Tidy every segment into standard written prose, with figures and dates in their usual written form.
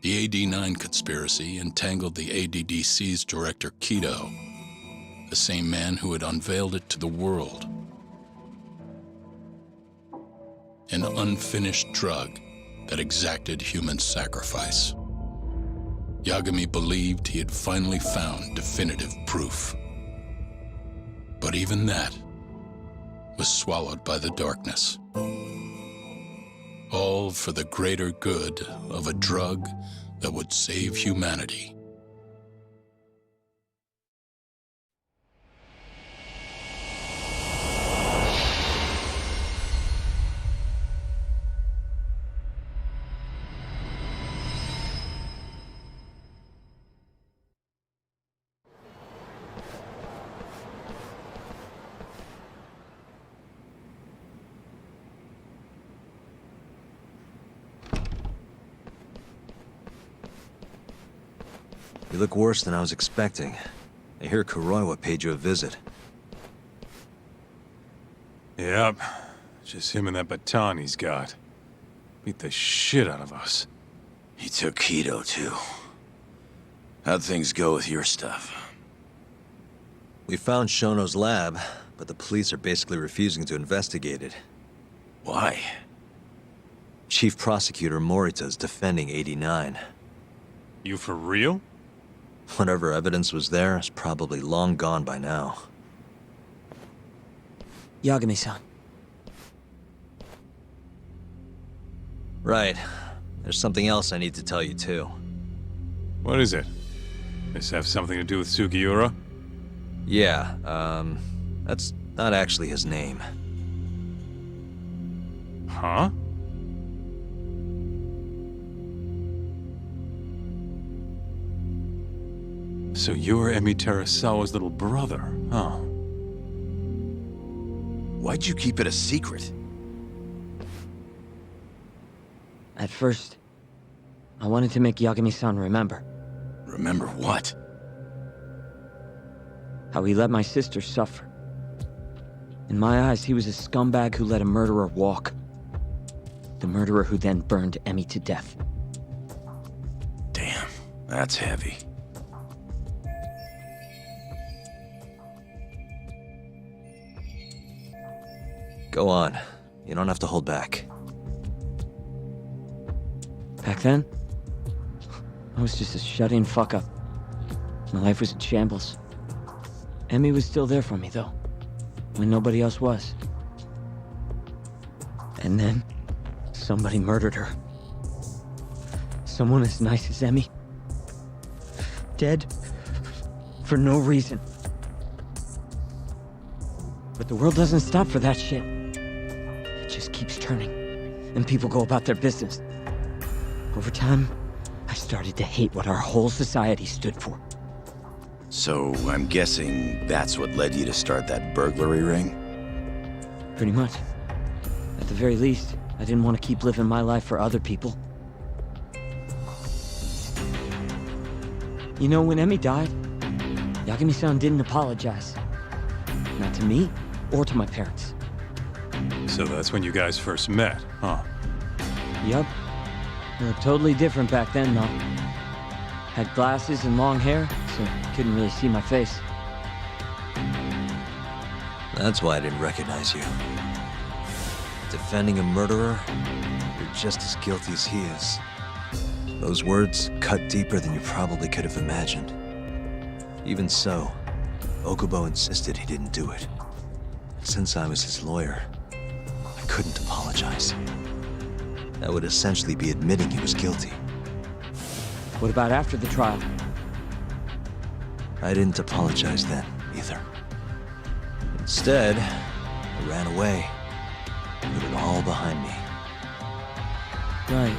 The AD-9 conspiracy entangled the ADDC's director Kido, the same man who had unveiled it to the world. An unfinished drug that exacted human sacrifice. Yagami believed he had finally found definitive proof. But even that was swallowed by the darkness. All for the greater good of a drug that would save humanity. You look worse than I was expecting. I hear Kuroiwa paid you a visit. Yep. Just him and that baton he's got. Beat the shit out of us. He took Kido, too. How'd things go with your stuff? We found Shono's lab, but the police are basically refusing to investigate it. Why? Chief Prosecutor Morita's defending 89. You for real? Whatever evidence was there is probably long gone by now. Yagami-san. Right. There's something else I need to tell you, too. What is it? This have something to do with Sugiura? Yeah, that's not actually his name. Huh? So you're Emi Terasawa's little brother, huh? Why'd you keep it a secret? At first, I wanted to make Yagami-san remember. Remember what? How he let my sister suffer. In my eyes, he was a scumbag who let a murderer walk. The murderer who then burned Emi to death. Damn, that's heavy. Go on. You don't have to hold back. Back then, I was just a shut-in fuck-up. My life was in shambles. Emi was still there for me, though, when nobody else was. And then, somebody murdered her. Someone as nice as Emi. Dead for no reason. But the world doesn't stop for that shit. It just keeps turning, and people go about their business. Over time, I started to hate what our whole society stood for. So, I'm guessing that's what led you to start that burglary ring? Pretty much. At the very least, I didn't want to keep living my life for other people. You know, when Emi died, Yagami-san didn't apologize. Not to me, or to my parents. So that's when you guys first met, huh? Yup. We were totally different back then, though. Had glasses and long hair, so couldn't really see my face. That's why I didn't recognize you. Defending a murderer, you're just as guilty as he is. Those words cut deeper than you probably could have imagined. Even so, Okubo insisted he didn't do it. Since I was his lawyer, I couldn't apologize. That would essentially be admitting he was guilty. What about after the trial? I didn't apologize then, either. Instead, I ran away, put it all behind me. Right.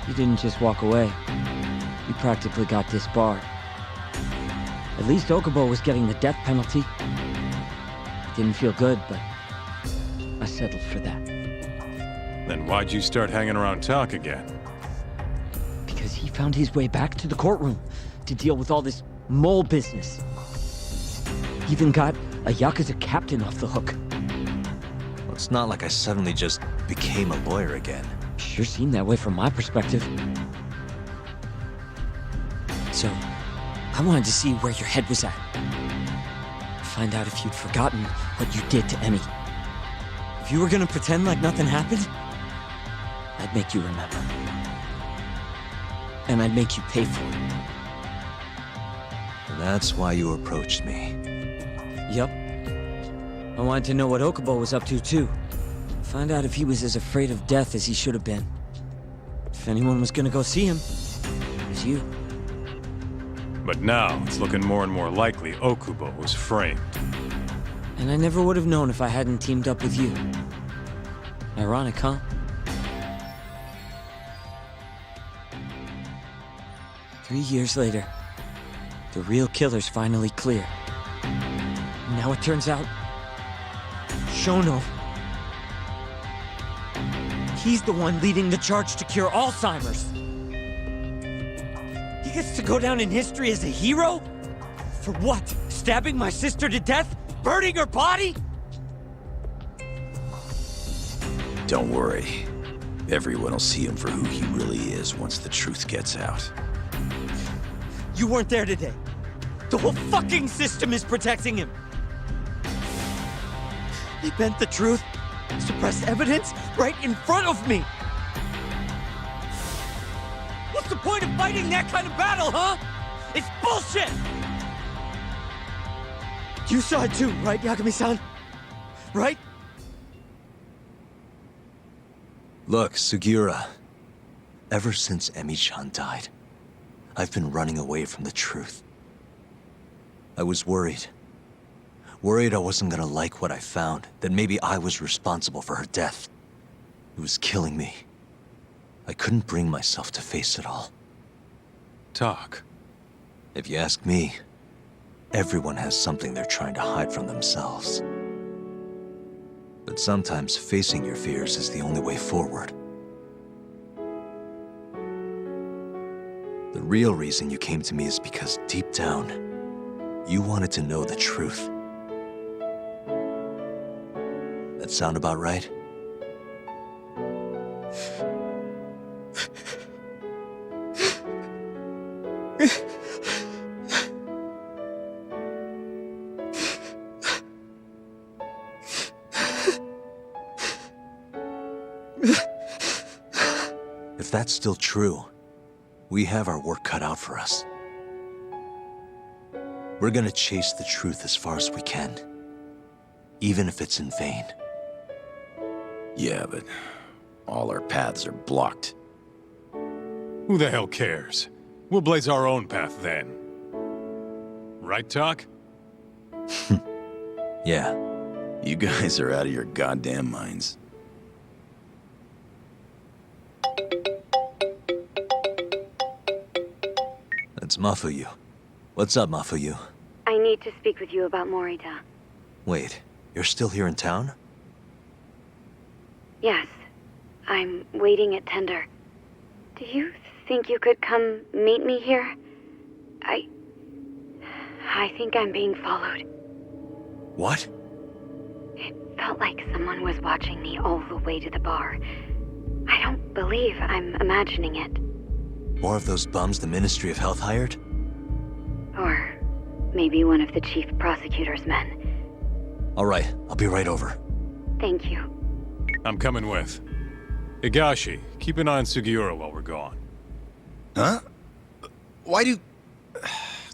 You didn't just walk away. You practically got disbarred. At least Okubo was getting the death penalty. It didn't feel good, but I settled for that. Then why'd you start hanging around talk again? Because he found his way back to the courtroom to deal with all this mole business. He even got a Yakuza captain off the hook. Well, it's not like I suddenly just became a lawyer again. Sure seemed that way from my perspective. So, I wanted to see where your head was at. Find out if you'd forgotten what you did to Emmy. If you were gonna pretend like nothing happened, I'd make you remember. And I'd make you pay for it. And that's why you approached me. Yup. I wanted to know what Okubo was up to, too. Find out if he was as afraid of death as he should have been. If anyone was gonna go see him, it was you. But now, it's looking more and more likely Okubo was framed. And I never would have known if I hadn't teamed up with you. Ironic, huh? Three years later, the real killer's finally clear. And now it turns out, Shono, he's the one leading the charge to cure Alzheimer's. He gets to go down in history as a hero? For what? Stabbing my sister to death? Burning her body? Don't worry. Everyone will see him for who he really is once the truth gets out. You weren't there today. The whole fucking system is protecting him. They bent the truth, suppressed evidence right in front of me. What's the point of fighting that kind of battle, huh? It's bullshit! You saw it too, right, Yagami-san? Right? Look, Sugiura. Ever since Emi-chan died, I've been running away from the truth. I was worried. Worried I wasn't gonna like what I found, that maybe I was responsible for her death. It was killing me. I couldn't bring myself to face it all. Talk. If you ask me, everyone has something they're trying to hide from themselves. But sometimes facing your fears is the only way forward. The real reason you came to me is because deep down, you wanted to know the truth. That sound about right? If that's still true, we have our work cut out for us. We're gonna chase the truth as far as we can, even if it's in vain. Yeah, but all our paths are blocked. Who the hell cares? We'll blaze our own path then. Right, Talk? Yeah. You guys are out of your goddamn minds. It's Mafuyu. What's up, Mafuyu? I need to speak with you about Morita. Wait, you're still here in town? Yes. I'm waiting at Tender. Do you think you could come meet me here? I think I'm being followed. What? It felt like someone was watching me all the way to the bar. I don't believe I'm imagining it. More of those bums the Ministry of Health hired? Or maybe one of the chief prosecutor's men. All right, I'll be right over. Thank you. I'm coming with. Higashi, keep an eye on Sugiura while we're gone. Huh? Why do...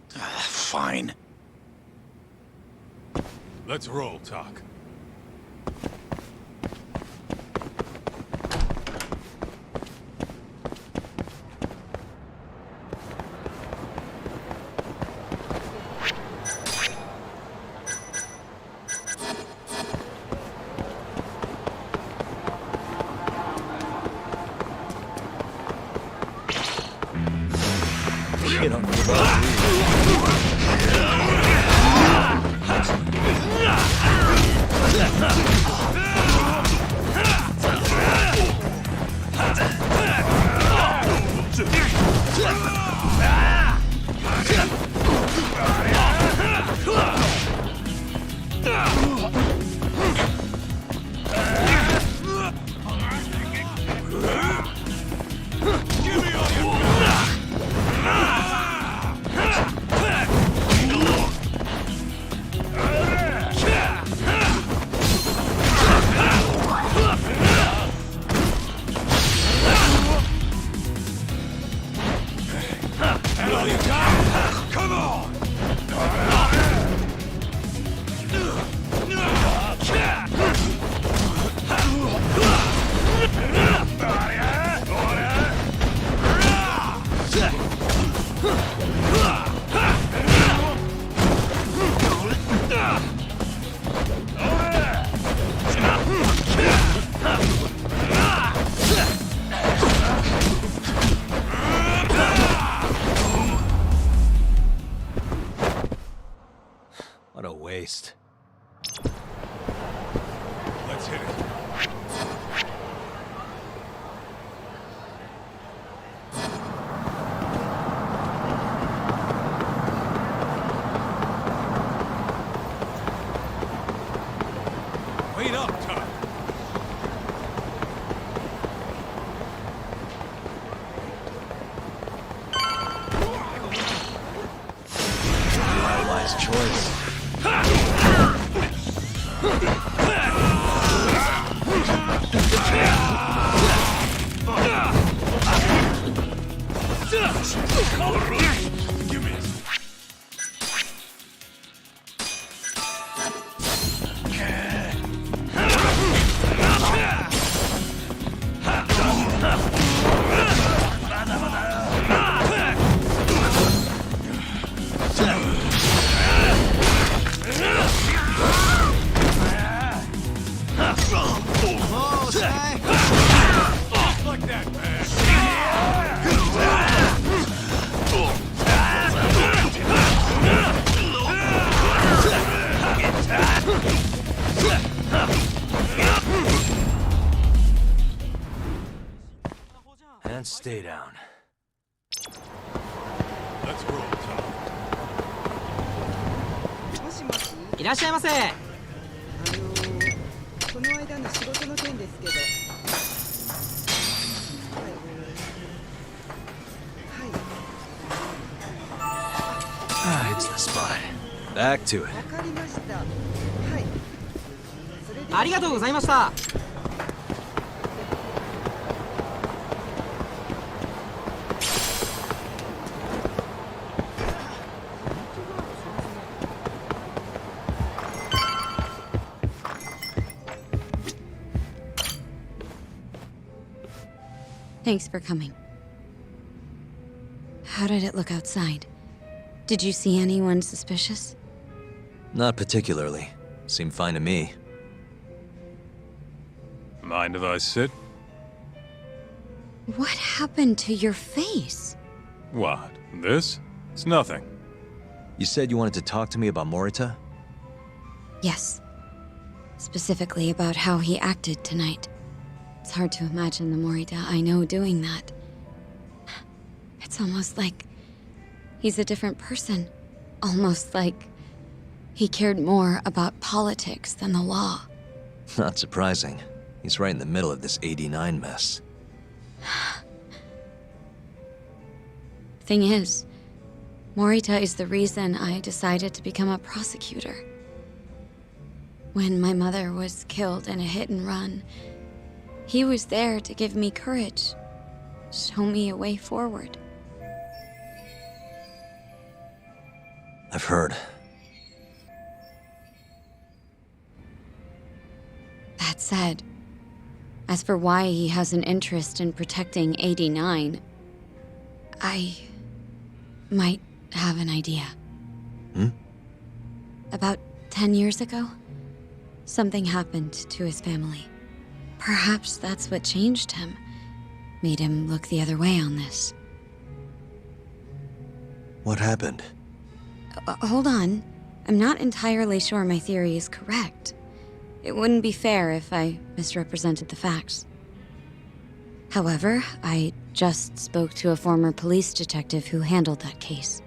Fine. Let's roll, Talk. Get on the And stay down. Let's roll, Tom. もしもし、いらっしゃいませ。この間の仕事の件ですけど。はい。It's the spot. Back to it. わかりました。はい。それでありがとうございました。Thanks for coming. How did it look outside? Did you see anyone suspicious? Not particularly. Seemed fine to me. Mind if I sit? What happened to your face? What? This? It's nothing. You said you wanted to talk to me about Morita? Yes. Specifically about how he acted tonight. It's hard to imagine the Morita I know doing that. It's almost like he's a different person. Almost like he cared more about politics than the law. Not surprising. He's right in the middle of this 89 mess. Thing is, Morita is the reason I decided to become a prosecutor. When my mother was killed in a hit and run, he was there to give me courage, show me a way forward. I've heard. That said, as for why he has an interest in protecting 89, I might have an idea. About 10 years ago, something happened to his family. Perhaps that's what changed him, made him look the other way on this. What happened? Hold on. I'm not entirely sure my theory is correct. It wouldn't be fair if I misrepresented the facts. However, I just spoke to a former police detective who handled that case.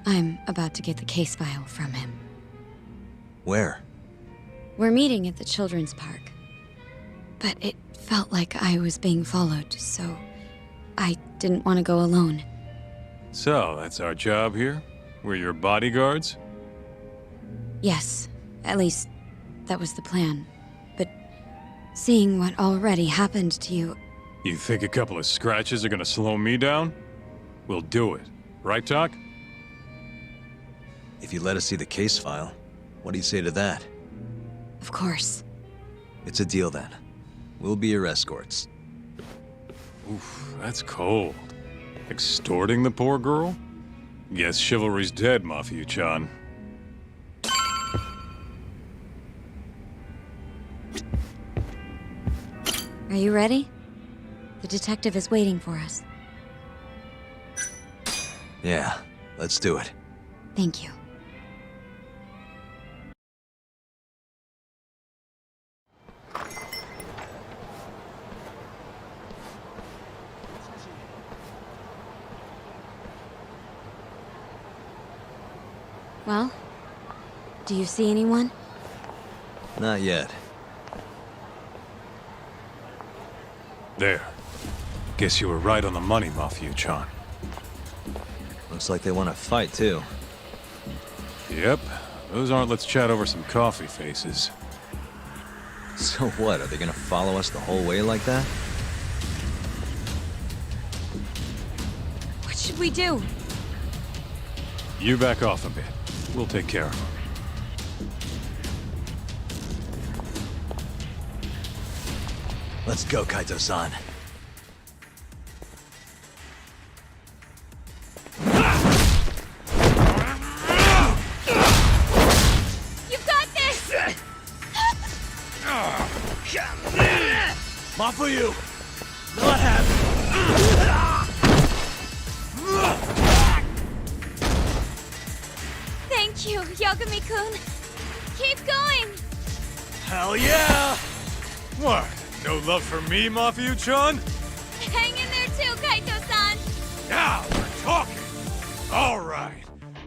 I'm about to get the case file from him. Where? We're meeting at the children's park. But it felt like I was being followed, so I didn't want to go alone. So, that's our job here? We're your bodyguards? Yes, at least that was the plan. But seeing what already happened to you, You think a couple of scratches are gonna slow me down? We'll do it. Right, Doc? If you let us see the case file, what do you say to that? of course. It's a deal then. We'll be your escorts. Oof, that's cold. Extorting the poor girl? Guess chivalry's dead, Mafia-chan. Are you ready? The detective is waiting for us. Yeah, let's do it. Thank you. Well, do you see anyone? Not yet. There. Guess you were right on the money, Mafia-chan. Looks like they want to fight, too. Yep. Those aren't let's chat over some coffee faces. So what, are they gonna follow us the whole way like that? What should we do? You back off a bit. We'll take care of them. Let's go, Kaito-san. You've got this! Not for you! Not happy! Thank you, Yagami-kun. Keep going! Hell yeah! What? No love for me, Mafia-chan? Hang in there, Now we're talking. All right.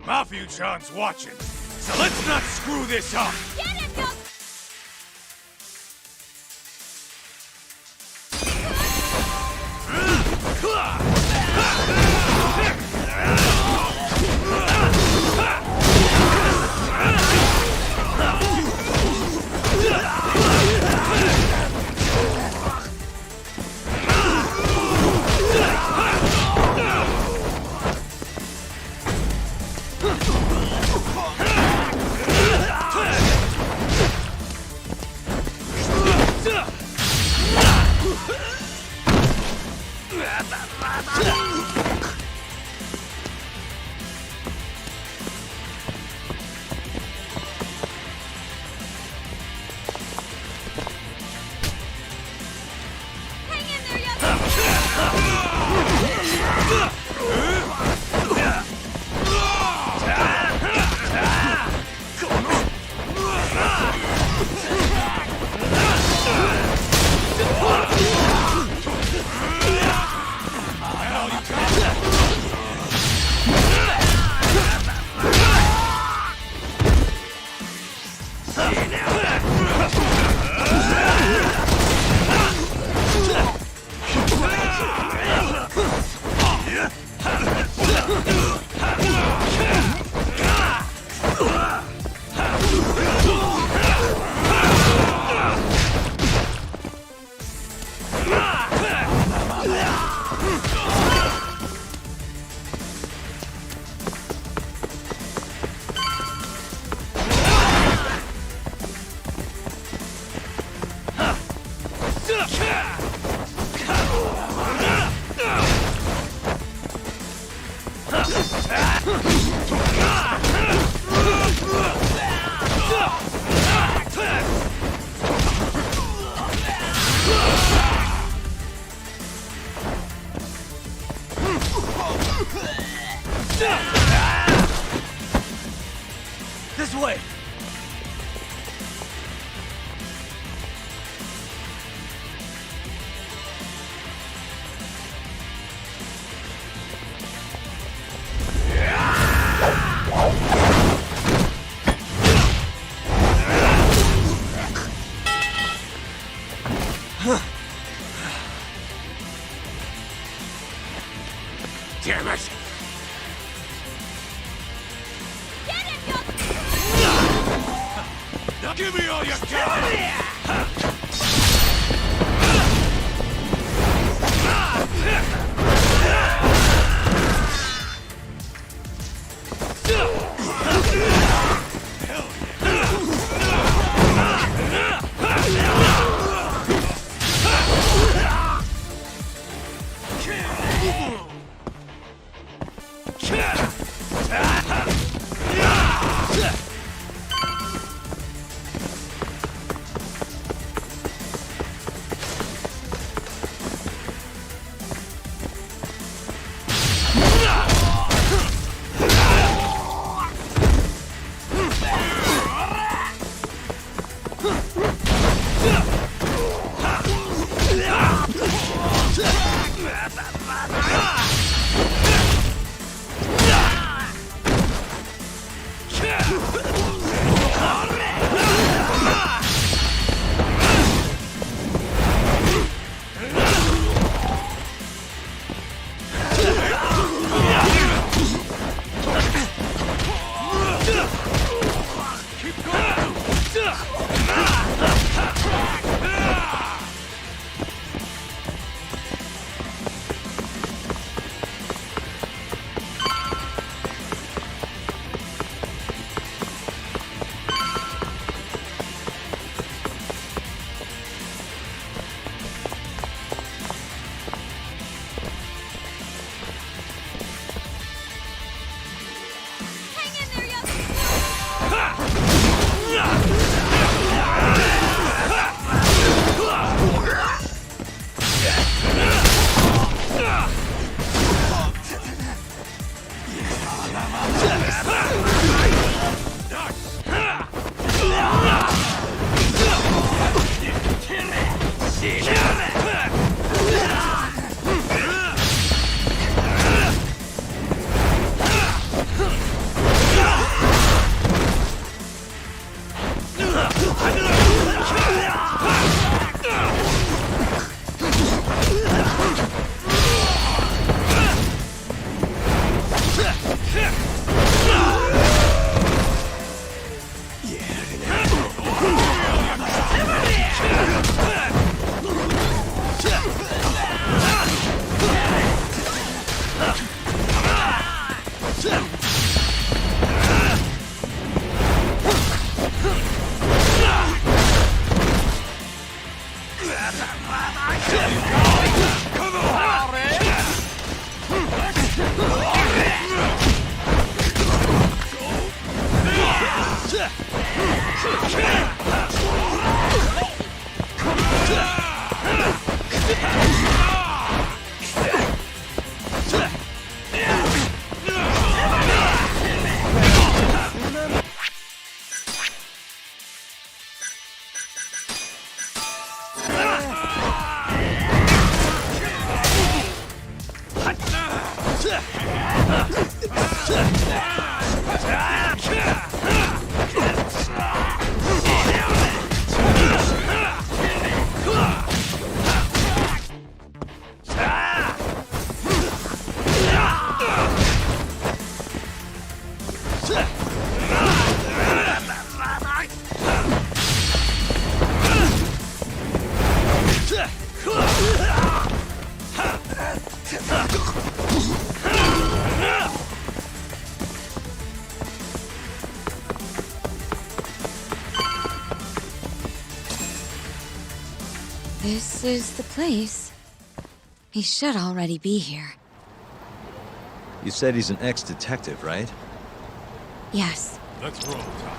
Mafia-chan's watching, so let's not screw this up. Get him, Yakuza! This way! Damn it! Now give me all you got! This is the place. He should already be here. You said he's an ex-detective, right? Yes. Let's roll, Tom.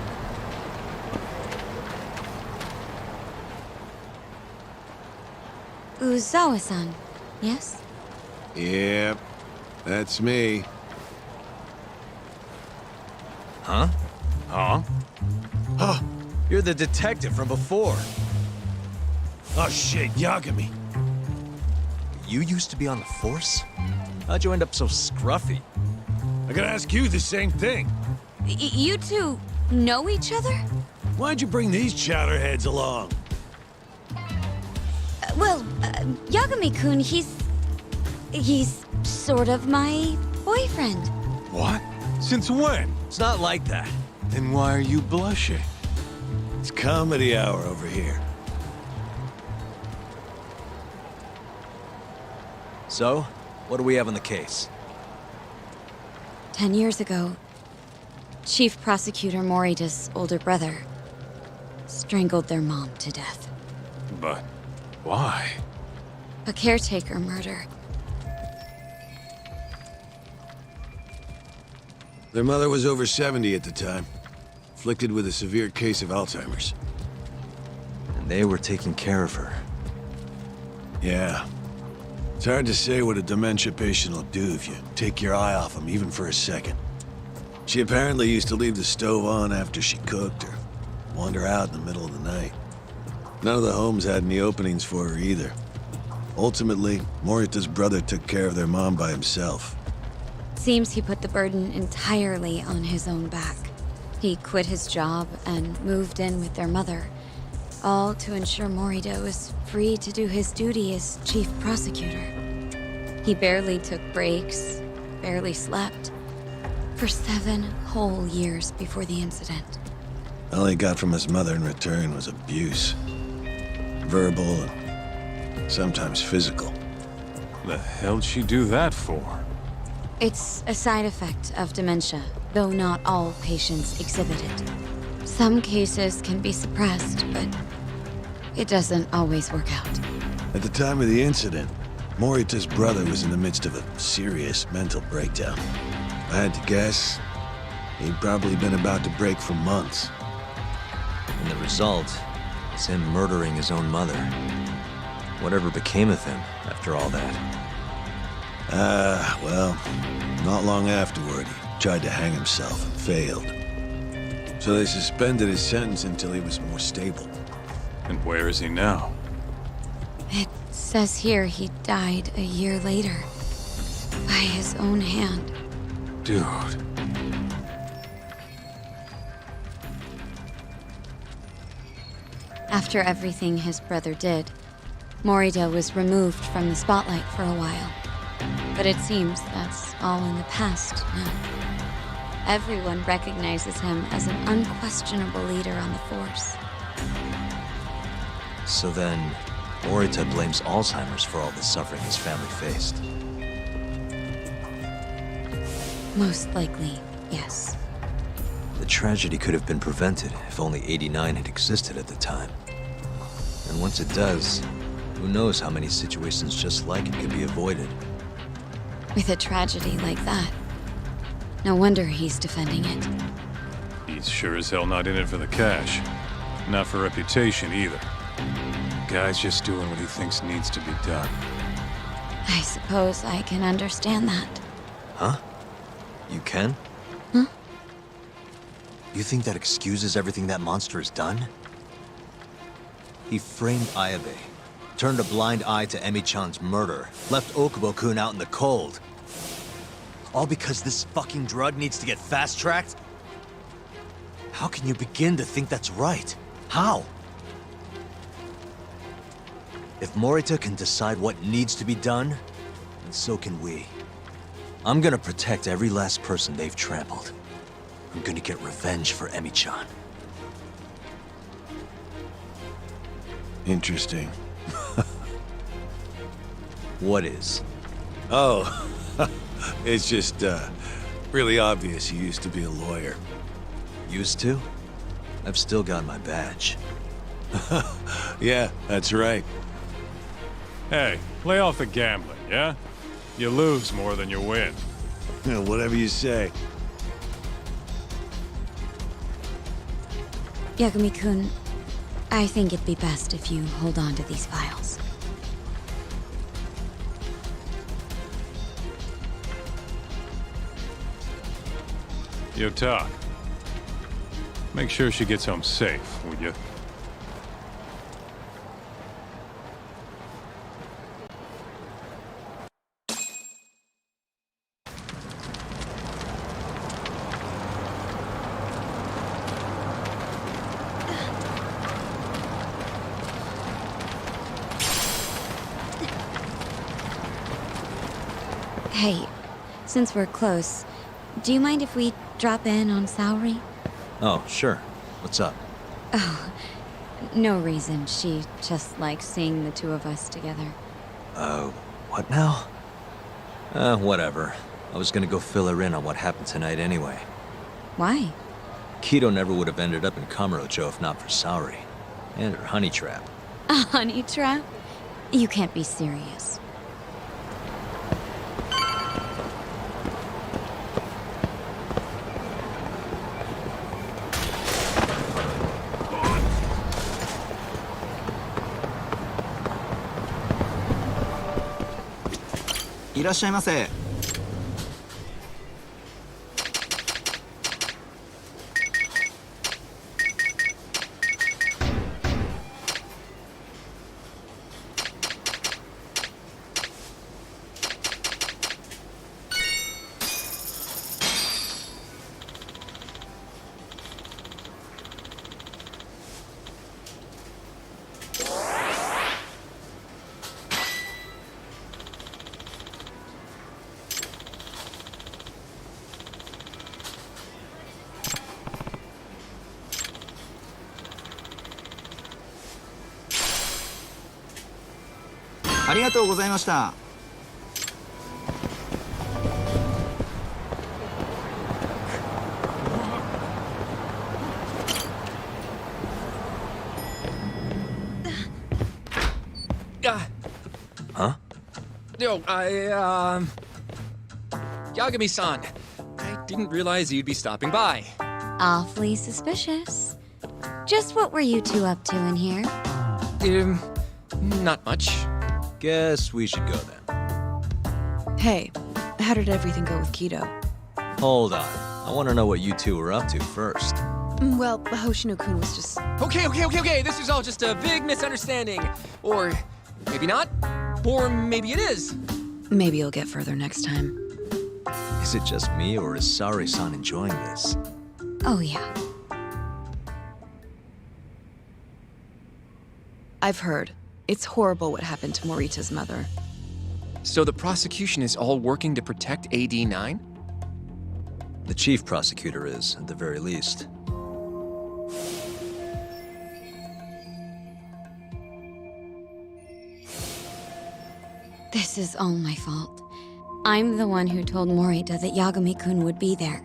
Uzawa-san, yes? Yep, that's me. Huh? Huh? Oh, you're the detective from before. Oh shit, Yagami. You used to be on the force? How'd you end up so scruffy? I gotta ask you the same thing. You two know each other? Why'd you bring these chowderheads along? Yagami-kun, he's sort of my boyfriend. What? Since when? It's not like that. Then why are you blushing? It's comedy hour over here. So, what do we have on the case? 10 years ago, Chief Prosecutor Morita's older brother strangled their mom to death. But why? A caretaker murder. Their mother was over 70 at the time, afflicted with a severe case of Alzheimer's. And they were taking care of her. Yeah. It's hard to say what a dementia patient will do if you take your eye off them, even for a second. She apparently used to leave the stove on after she cooked, or wander out in the middle of the night. None of the homes had any openings for her either. Ultimately, Morita's brother took care of their mom by himself. Seems he put the burden entirely on his own back. He quit his job and moved in with their mother, all to ensure Morita was free to do his duty as chief prosecutor. He barely took breaks, barely slept, for 7 whole years before the incident. All he got from his mother in return was abuse. Verbal and sometimes physical. The hell'd she do that for? It's a side effect of dementia, though not all patients exhibit it. Some cases can be suppressed, but it doesn't always work out. At the time of the incident, Morita's brother was in the midst of a serious mental breakdown. If I had to guess, he'd probably been about to break for months. And the result is him murdering his own mother. Whatever became of him after all that? Well, not long afterward, he tried to hang himself and failed. So they suspended his sentence until he was more stable. And where is he now? It says here he died a year later, by his own hand. Dude. After everything his brother did, Morita was removed from the spotlight for a while. But it seems that's all in the past now. Everyone recognizes him as an unquestionable leader on the force. So then, Morita blames Alzheimer's for all the suffering his family faced. Most likely, yes. The tragedy could have been prevented if only 89 had existed at the time. And once it does, who knows how many situations just like it could be avoided. With a tragedy like that, no wonder he's defending it. He's sure as hell not in it for the cash. Not for reputation, either. Guy's just doing what he thinks needs to be done. I suppose I can understand that. Huh? You can? Huh? You think that excuses everything that monster has done? He framed Ayabe, turned a blind eye to Emi-chan's murder, left Okubo-kun out in the cold. All because this fucking drug needs to get fast-tracked? How can you begin to think that's right? How? If Morita can decide what needs to be done, then so can we. I'm gonna protect every last person they've trampled. I'm gonna get revenge for Emi-chan. Interesting. What is? Oh, it's just, really obvious you used to be a lawyer. Used to? I've still got my badge. Yeah, that's right. Hey, lay off the gambling, yeah? You lose more than you win. Whatever you say. Yagami-kun, I think it'd be best if you hold on to these files. Yota, make sure she gets home safe, would you? Hey, since we're close, do you mind if we drop in on Saori? Oh, sure. What's up? Oh, no reason. She just likes seeing the two of us together. What now? Whatever. I was gonna go fill her in on what happened tonight anyway. Why? Kido never would have ended up in Kamurocho if not for Saori. And her honey trap. A honey trap? You can't be serious. Huh? Yo, Yagami-san, I didn't realize you'd be stopping by. Awfully suspicious. Just what were you two up to in here? Not much. Guess we should go then. Hey, how did everything go with Kido? Hold on. I want to know what you two were up to first. Well, Hoshino-kun was just... Okay. This is all just a big misunderstanding. Or maybe not. Or maybe it is. Maybe you'll get further next time. Is it just me, or is Saori-san enjoying this? Oh, yeah. I've heard. It's horrible what happened to Morita's mother. So the prosecution is all working to protect AD-9? The chief prosecutor is, at the very least. This is all my fault. I'm the one who told Morita that Yagami-kun would be there.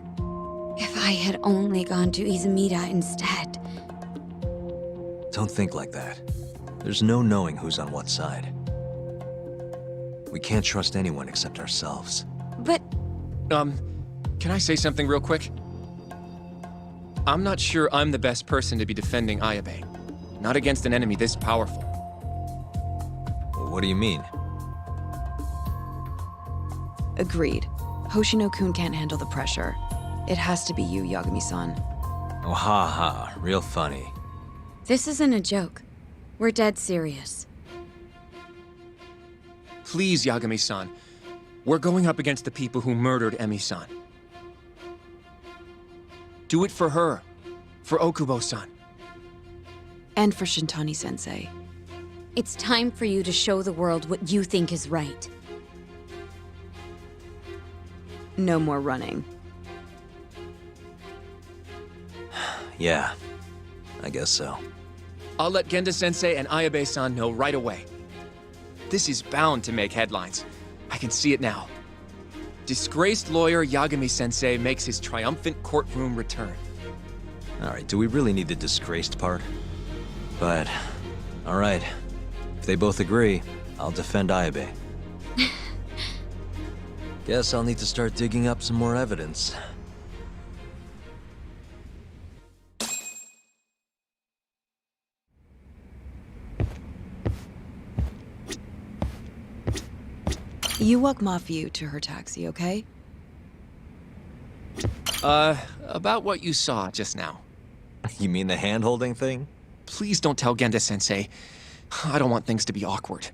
If I had only gone to Izumida instead. Don't think like that. There's no knowing who's on what side. We can't trust anyone except ourselves. But... Can I say something real quick? I'm not sure I'm the best person to be defending Ayabe. Not against an enemy this powerful. What do you mean? Agreed. Hoshino-kun can't handle the pressure. It has to be you, Yagami-san. Oh, ha ha. Real funny. This isn't a joke. We're dead serious. Please, Yagami-san. We're going up against the people who murdered Emi-san. Do it for her. For Okubo-san. And for Shintani-sensei. It's time for you to show the world what you think is right. No more running. Yeah, I guess so. I'll let Genda-sensei and Ayabe-san know right away. This is bound to make headlines. I can see it now. Disgraced lawyer Yagami-sensei makes his triumphant courtroom return. Alright, do we really need the disgraced part? But, alright. If they both agree, I'll defend Ayabe. Guess I'll need to start digging up some more evidence. You walk Mafiu to her taxi, okay? About what you saw just now. You mean the hand-holding thing? Please don't tell Genda-sensei. I don't want things to be awkward.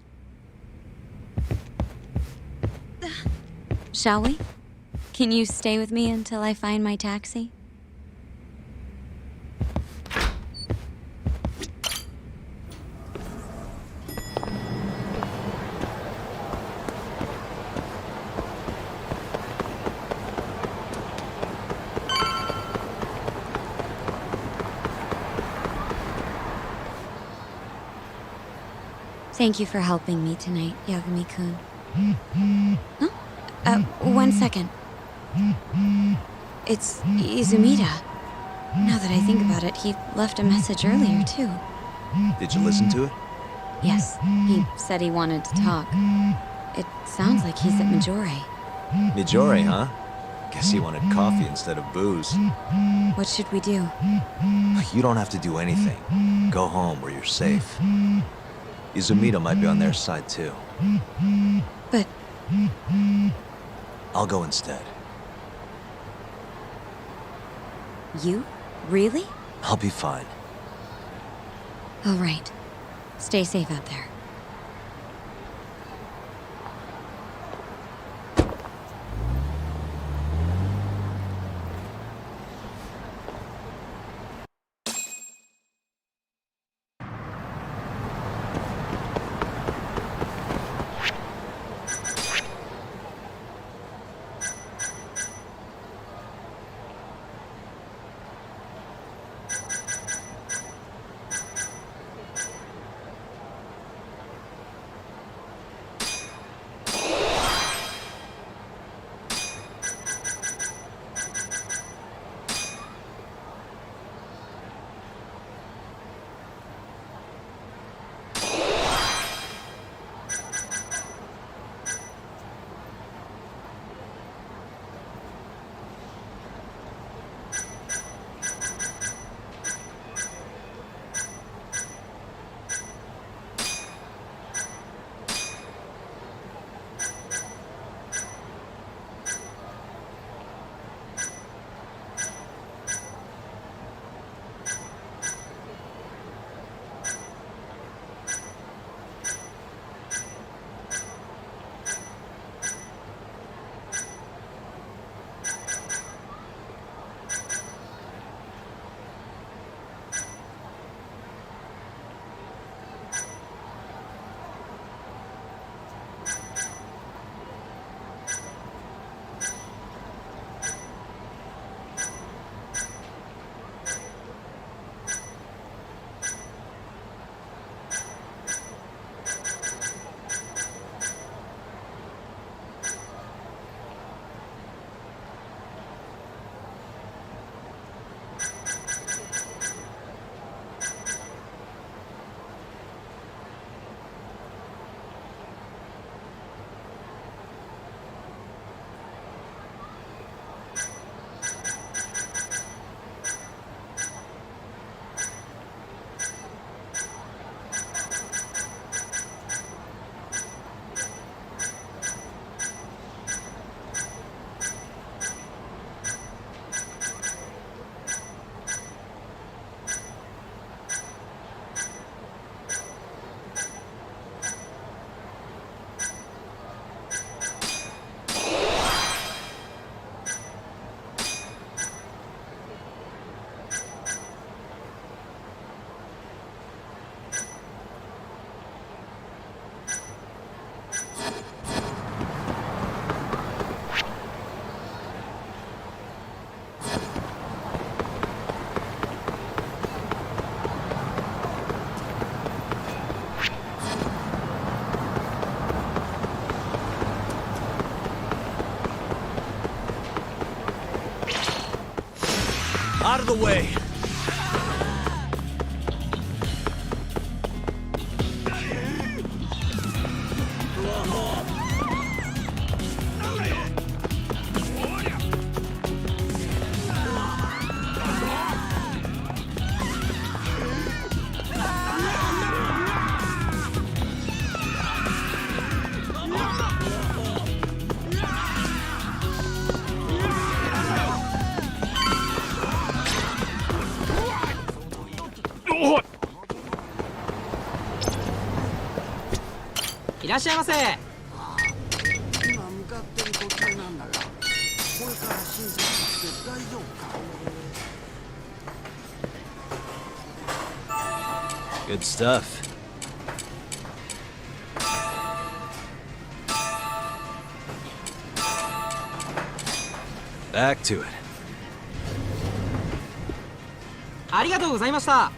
Shall we? Can you stay with me until I find my taxi? Thank you for helping me tonight, Yagami-kun. Huh? 1 second. It's Izumida. Now that I think about it, he left a message earlier, too. Did you listen to it? Yes, he said he wanted to talk. It sounds like he's at Majore. Mijori, huh? Guess he wanted coffee instead of booze. What should we do? You don't have to do anything. Go home where you're safe. Izumida might be on their side, too. But... I'll go instead. You? Really? I'll be fine. All right. Stay safe out there. the way! Good stuff. Back to it. ありがとうございました。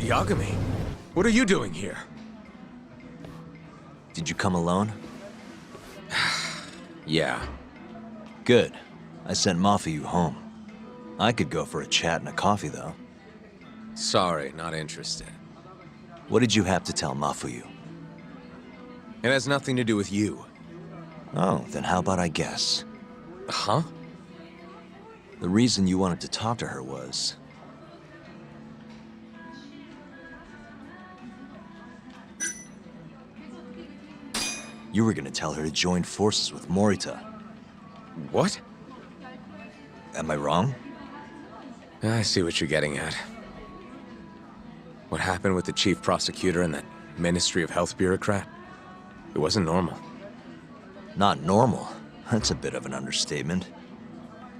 Yagami, what are you doing here? Did you come alone? Yeah. Good. I sent Mafuyu home. I could go for a chat and a coffee, though. Sorry, not interested. What did you have to tell Mafuyu? It has nothing to do with you. Oh, then how about I guess? Huh? The reason you wanted to talk to her was... you were gonna tell her to join forces with Morita. What? Am I wrong? I see what you're getting at. What happened with the chief prosecutor and that Ministry of Health bureaucrat? It wasn't normal. Not normal. That's a bit of an understatement.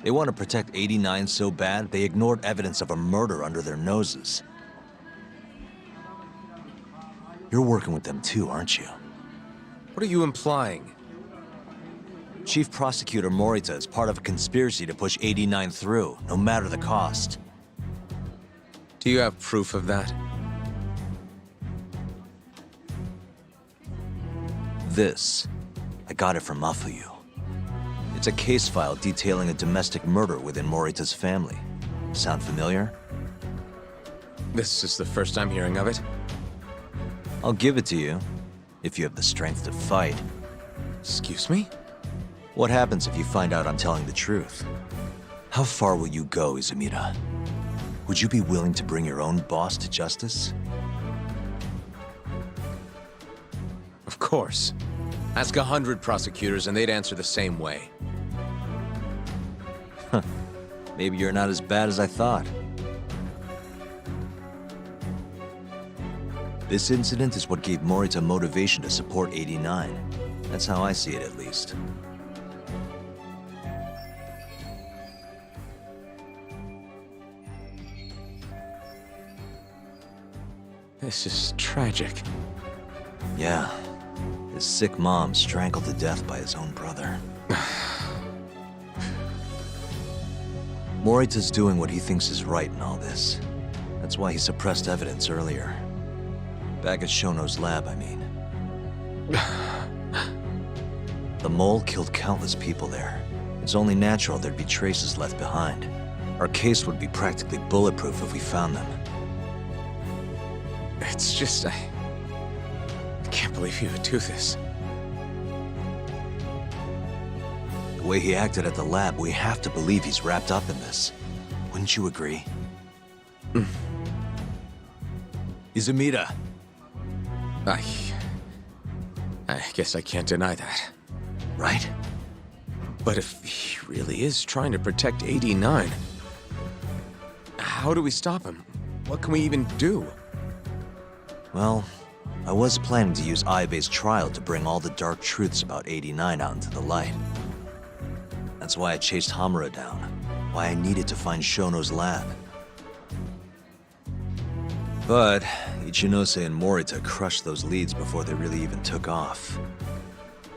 They want to protect 89 so bad, they ignored evidence of a murder under their noses. You're working with them too, aren't you? What are you implying? Chief Prosecutor Morita is part of a conspiracy to push 89 through, no matter the cost. Do you have proof of that? This. I got it from Mafuyu. It's a case file detailing a domestic murder within Morita's family. Sound familiar? This is the first I'm hearing of it. I'll give it to you, if you have the strength to fight. Excuse me? What happens if you find out I'm telling the truth? How far will you go, Izumida? Would you be willing to bring your own boss to justice? Of course. Ask 100 prosecutors and they'd answer the same way. Maybe you're not as bad as I thought. This incident is what gave Morita motivation to support 89. That's how I see it, at least. This is tragic. Yeah. His sick mom strangled to death by his own brother. Morita's doing what he thinks is right in all this. That's why he suppressed evidence earlier. Back at Shono's lab, I mean. The mole killed countless people there. It's only natural there'd be traces left behind. Our case would be practically bulletproof if we found them. It's just, I can't believe you would do this. The way he acted at the lab, we have to believe he's wrapped up in this. Wouldn't you agree? Izumida. I guess I can't deny that. Right? But if he really is trying to protect 89, how do we stop him? What can we even do? Well, I was planning to use Ayabe's trial to bring all the dark truths about 89 out into the light. That's why I chased Hamura down. Why I needed to find Shono's lab. But Ichinose and Morita crushed those leads before they really even took off.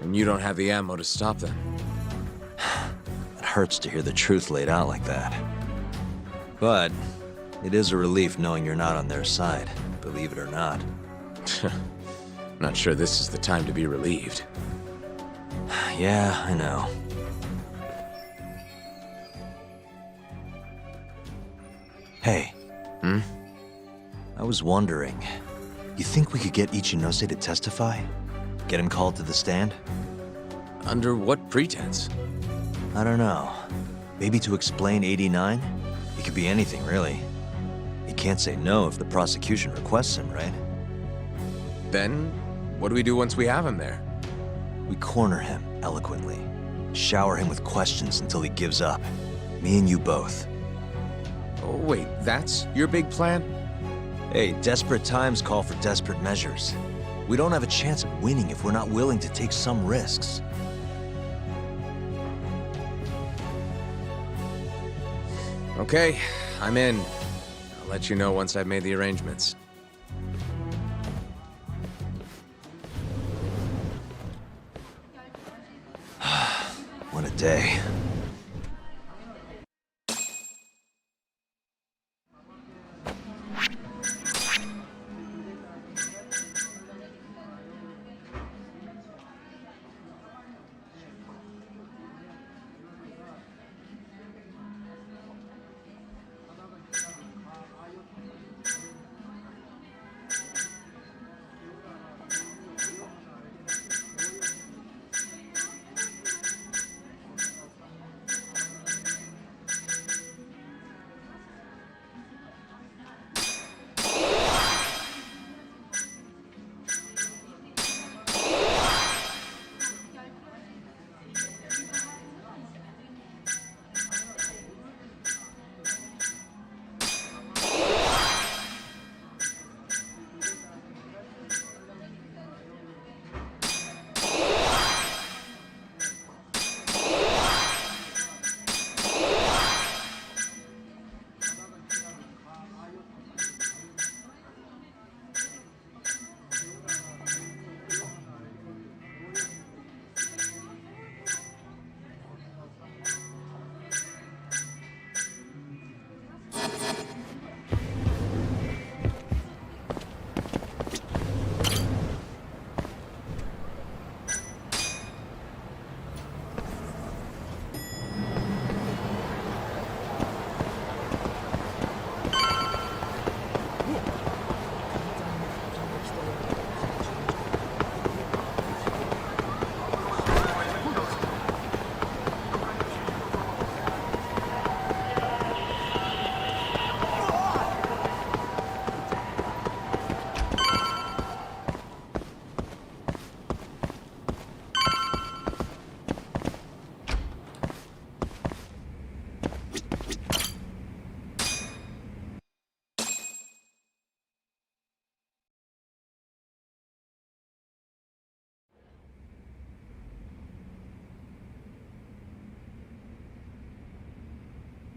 And you don't have the ammo to stop them. It hurts to hear the truth laid out like that. But it is a relief knowing you're not on their side, believe it or not. Not sure this is the time to be relieved. Yeah, I know. Hey. Hmm? I was wondering, you think we could get Ichinose to testify? Get him called to the stand? Under what pretense? I don't know. Maybe to explain 89? It could be anything, really. He can't say no if the prosecution requests him, right? Then, what do we do once we have him there? We corner him, eloquently. Shower him with questions until he gives up. Me and you both. Oh, wait, that's your big plan? Hey, desperate times call for desperate measures. We don't have a chance of winning if we're not willing to take some risks. Okay, I'm in. I'll let you know once I've made the arrangements. What a day.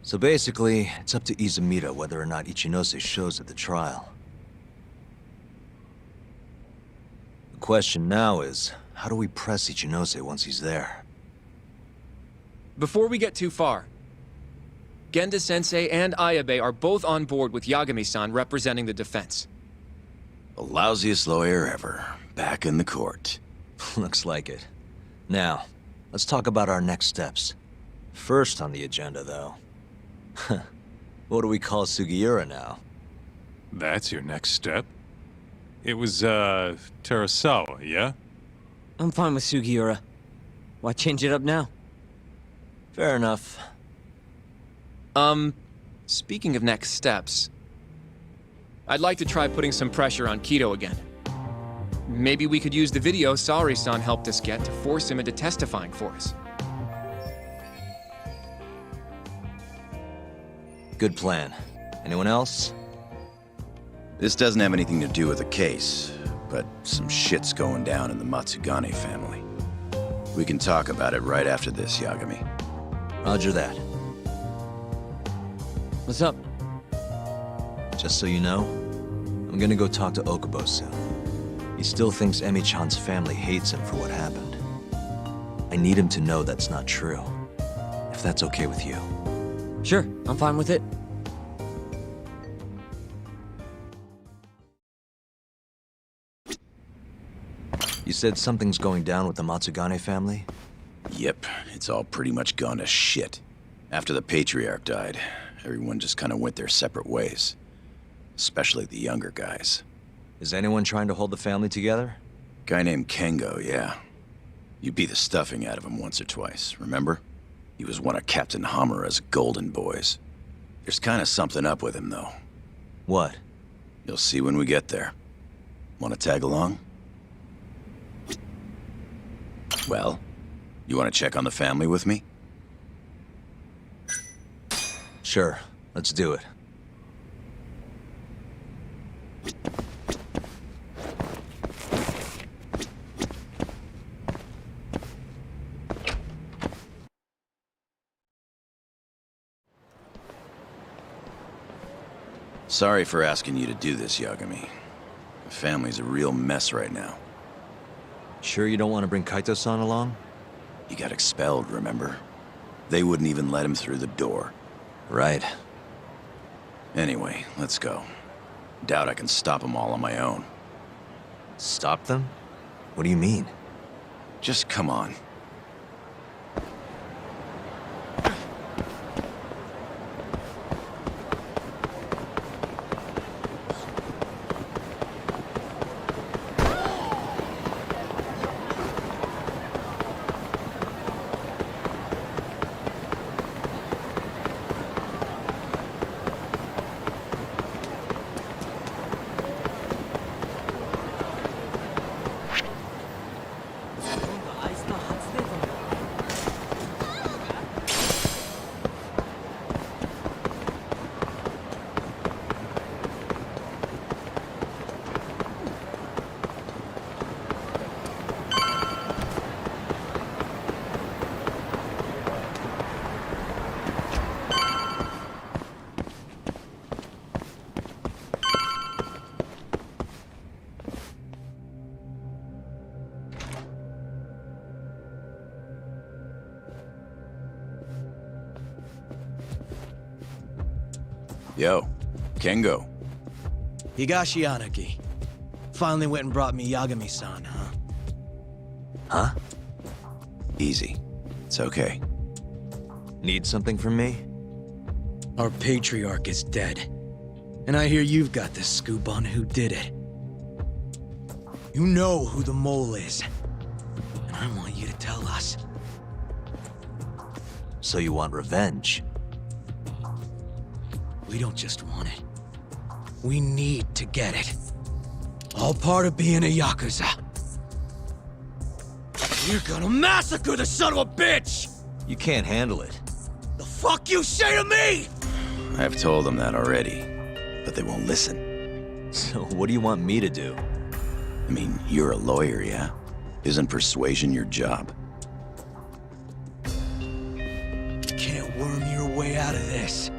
So basically, it's up to Izumida whether or not Ichinose shows at the trial. The question now is, how do we press Ichinose once he's there? Before we get too far, Genda-sensei and Ayabe are both on board with Yagami-san representing the defense. The lousiest lawyer ever, back in the court. Looks like it. Now, let's talk about our next steps. First on the agenda, though. What do we call Sugiura now? That's your next step? It was, Terasawa, yeah? I'm fine with Sugiura. Why change it up now? Fair enough. Speaking of next steps, I'd like to try putting some pressure on Kido again. Maybe we could use the video Sari-san helped us get to force him into testifying for us. Good plan. Anyone else? This doesn't have anything to do with the case, but some shit's going down in the Matsugane family. We can talk about it right after this, Yagami. Roger that. What's up? Just so you know, I'm gonna go talk to Okubo soon. He still thinks Emi-chan's family hates him for what happened. I need him to know that's not true. If that's okay with you. Sure, I'm fine with it. You said something's going down with the Matsugane family? Yep, it's all pretty much gone to shit. After the Patriarch died, everyone just kind of went their separate ways. Especially the younger guys. Is anyone trying to hold the family together? Guy named Kengo, yeah. You beat the stuffing out of him once or twice, remember? He was one of Captain Hamura's golden boys. There's kind of something up with him, though. What? You'll see when we get there. Want to tag along? Well, you want to check on the family with me? Sure, let's do it. Sorry for asking you to do this, Yagami. The family's a real mess right now. Sure you don't want to bring Kaito-san along? He got expelled, remember? They wouldn't even let him through the door. Right. Anyway, let's go. Doubt I can stop them all on my own. Stop them? What do you mean? Just come on. Yo, Kengo. Higashi Anaki. Finally went and brought me Yagami-san, huh? Huh? Easy. It's okay. Need something from me? Our Patriarch is dead. And I hear you've got the scoop on who did it. You know who the mole is. And I want you to tell us. So you want revenge? We don't just want it. We need to get it. All part of being a Yakuza. You're gonna massacre the son of a bitch! You can't handle it. The fuck you say to me?! I've told them that already, but they won't listen. So what do you want me to do? I mean, you're a lawyer, yeah? Isn't persuasion your job? Can't worm your way out of this.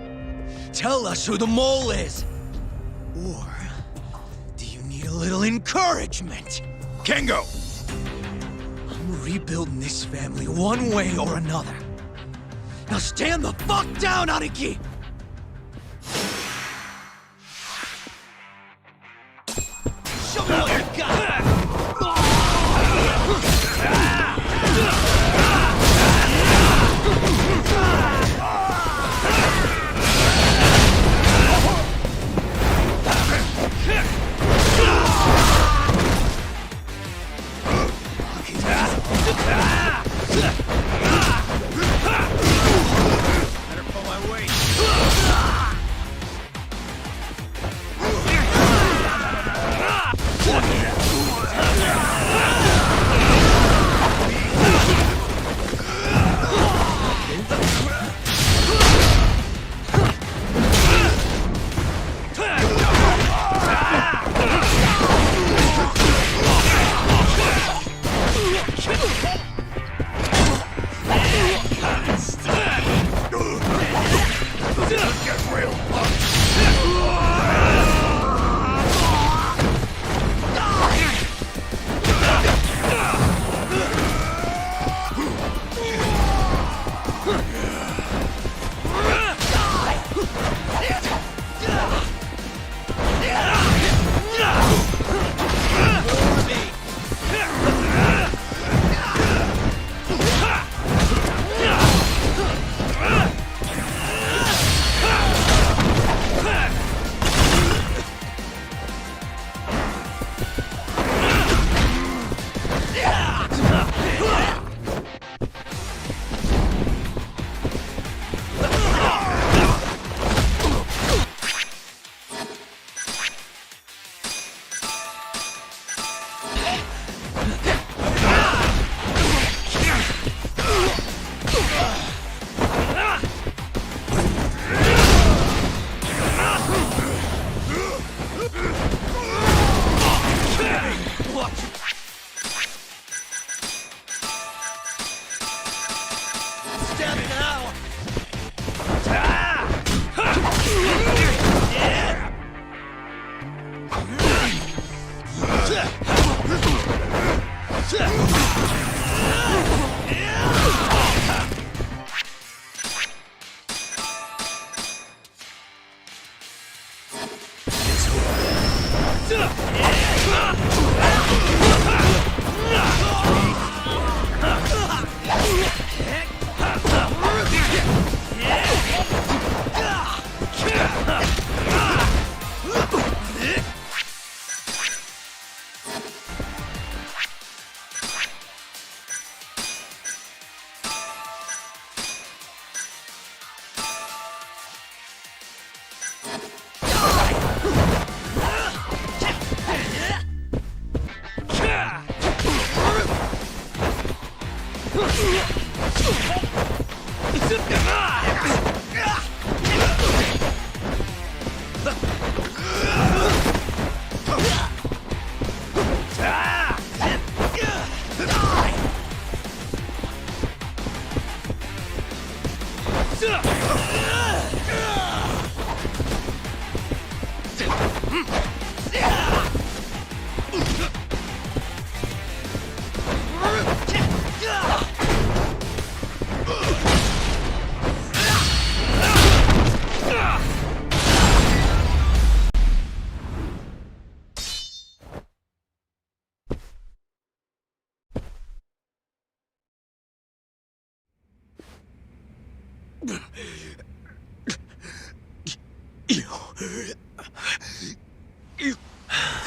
Tell us who the mole is! Or do you need a little encouragement? Kengo! I'm rebuilding this family one way or another. Now stand the fuck down, Aniki! Show me what you got! Better pull my weight.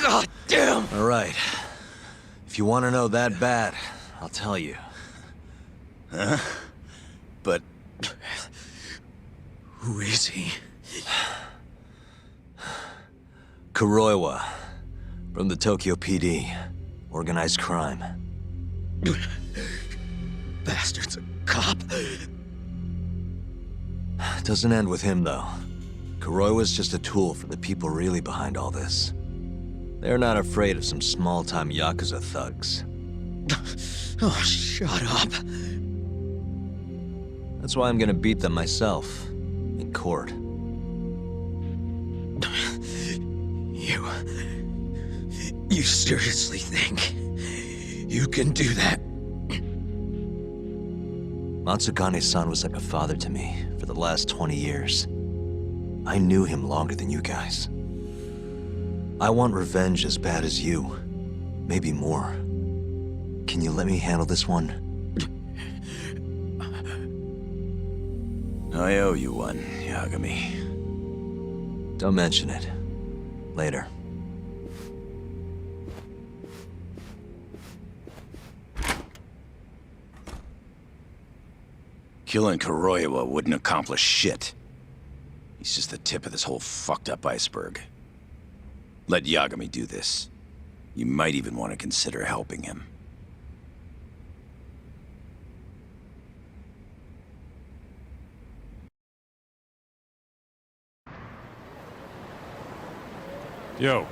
God damn! All right. If you want to know that bad, I'll tell you. Huh? But... Who is he? Kuroiwa, from the Tokyo PD. Organized crime. Bastard's a cop. Doesn't end with him, though. Kuroiwa's just a tool for the people really behind all this. They're not afraid of some small-time Yakuza thugs. Oh, shut up. That's why I'm gonna beat them myself. In court. You seriously think you can do that? Matsugane-san was like a father to me for the last 20 years. I knew him longer than you guys. I want revenge as bad as you. Maybe more. Can you let me handle this one? I owe you one, Yagami. Don't mention it. Later. Killing Kuroiwa wouldn't accomplish shit. He's just the tip of this whole fucked up iceberg. Let Yagami do this. You might even want to consider helping him. Yo.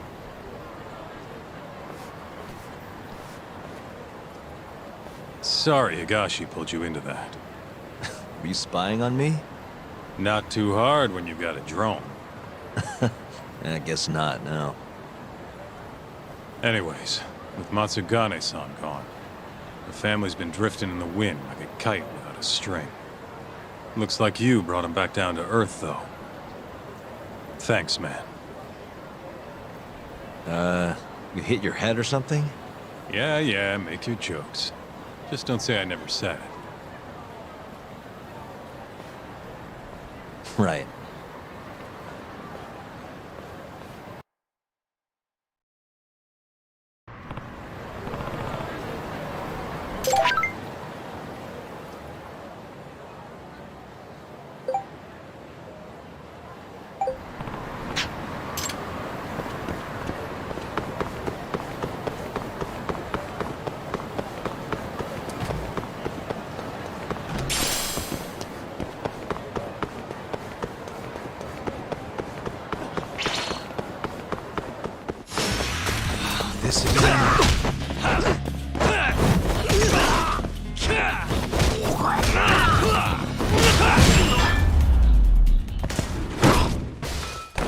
Sorry Higashi pulled you into that. Were you spying on me? Not too hard when you've got a drone. I guess not, no. Anyways, with Matsugane-san gone, the family's been drifting in the wind like a kite without a string. Looks like you brought him back down to earth, though. Thanks, man. You hit your head or something? Yeah, make your jokes. Just don't say I never said it. Right. This again.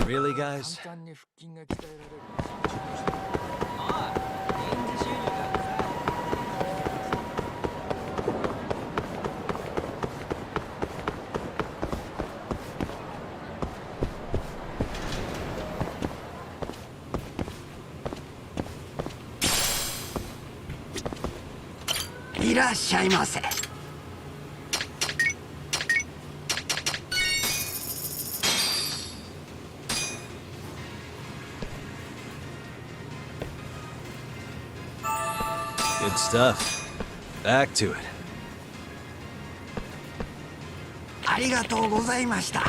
Really, guys? いらっしゃいませ。Good stuff. Back to it. ありがとうございました。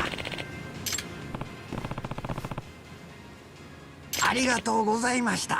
ありがとうございました。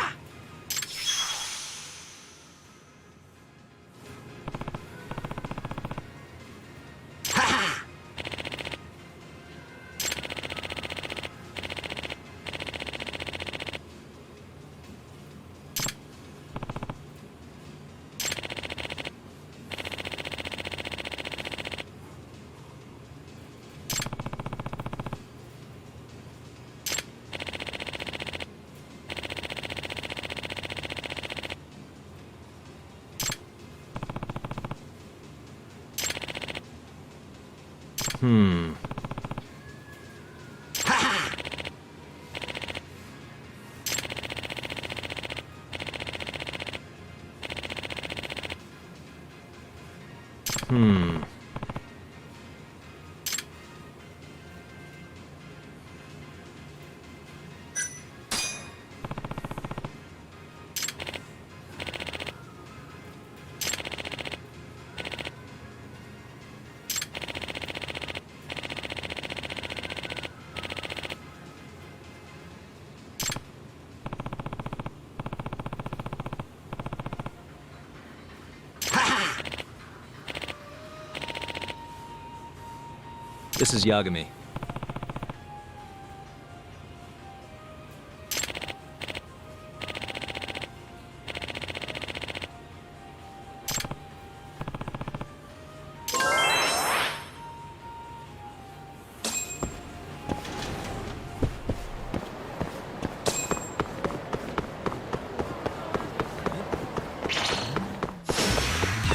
This is Yagami.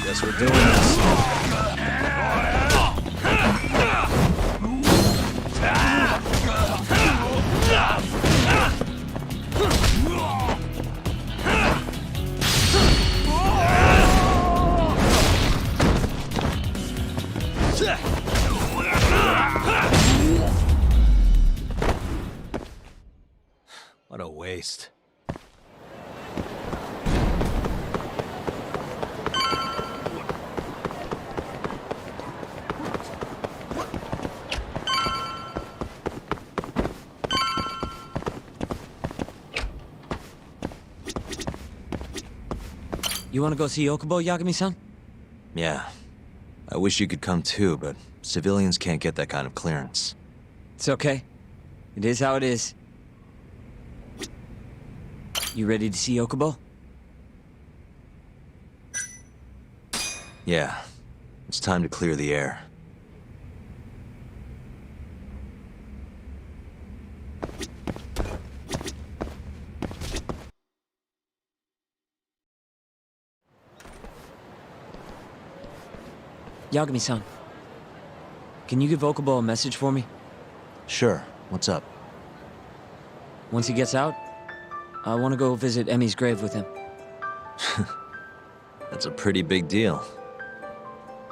Guess we're doing this. What a waste. You want to go see Okubo, Yagami-san? Yeah. I wish you could come too, but civilians can't get that kind of clearance. It's okay. It is how it is. You ready to see Okubo? Yeah. It's time to clear the air. Yagami-san, can you give Okubo a message for me? Sure. What's up? Once he gets out, I want to go visit Emi's grave with him. That's a pretty big deal.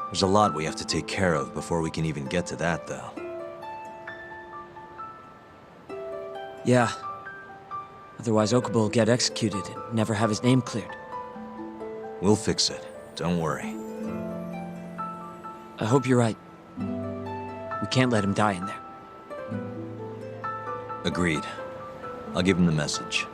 There's a lot we have to take care of before we can even get to that, though. Yeah. Otherwise, Okubo will get executed and never have his name cleared. We'll fix it. Don't worry. I hope you're right. We can't let him die in there. Agreed. I'll give him the message.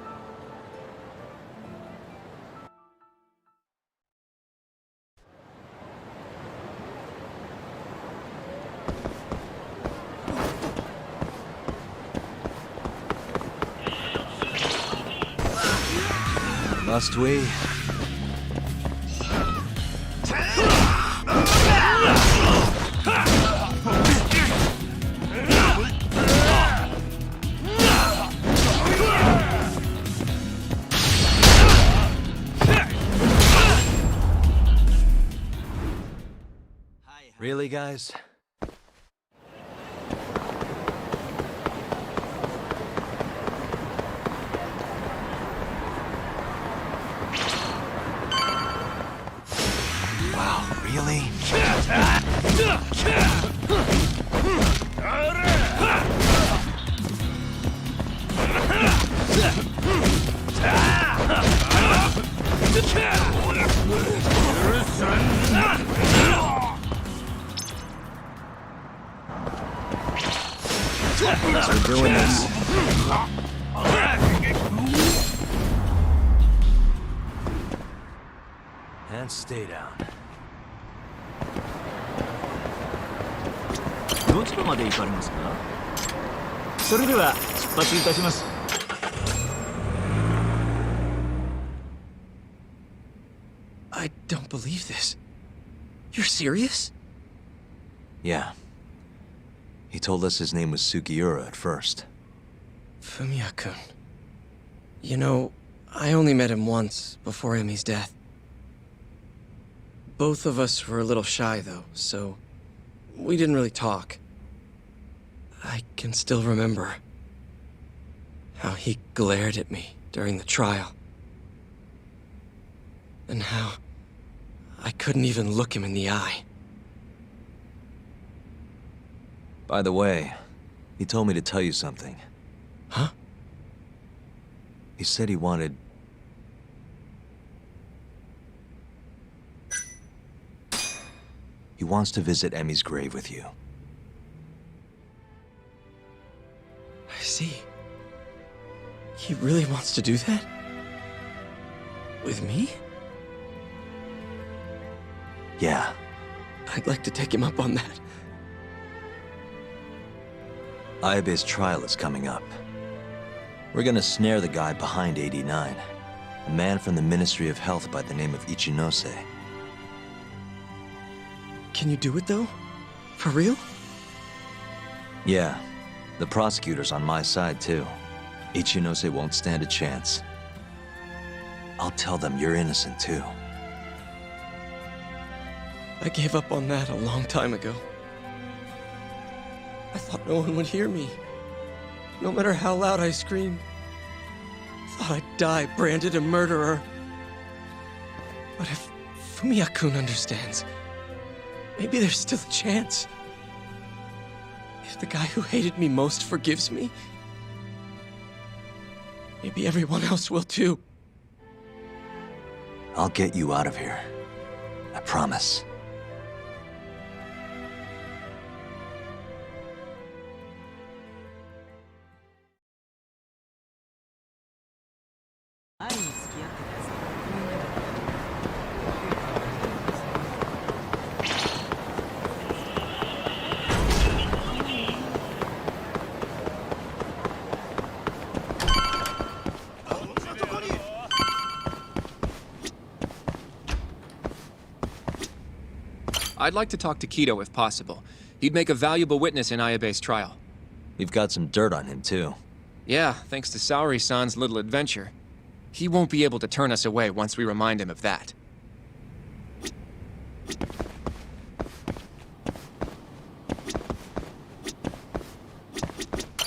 Must we? Really, guys? Really? So we're doing this. And stay down. どちらまで行かれますか？それでは出発いたします。 I don't believe this. You're serious? Yeah. He told us his name was Sugiura at first. Fumiya-kun. You know, I only met him once, before Emi's death. Both of us were a little shy, though, so we didn't really talk. I can still remember how he glared at me during the trial. And how I couldn't even look him in the eye. By the way, he told me to tell you something. Huh? He said he wanted... He wants to visit Emi's grave with you. I see. He really wants to do that? With me? Yeah. I'd like to take him up on that. Ayabe's trial is coming up. We're gonna snare the guy behind 89. A man from the Ministry of Health by the name of Ichinose. Can you do it, though? For real? Yeah. The prosecutor's on my side, too. Ichinose won't stand a chance. I'll tell them you're innocent, too. I gave up on that a long time ago. I thought no one would hear me. No matter how loud I screamed. Thought I'd die branded a murderer. But if Fumiya-kun understands, maybe there's still a chance. If the guy who hated me most forgives me, maybe everyone else will too. I'll get you out of here. I promise. I'd like to talk to Kido if possible. He'd make a valuable witness in Ayabe's trial. You've got some dirt on him, too. Yeah, thanks to Saori-san's little adventure. He won't be able to turn us away once we remind him of that.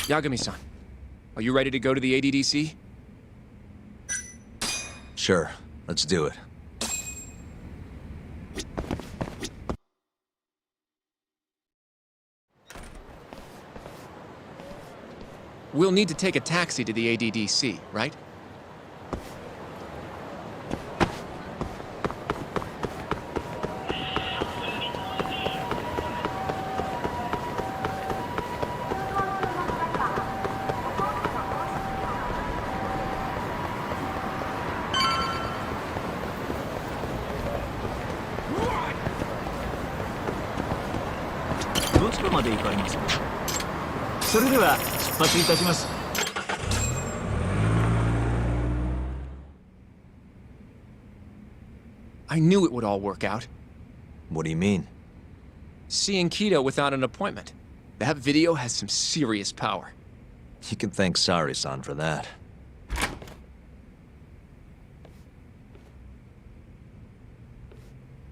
Yagami-san, are you ready to go to the ADDC? Sure, let's do it. We'll need to take a taxi to the ADDC, right? I knew it would all work out. What do you mean? Seeing Kido without an appointment. That video has some serious power. You can thank Saori-san for that.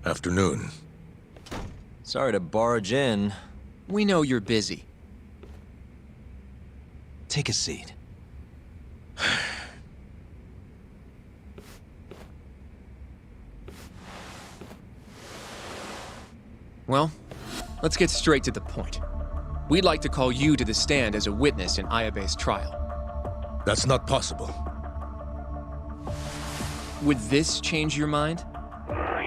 Afternoon. Sorry to barge in. We know you're busy. Take a seat. Well, let's get straight to the point. We'd like to call you to the stand as a witness in Ayabe's trial. That's not possible. Would this change your mind?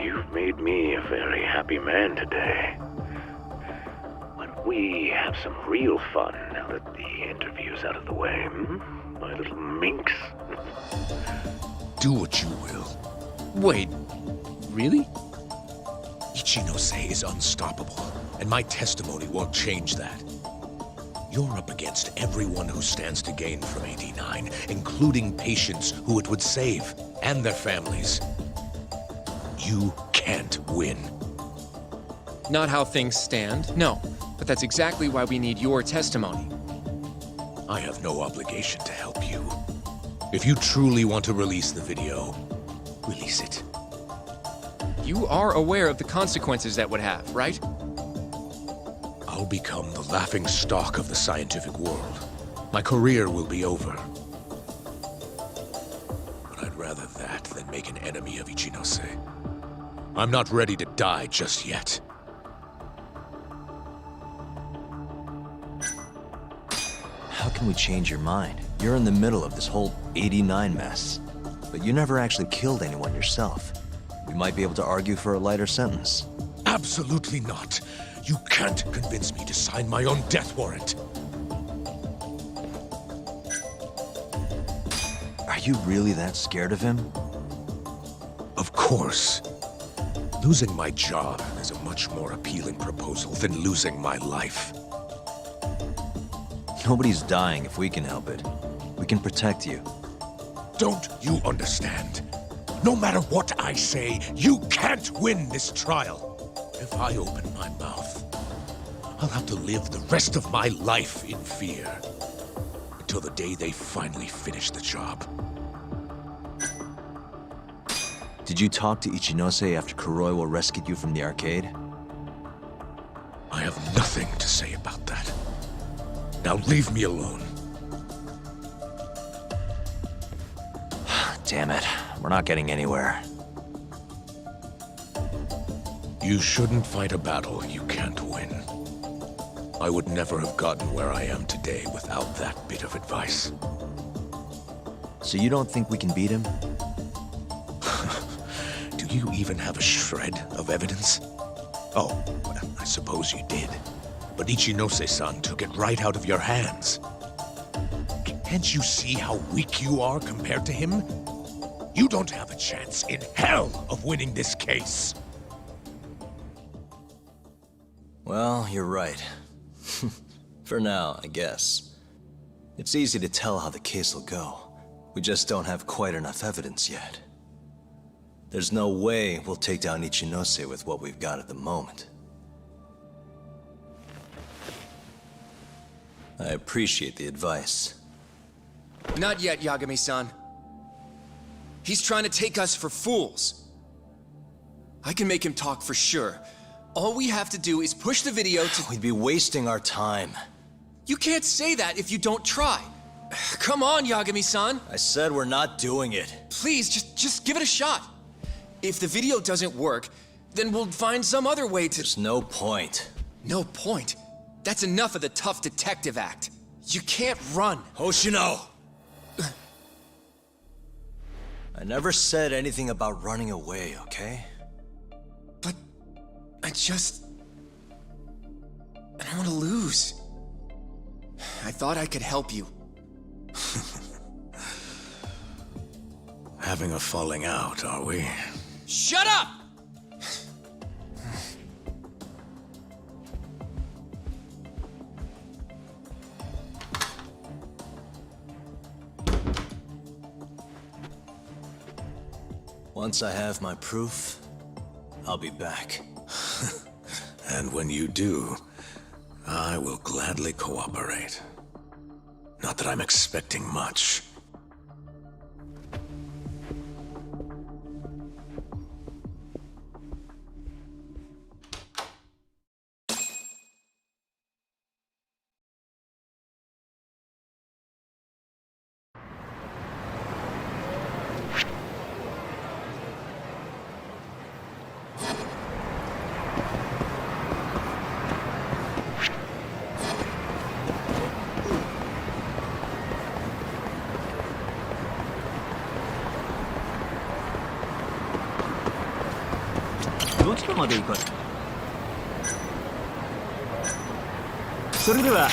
You've made me a very happy man today. Why don't we have some real fun now that the interview's out of the way, my little minx? Do what you will. Wait, really? Ichinose is unstoppable, and my testimony won't change that. You're up against everyone who stands to gain from 89, including patients who it would save, and their families. You can't win. Not how things stand, no. But that's exactly why we need your testimony. I have no obligation to help you. If you truly want to release the video, release it. You are aware of the consequences that would have, right? I'll become the laughing stock of the scientific world. My career will be over. But I'd rather that than make an enemy of Ichinose. I'm not ready to die just yet. How can we change your mind? You're in the middle of this whole 89 mess. But you never actually killed anyone yourself. We might be able to argue for a lighter sentence. Absolutely not. You can't convince me to sign my own death warrant. Are you really that scared of him? Of course. Losing my job is a much more appealing proposal than losing my life. Nobody's dying if we can help it. We can protect you. Don't you understand? No matter what I say, you can't win this trial. If I open my mouth, I'll have to live the rest of my life in fear. Until the day they finally finish the job. Did you talk to Ichinose after Kuroiwa rescued you from the arcade? I have nothing to say about that. Now leave me alone. Damn it. We're not getting anywhere. You shouldn't fight a battle you can't win. I would never have gotten where I am today without that bit of advice. So you don't think we can beat him? Do you even have a shred of evidence? Oh, well, I suppose you did. But Ichinose-san took it right out of your hands. Can't you see how weak you are compared to him? You don't have a chance in hell of winning this case. Well, you're right. For now, I guess. It's easy to tell how the case will go. We just don't have quite enough evidence yet. There's no way we'll take down Ichinose with what we've got at the moment. I appreciate the advice. Not yet, Yagami-san. He's trying to take us for fools. I can make him talk for sure. All we have to do is push the video to— We'd be wasting our time. You can't say that if you don't try. Come on, Yagami-san. I said we're not doing it. Please, just give it a shot. If the video doesn't work, then we'll find some other way to— There's no point. No point? That's enough of the tough detective act. You can't run. Hoshino! I never said anything about running away, okay? But I don't want to lose. I thought I could help you. Having a falling out, are we? Shut up! Once I have my proof, I'll be back. And when you do, I will gladly cooperate. Not that I'm expecting much. どちらまで行かれそれでは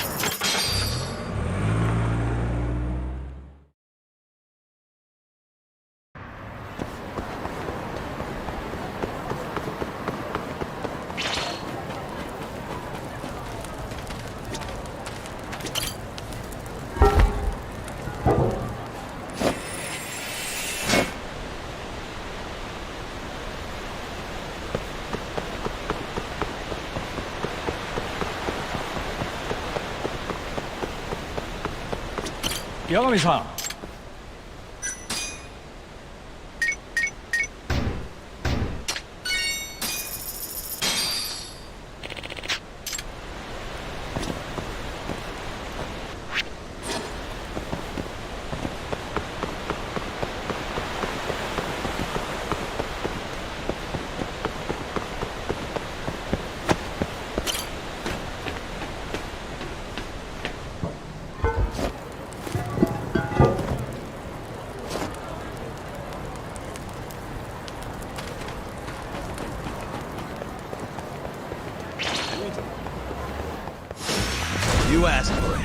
八神さん。You asked for it.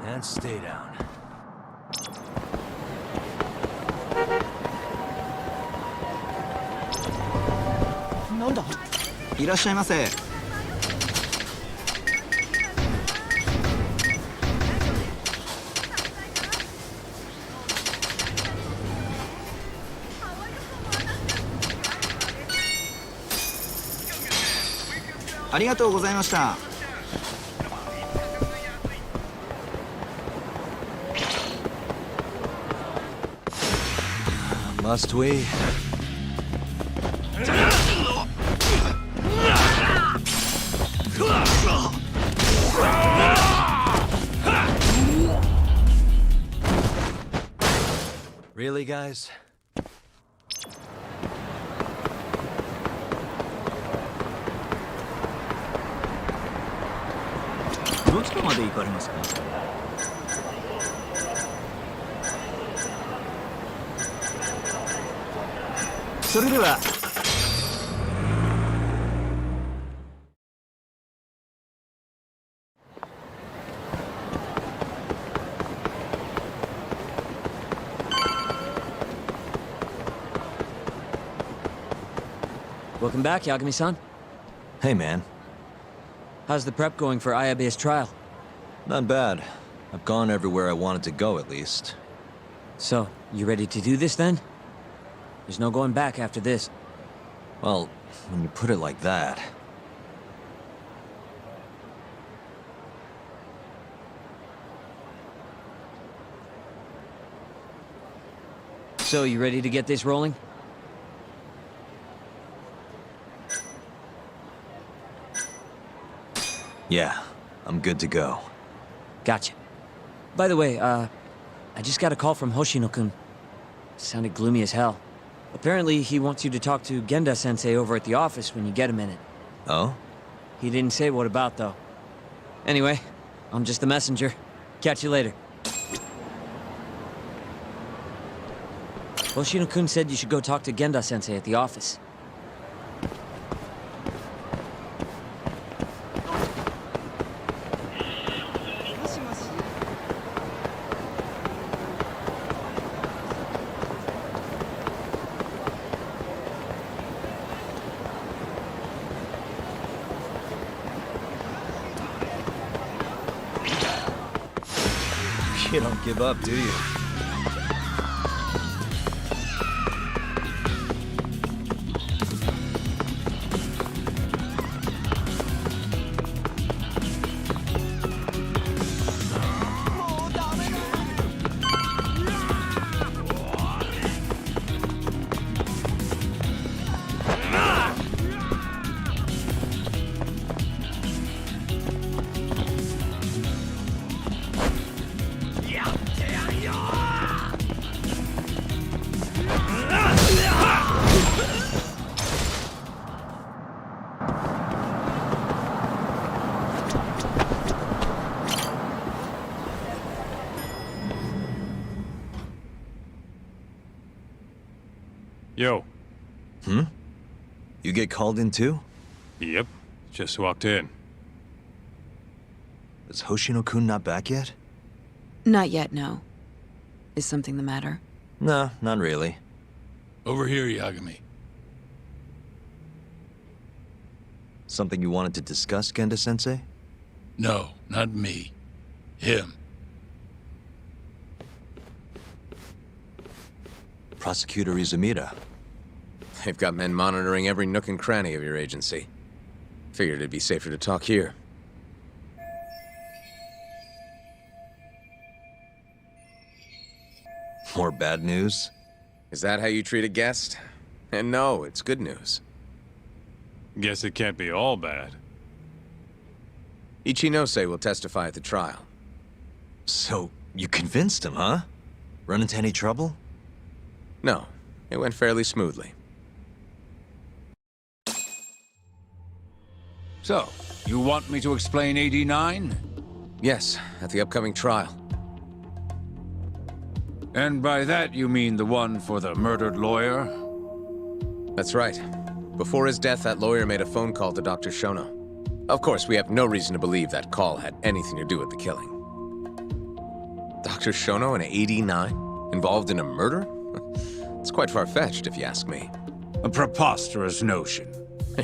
And stay down. なんだいらっしゃいませ。ありがとうございました。Must we? Really, guys? どちらまで行かれますかそれではWelcome back, Yagami-san. Hey, man. How's the prep going for Ayabe's trial? Not bad. I've gone everywhere I wanted to go, at least. So, you ready to do this then? There's no going back after this. Well, when you put it like that... So, you ready to get this rolling? Yeah, I'm good to go. Gotcha. By the way, I just got a call from Hoshino-kun. Sounded gloomy as hell. Apparently, he wants you to talk to Genda-sensei over at the office when you get a minute. Oh? He didn't say what about, though. Anyway, I'm just the messenger. Catch you later. Hoshino-kun said you should go talk to Genda-sensei at the office. You don't give up, do you? Yo. Hmm? You get called in too? Yep. Just walked in. Is Hoshino-kun not back yet? Not yet, no. Is something the matter? No, not really. Over here, Yagami. Something you wanted to discuss, Genda-sensei? No, not me. Him. Prosecutor Izumida. They've got men monitoring every nook and cranny of your agency. Figured it'd be safer to talk here. More bad news? Is that how you treat a guest? And no, it's good news. Guess it can't be all bad. Ichinose will testify at the trial. So, you convinced him, huh? Run into any trouble? No, it went fairly smoothly. So, you want me to explain 89? Yes, at the upcoming trial. And by that you mean the one for the murdered lawyer? That's right. Before his death, that lawyer made a phone call to Dr. Shono. Of course, we have no reason to believe that call had anything to do with the killing. Dr. Shono in 89? Involved in a murder? It's quite far-fetched, if you ask me. A preposterous notion.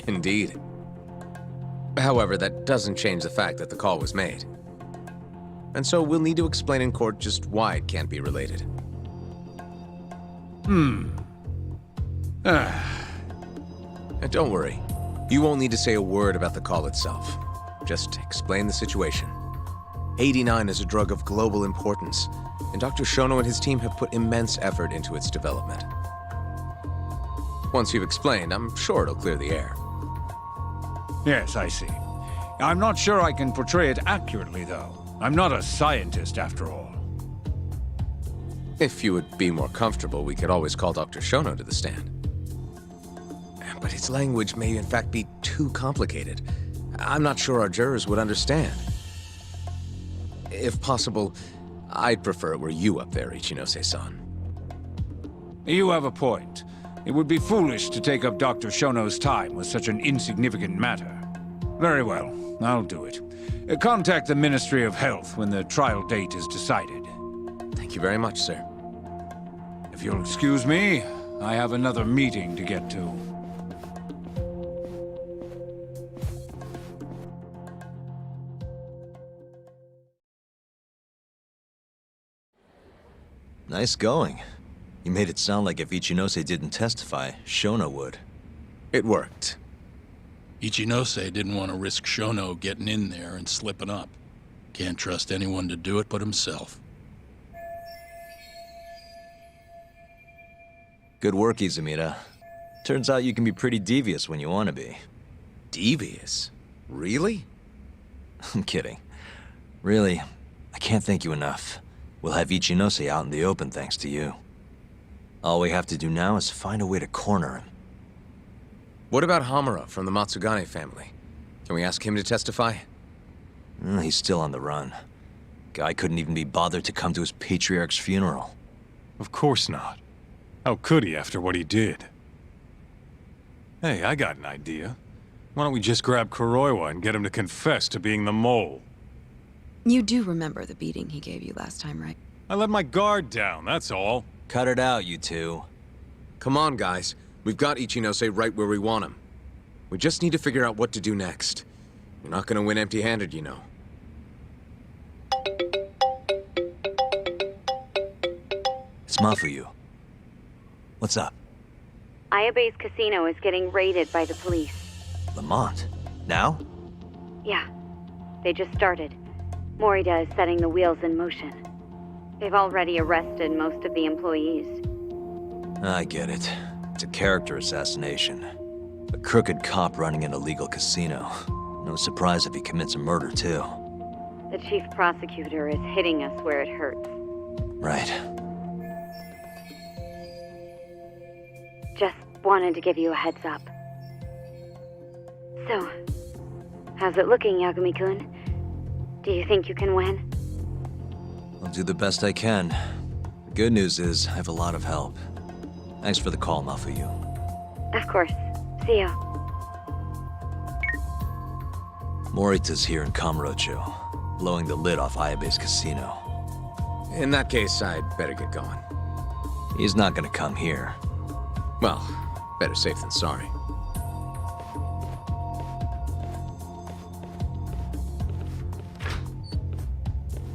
Indeed. However, that doesn't change the fact that the call was made. And so we'll need to explain in court just why it can't be related. And don't worry. You won't need to say a word about the call itself. Just explain the situation. 89 is a drug of global importance, and Dr. Shono and his team have put immense effort into its development. Once you've explained, I'm sure it'll clear the air. Yes, I see. I'm not sure I can portray it accurately, though. I'm not a scientist, after all. If you would be more comfortable, we could always call Dr. Shono to the stand. But his language may in fact be too complicated. I'm not sure our jurors would understand. If possible, I'd prefer it were you up there, Ichinose-san. You have a point. It would be foolish to take up Dr. Shono's time with such an insignificant matter. Very well, I'll do it. Contact the Ministry of Health when the trial date is decided. Thank you very much, sir. If you'll excuse me, I have another meeting to get to. Nice going. You made it sound like if Ichinose didn't testify, Shono would. It worked. Ichinose didn't want to risk Shono getting in there and slipping up. Can't trust anyone to do it but himself. Good work, Izumida. Turns out you can be pretty devious when you want to be. Devious? Really? I'm kidding. Really, I can't thank you enough. We'll have Ichinose out in the open thanks to you. All we have to do now is find a way to corner him. What about Hamura from the Matsugane family? Can we ask him to testify? He's still on the run. Guy couldn't even be bothered to come to his patriarch's funeral. Of course not. How could he after what he did? Hey, I got an idea. Why don't we just grab Kuroiwa and get him to confess to being the mole? You do remember the beating he gave you last time, right? I let my guard down, that's all. Cut it out, you two. Come on, guys. We've got Ichinose right where we want him. We just need to figure out what to do next. You're not gonna win empty-handed, you know. It's Mafuyu. What's up? Ayabe's casino is getting raided by the police. Lamont? Now? Yeah. They just started. Morita is setting the wheels in motion. They've already arrested most of the employees. I get it. It's a character assassination. A crooked cop running an illegal casino. No surprise if he commits a murder, too. The chief prosecutor is hitting us where it hurts. Right. Just wanted to give you a heads up. So, how's it looking, Yagami-kun? Do you think you can win? I'll do the best I can. The good news is, I have a lot of help. Thanks for the call, Mafuyu. Of course. See ya. Morita's here in Kamurocho, blowing the lid off Ayabe's casino. In that case, I'd better get going. He's not gonna come here. Well, better safe than sorry.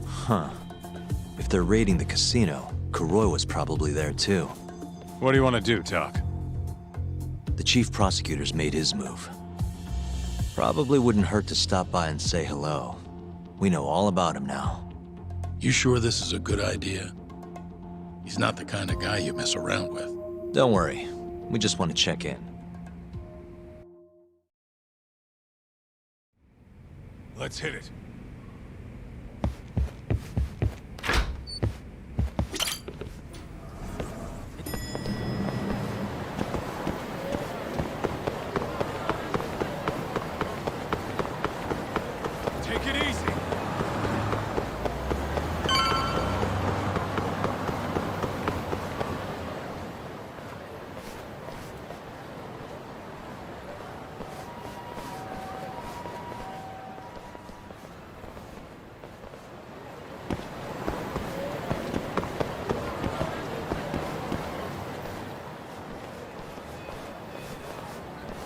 Huh. If they're raiding the casino, Kuroi was probably there too. What do you want to do, Doc? The chief prosecutor's made his move. Probably wouldn't hurt to stop by and say hello. We know all about him now. You sure this is a good idea? He's not the kind of guy you mess around with. Don't worry. We just want to check in. Let's hit it. Take it easy.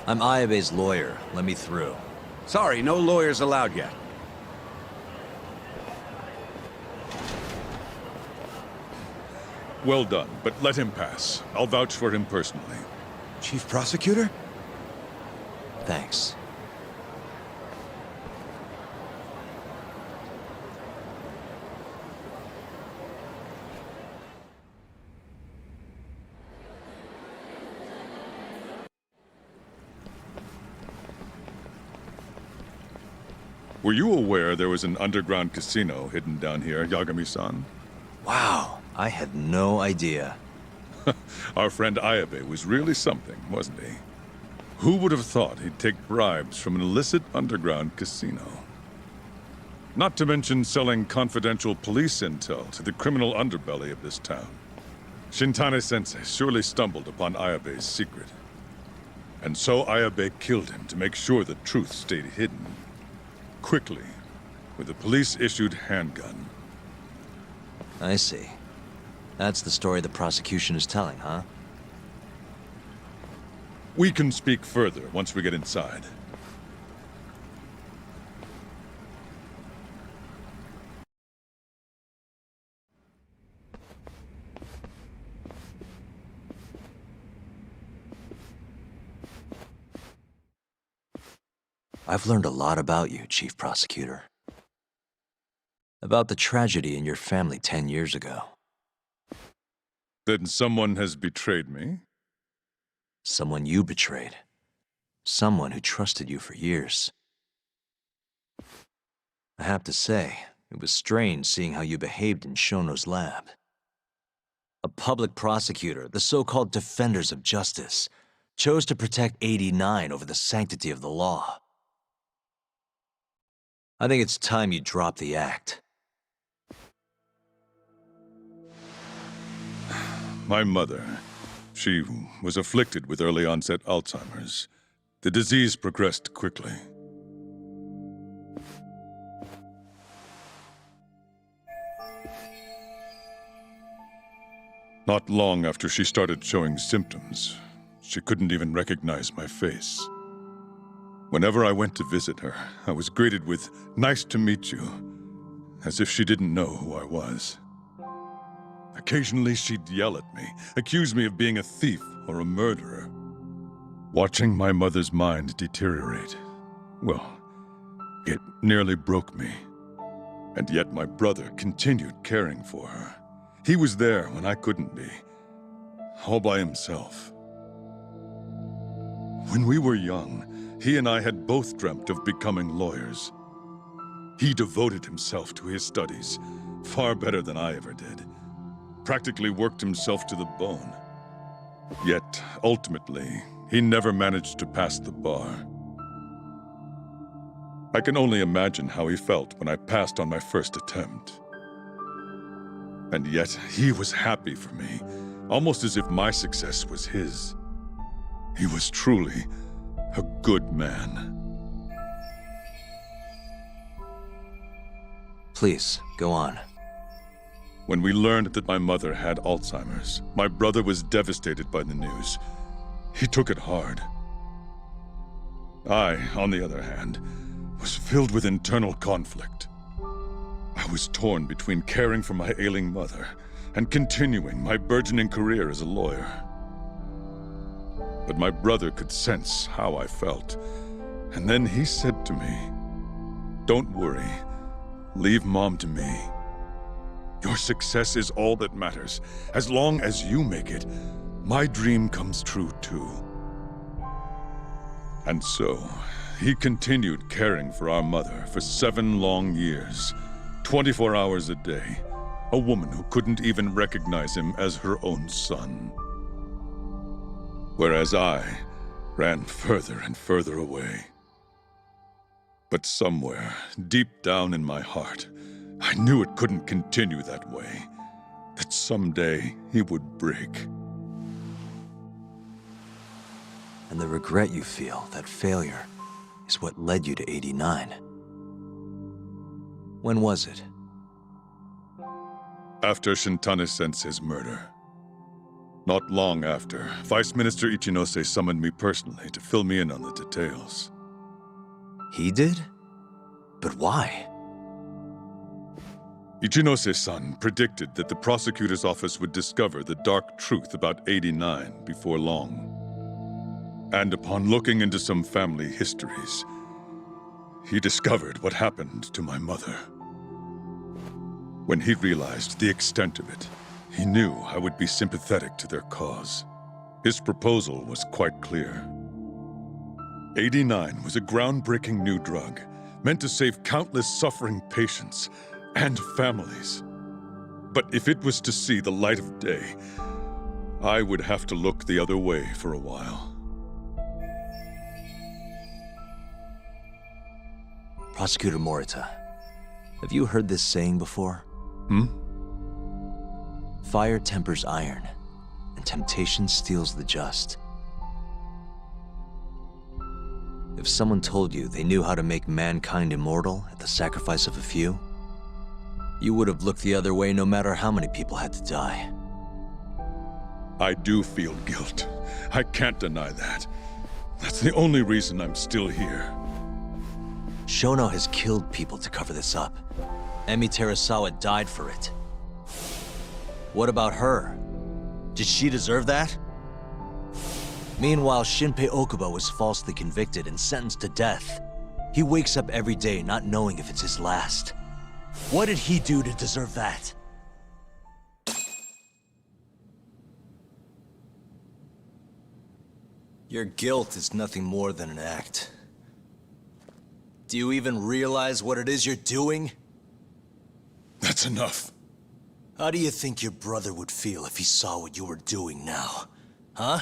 I'm Ayabe's lawyer. Let me through. Sorry, no lawyers allowed yet. Well done, but let him pass. I'll vouch for him personally. Chief Prosecutor? Thanks. Were you aware there was an underground casino hidden down here, Yagami-san? Wow, I had no idea. Our friend Ayabe was really something, wasn't he? Who would have thought he'd take bribes from an illicit underground casino? Not to mention selling confidential police intel to the criminal underbelly of this town. Shintane-sensei surely stumbled upon Ayabe's secret. And so Ayabe killed him to make sure the truth stayed hidden. Quickly, with a police-issued handgun. I see. That's the story the prosecution is telling, huh? We can speak further once we get inside. I've learned a lot about you, Chief Prosecutor. About the tragedy in your family 10 years ago. Then someone has betrayed me? Someone you betrayed. Someone who trusted you for years. I have to say, it was strange seeing how you behaved in Shono's lab. A public prosecutor, the so-called defenders of justice, chose to protect 89 over the sanctity of the law. I think it's time you drop the act. My mother, she was afflicted with early onset Alzheimer's. The disease progressed quickly. Not long after she started showing symptoms, she couldn't even recognize my face. Whenever I went to visit her, I was greeted with, "Nice to meet you," as if she didn't know who I was. Occasionally she'd yell at me, accuse me of being a thief or a murderer. Watching my mother's mind deteriorate, well, it nearly broke me. And yet my brother continued caring for her. He was there when I couldn't be, all by himself. When we were young, he and I had both dreamt of becoming lawyers. He devoted himself to his studies, far better than I ever did. Practically worked himself to the bone. Yet, ultimately, he never managed to pass the bar. I can only imagine how he felt when I passed on my first attempt. And yet, he was happy for me. almost as if my success was his. He was truly a good man. Please, go on. When we learned that my mother had Alzheimer's, my brother was devastated by the news. He took it hard. I, on the other hand, was filled with internal conflict. I was torn between caring for my ailing mother and continuing my burgeoning career as a lawyer. But my brother could sense how I felt, and then he said to me, "Don't worry, leave Mom to me. Your success is all that matters. As long as you make it, my dream comes true too." And so, he continued caring for our mother for 7 long years, 24 hours a day, a woman who couldn't even recognize him as her own son. Whereas I ran further and further away. But somewhere, deep down in my heart, I knew it couldn't continue that way, that someday he would break. And the regret you feel, that failure, is what led you to 89. When was it? After Shintane-sensei's murder. Not long after, Vice Minister Ichinose summoned me personally to fill me in on the details. He did? But why? Ichinose-san predicted that the prosecutor's office would discover the dark truth about 89 before long. And upon looking into some family histories, he discovered what happened to my mother. When he realized the extent of it, he knew I would be sympathetic to their cause. His proposal was quite clear. 89 was a groundbreaking new drug, meant to save countless suffering patients and families. But if it was to see the light of day, I would have to look the other way for a while. Prosecutor Morita, have you heard this saying before? Fire tempers iron, and temptation steals the just. If someone told you they knew how to make mankind immortal at the sacrifice of a few, you would have looked the other way no matter how many people had to die. I do feel guilt. I can't deny that. That's the only reason I'm still here. Shono has killed people to cover this up. Emi Terasawa died for it. What about her? Did she deserve that? Meanwhile, Shinpei Okubo was falsely convicted and sentenced to death. He wakes up every day not knowing if it's his last. What did he do to deserve that? Your guilt is nothing more than an act. Do you even realize what it is you're doing? That's enough. How do you think your brother would feel if he saw what you were doing now? Huh?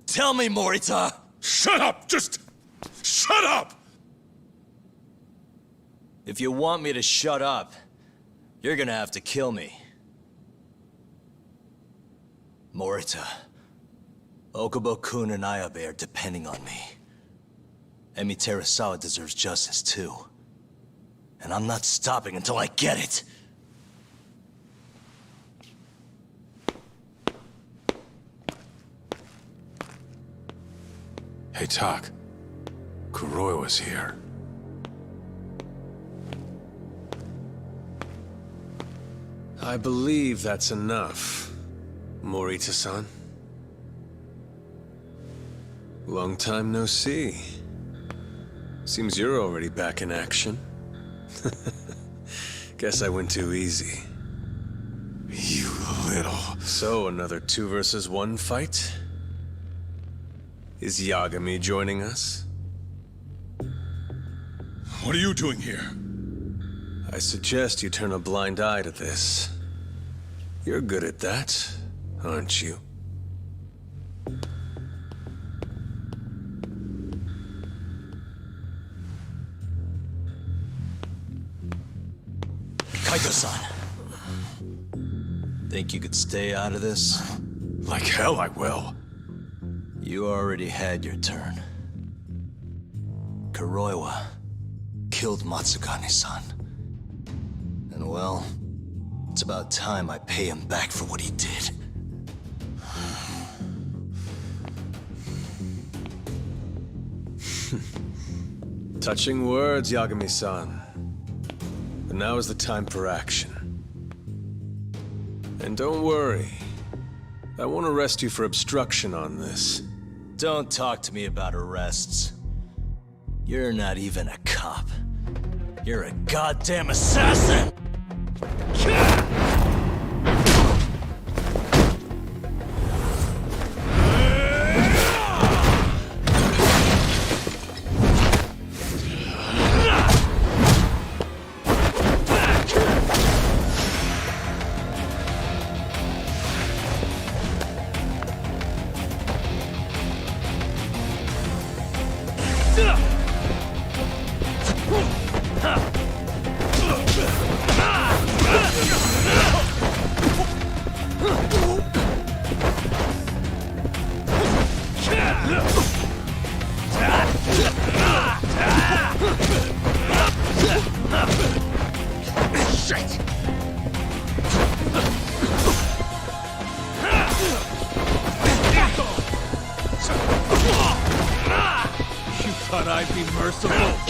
Tell me, Morita! Shut up! Just shut up! If you want me to shut up, you're gonna have to kill me. Morita, Okubo-kun and Ayabe are depending on me. Emi Terasawa deserves justice too. And I'm not stopping until I get it. Hey, Tak. Kuroiwa's here. I believe that's enough, Morita-san. Long time no see. Seems you're already back in action. Guess I went too easy. You little... So, another 2 versus 1 fight? Is Yagami joining us? What are you doing here? I suggest you turn a blind eye to this. You're good at that, aren't you? Kaito-san. Think you could stay out of this? Like hell I will. You already had your turn. Kuroiwa killed Matsugane-san. And well, it's about time I pay him back for what he did. Touching words, Yagami-san. But now is the time for action. And don't worry. I won't arrest you for obstruction on this. Don't talk to me about arrests. You're not even a cop. You're a goddamn assassin! Thought I'd be merciful.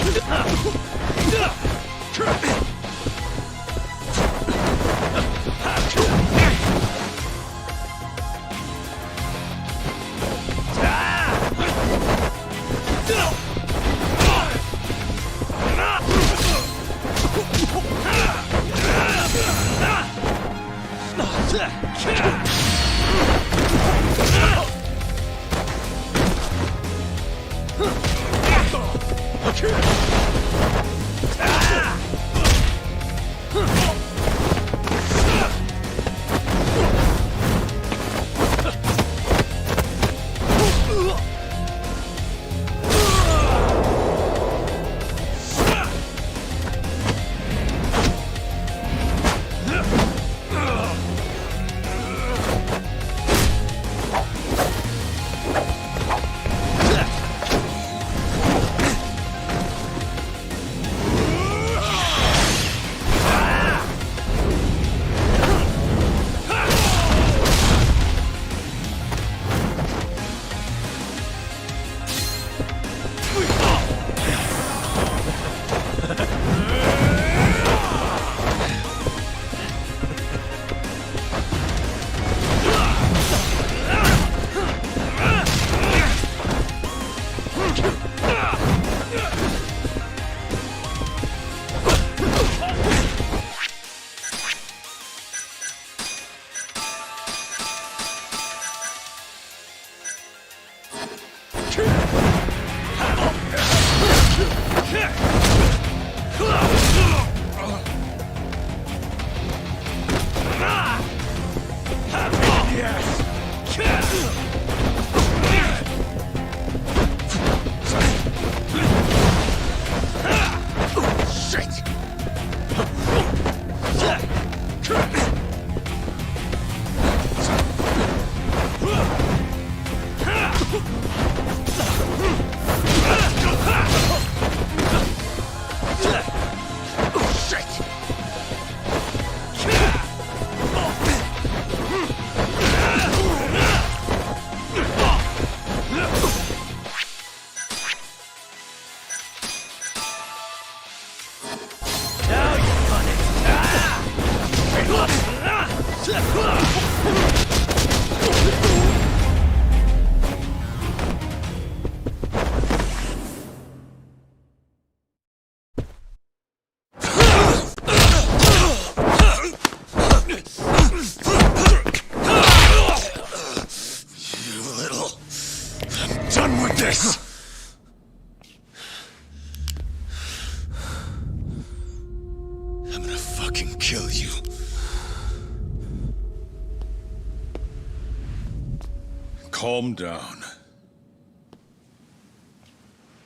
Calm down.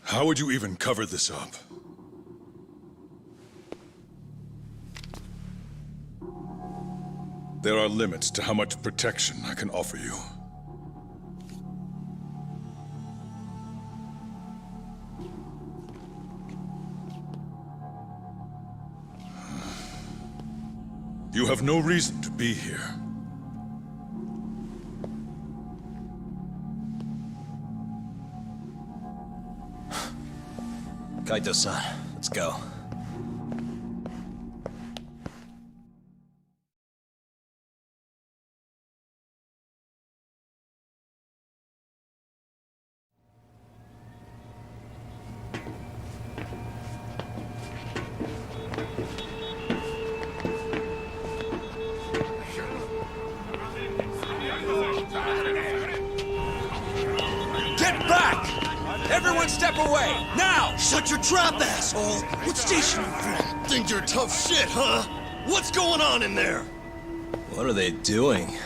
How would you even cover this up? There are limits to how much protection I can offer you. You have no reason to be here. Kaito-san, let's go. Get back! Everyone step away, now! Shut your trap, asshole! What station you from? Think you're tough shit, huh? What's going on in there? What are they doing?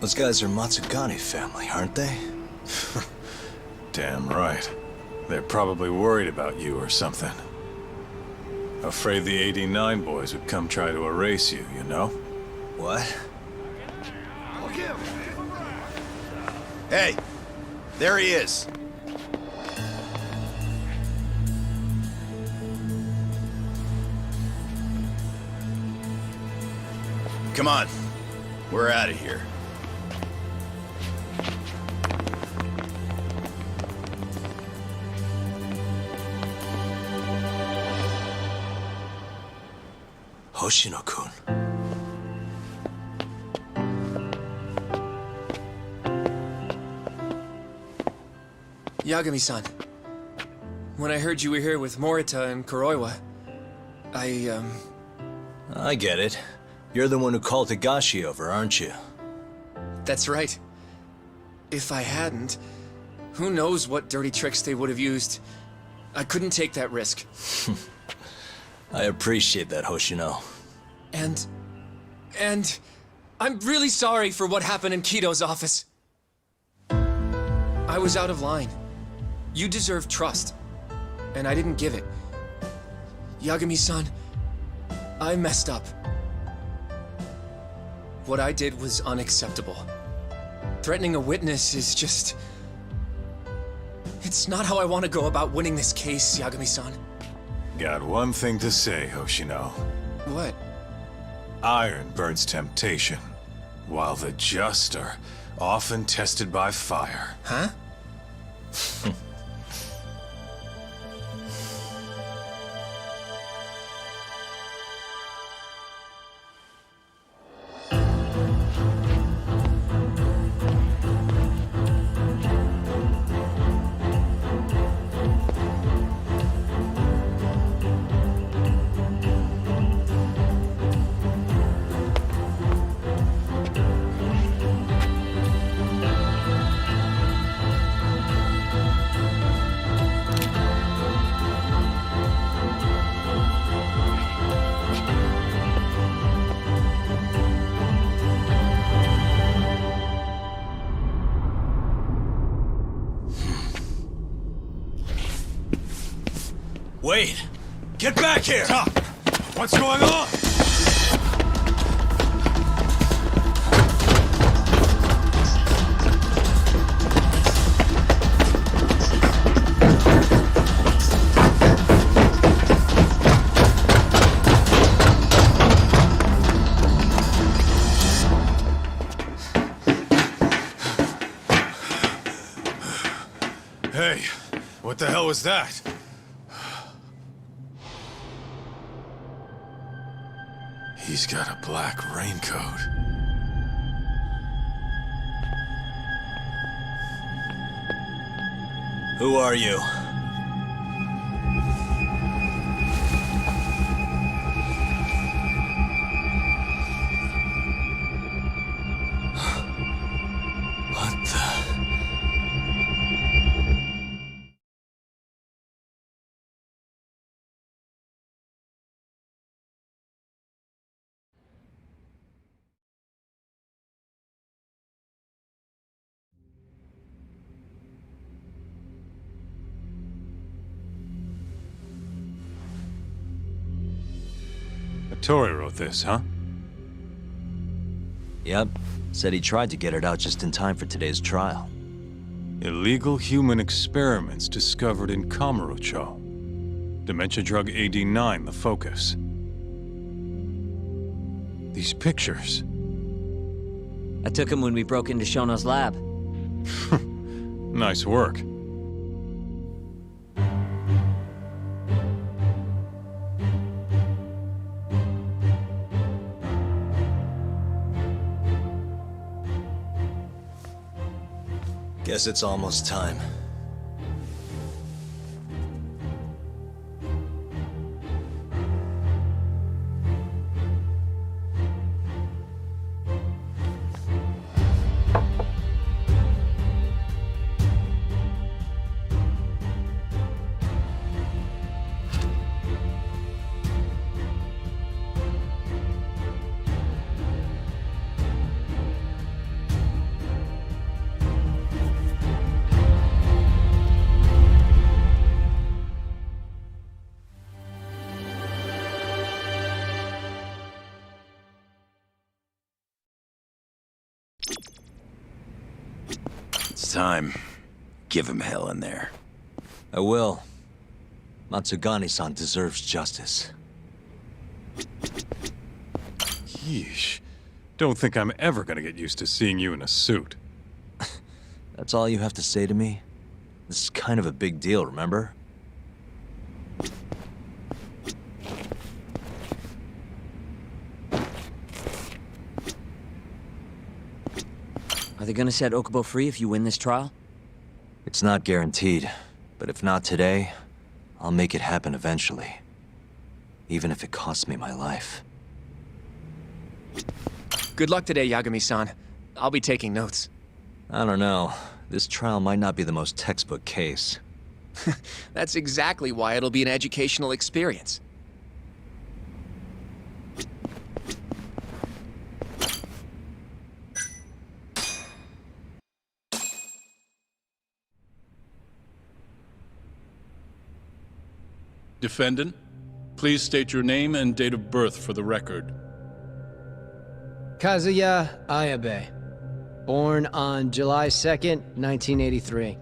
Those guys are Matsugane family, aren't they? Damn right. They're probably worried about you or something. Afraid the 89 boys would come try to erase you, you know? What? Hey! There he is! Come on. We're out of here. Hoshino-kun. Yagami-san. When I heard you were here with Morita and Kuroiwa, I get it. You're the one who called Higashi over, aren't you? That's right. If I hadn't, who knows what dirty tricks they would have used. I couldn't take that risk. I appreciate that, Hoshino. And I'm really sorry for what happened in Kito's office. I was out of line. You deserve trust, and I didn't give it. Yagami-san, I messed up. What I did was unacceptable. Threatening a witness is just... It's not how I want to go about winning this case, Yagami-san. Got one thing to say, Hoshino. What? Iron burns temptation, while the just are often tested by fire. Huh? Wait! Get back here! What's going on? Hey, what the hell was that? He's got a black raincoat. Who are you? What the... Tori wrote this, huh? Yep. Said he tried to get it out just in time for today's trial. Illegal human experiments discovered in Kamurocho. Dementia drug AD9, the focus. These pictures. I took him when we broke into Shono's lab. Nice work. Guess it's almost time. It's time. Give him hell in there. I will. Matsugane-san deserves justice. Yeesh. Don't think I'm ever gonna get used to seeing you in a suit. That's all you have to say to me? This is kind of a big deal, remember? Are they gonna set Okubo free if you win this trial? It's not guaranteed, but if not today, I'll make it happen eventually. Even if it costs me my life. Good luck today, Yagami-san. I'll be taking notes. I don't know. This trial might not be the most textbook case. That's exactly why it'll be an educational experience. Defendant, please state your name and date of birth for the record. Kazuya Ayabe. Born on July 2nd, 1983.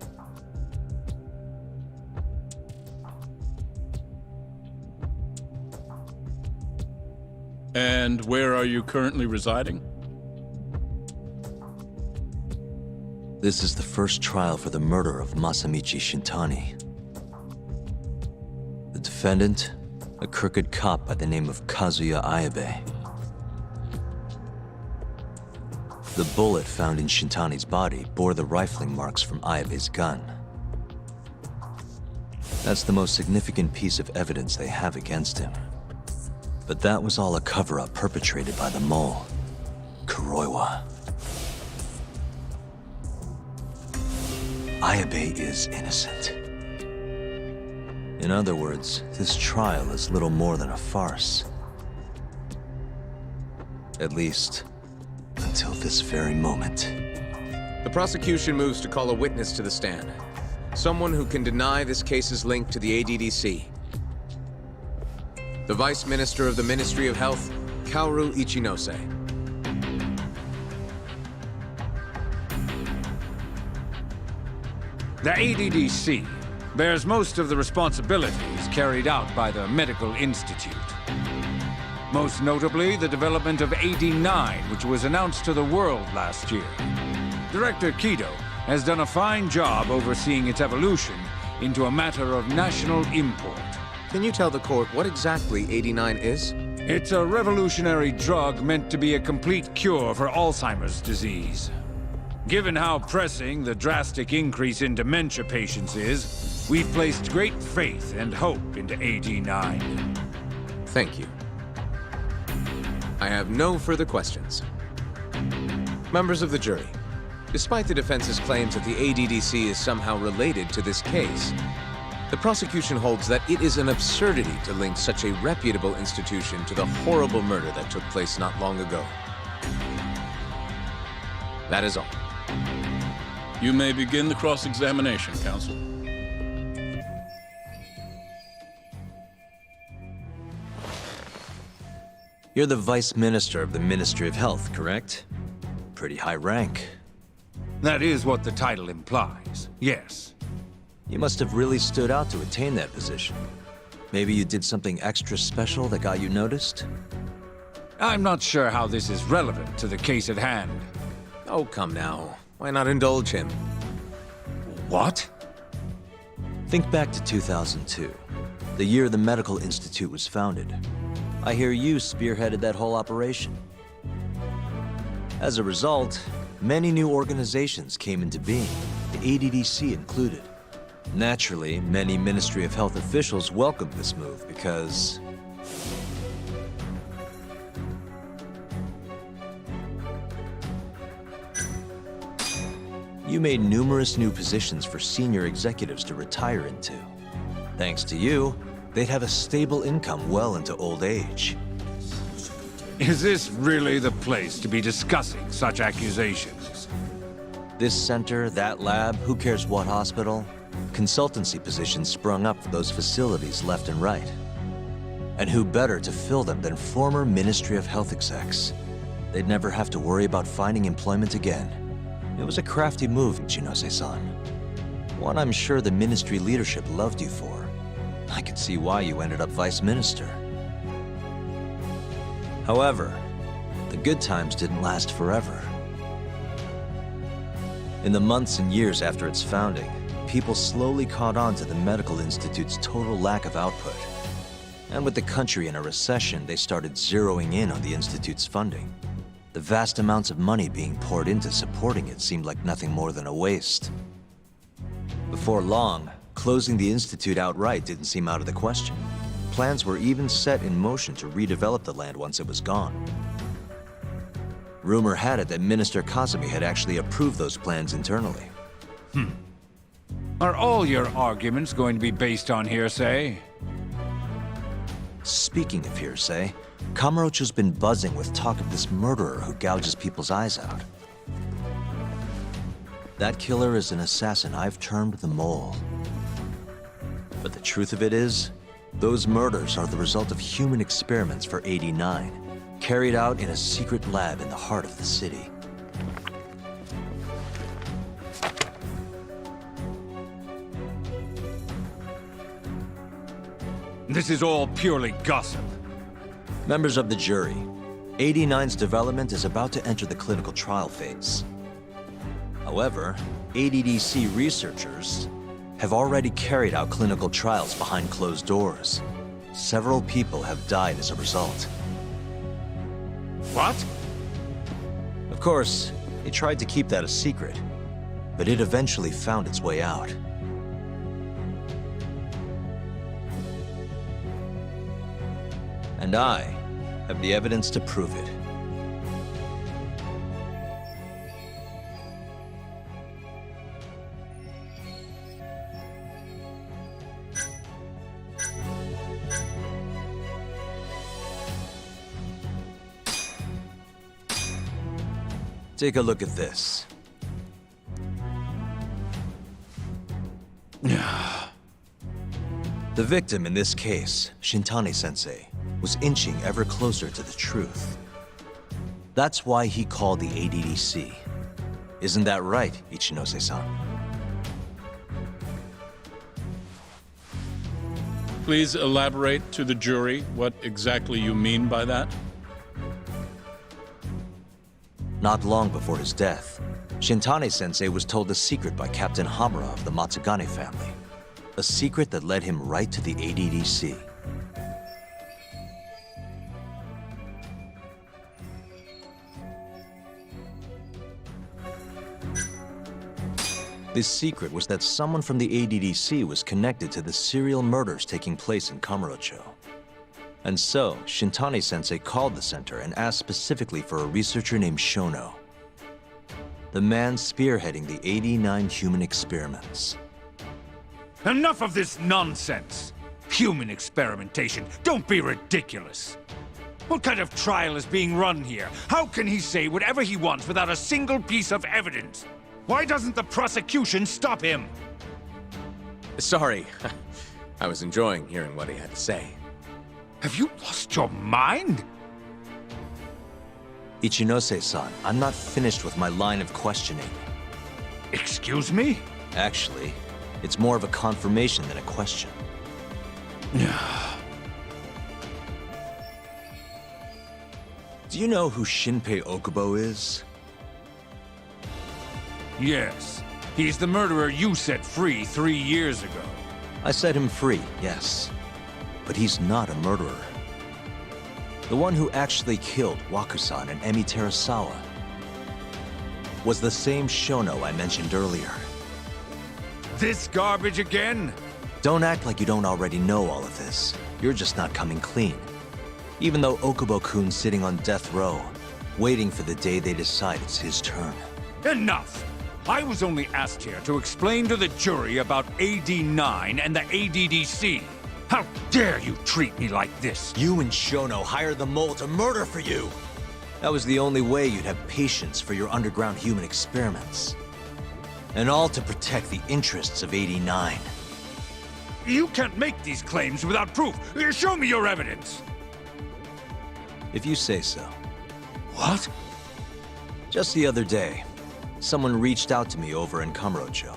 And where are you currently residing? This is the first trial for the murder of Masamichi Shintani. The defendant, a crooked cop by the name of Kazuya Ayabe. The bullet found in Shintani's body bore the rifling marks from Ayabe's gun. That's the most significant piece of evidence they have against him. But that was all a cover-up perpetrated by the mole, Kuroiwa. Ayabe is innocent. In other words, this trial is little more than a farce. At least, until this very moment. The prosecution moves to call a witness to the stand. Someone who can deny this case's link to the ADDC. The Vice Minister of the Ministry of Health, Kaoru Ichinose. The ADDC bears most of the responsibilities carried out by the Medical Institute. Most notably, the development of AD9, which was announced to the world last year. Director Kido has done a fine job overseeing its evolution into a matter of national import. Can you tell the court what exactly AD9 is? It's a revolutionary drug meant to be a complete cure for Alzheimer's disease. Given how pressing the drastic increase in dementia patients is, we've placed great faith and hope into AD9. Thank you. I have no further questions. Members of the jury, despite the defense's claims that the ADDC is somehow related to this case, the prosecution holds that it is an absurdity to link such a reputable institution to the horrible murder that took place not long ago. That is all. You may begin the cross-examination, counsel. You're the Vice Minister of the Ministry of Health, correct? pretty high rank. That is what the title implies, yes. You must have really stood out to attain that position. Maybe you did something extra special that got you noticed? I'm not sure how this is relevant to the case at hand. Oh, come now. Why not indulge him? What? Think back to 2002, the year the Medical Institute was founded. I hear you spearheaded that whole operation. As a result, many new organizations came into being, the ADDC included. Naturally, many Ministry of Health officials welcomed this move because... you made numerous new positions for senior executives to retire into. Thanks to you, they'd have a stable income well into old age. Is this really the place to be discussing such accusations? This center, that lab, who cares what hospital? Consultancy positions sprung up for those facilities left and right. And who better to fill them than former Ministry of Health execs? They'd never have to worry about finding employment again. It was a crafty move, Ichinose-san. One I'm sure the ministry leadership loved you for. I could see why you ended up vice minister. However, the good times didn't last forever. In the months and years after its founding, people slowly caught on to the Medical Institute's total lack of output. And with the country in a recession, they started zeroing in on the Institute's funding. The vast amounts of money being poured into supporting it seemed like nothing more than a waste. Before long, closing the Institute outright didn't seem out of the question. Plans were even set in motion to redevelop the land once it was gone. Rumor had it that Minister Kazumi had actually approved those plans internally. Are all your arguments going to be based on hearsay? Speaking of hearsay, Kamurocho's been buzzing with talk of this murderer who gouges people's eyes out. That killer is an assassin I've termed the Mole. But the truth of it is, those murders are the result of human experiments for 89, carried out in a secret lab in the heart of the city. This is all purely gossip. Members of the jury, 89's development is about to enter the clinical trial phase. However, ADDC researchers have already carried out clinical trials behind closed doors. Several people have died as a result. What? Of course, they tried to keep that a secret, but it eventually found its way out. And I have the evidence to prove it. Take a look at this. The victim in this case, Shintani-sensei, was inching ever closer to the truth. That's why he called the ADDC. Isn't that right, Ichinose-san? Please elaborate to the jury what exactly you mean by that. Not long before his death, Shintani-sensei was told a secret by Captain Hamura of the Matsugane family. A secret that led him right to the ADDC. This secret was that someone from the ADDC was connected to the serial murders taking place in Kamurocho. And so, Shintani-sensei called the center and asked specifically for a researcher named Shono. The man spearheading the 89 human experiments. Enough of this nonsense! Human experimentation, don't be ridiculous! What kind of trial is being run here? How can he say whatever he wants without a single piece of evidence? Why doesn't the prosecution stop him? Sorry. I was enjoying hearing what he had to say. Have you lost your mind? Ichinose-san, I'm not finished with my line of questioning. Excuse me? Actually, it's more of a confirmation than a question. Do you know who Shinpei Okubo is? Yes. He's the murderer you set free 3 years ago. I set him free, yes. But he's not a murderer. The one who actually killed Wakusan and Emi Terasawa was the same Shono I mentioned earlier. This garbage again? Don't act like you don't already know all of this. You're just not coming clean. Even though Okubo-kun's sitting on death row, waiting for the day they decide it's his turn. Enough! I was only asked here to explain to the jury about AD-9 and the ADDC. How dare you treat me like this? You and Shono hired the mole to murder for you! That was the only way you'd have patience for your underground human experiments. And all to protect the interests of AD-9. You can't make these claims without proof. Show me your evidence! If you say so. What? Just the other day, someone reached out to me over in Kamurocho.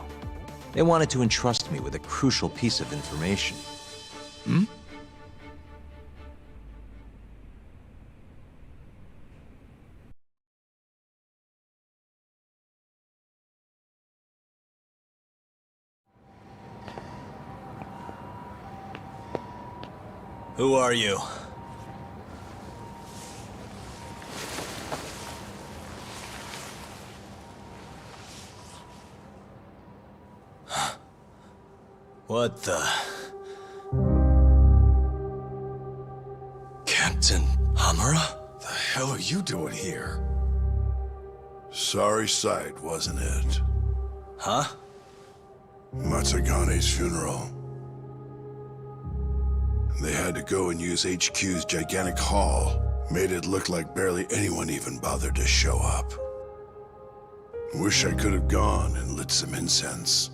They wanted to entrust me with a crucial piece of information. Hmm? Who are you? What the... Captain Hamura? The hell are you doing here? Sorry sight, wasn't it? Huh? Matsugane's funeral. They had to go and use HQ's gigantic hall. Made it look like barely anyone even bothered to show up. Wish I could have gone and lit some incense.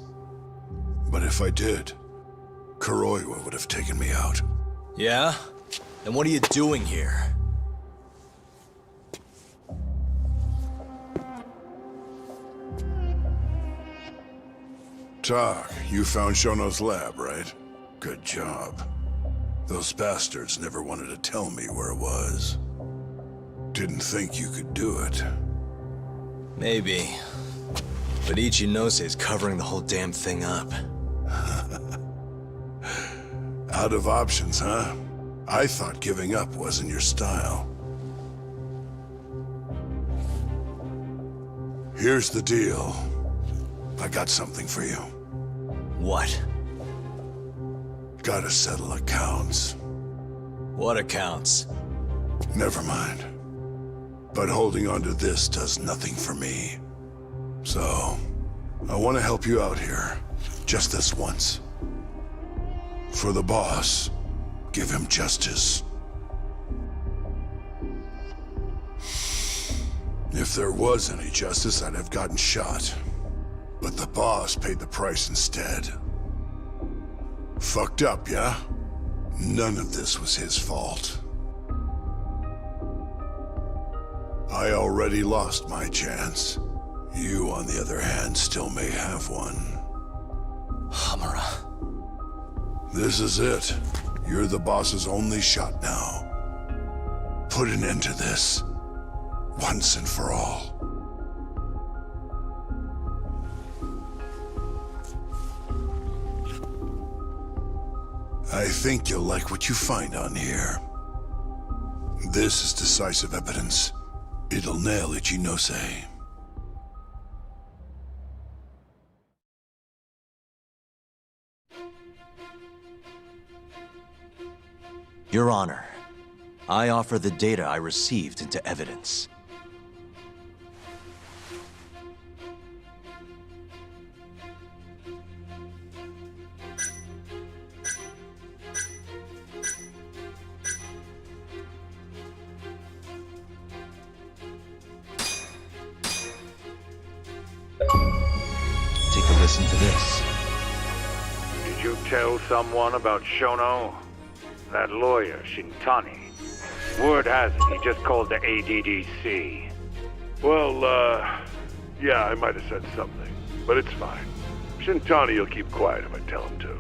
But if I did, Kuroiwa would have taken me out. Yeah? Then what are you doing here? Tak, you found Shono's lab, right? Good job. Those bastards never wanted to tell me where it was. Didn't think you could do it. Maybe. But Ichinose covering the whole damn thing up. Out of options, huh? I thought giving up wasn't your style. Here's the deal. I got something for you. What? Gotta settle accounts. What accounts? Never mind. But holding on to this does nothing for me. So, I want to help you out here. Just this once. For the boss, give him justice. If there was any justice, I'd have gotten shot. But the boss paid the price instead. Fucked up, yeah? None of this was his fault. I already lost my chance. You, on the other hand, still may have one. Hamura. This is it. You're the boss's only shot now. Put an end to this. Once and for all. I think you'll like what you find on here. This is decisive evidence. It'll nail Ichinose. Your Honor, I offer the data I received into evidence. Take a listen to this. Did you tell someone about Shono? That lawyer, Shintani? Word has it, he just called the ADDC. Well, yeah, I might have said something, but it's fine. Shintani will keep quiet if I tell him to.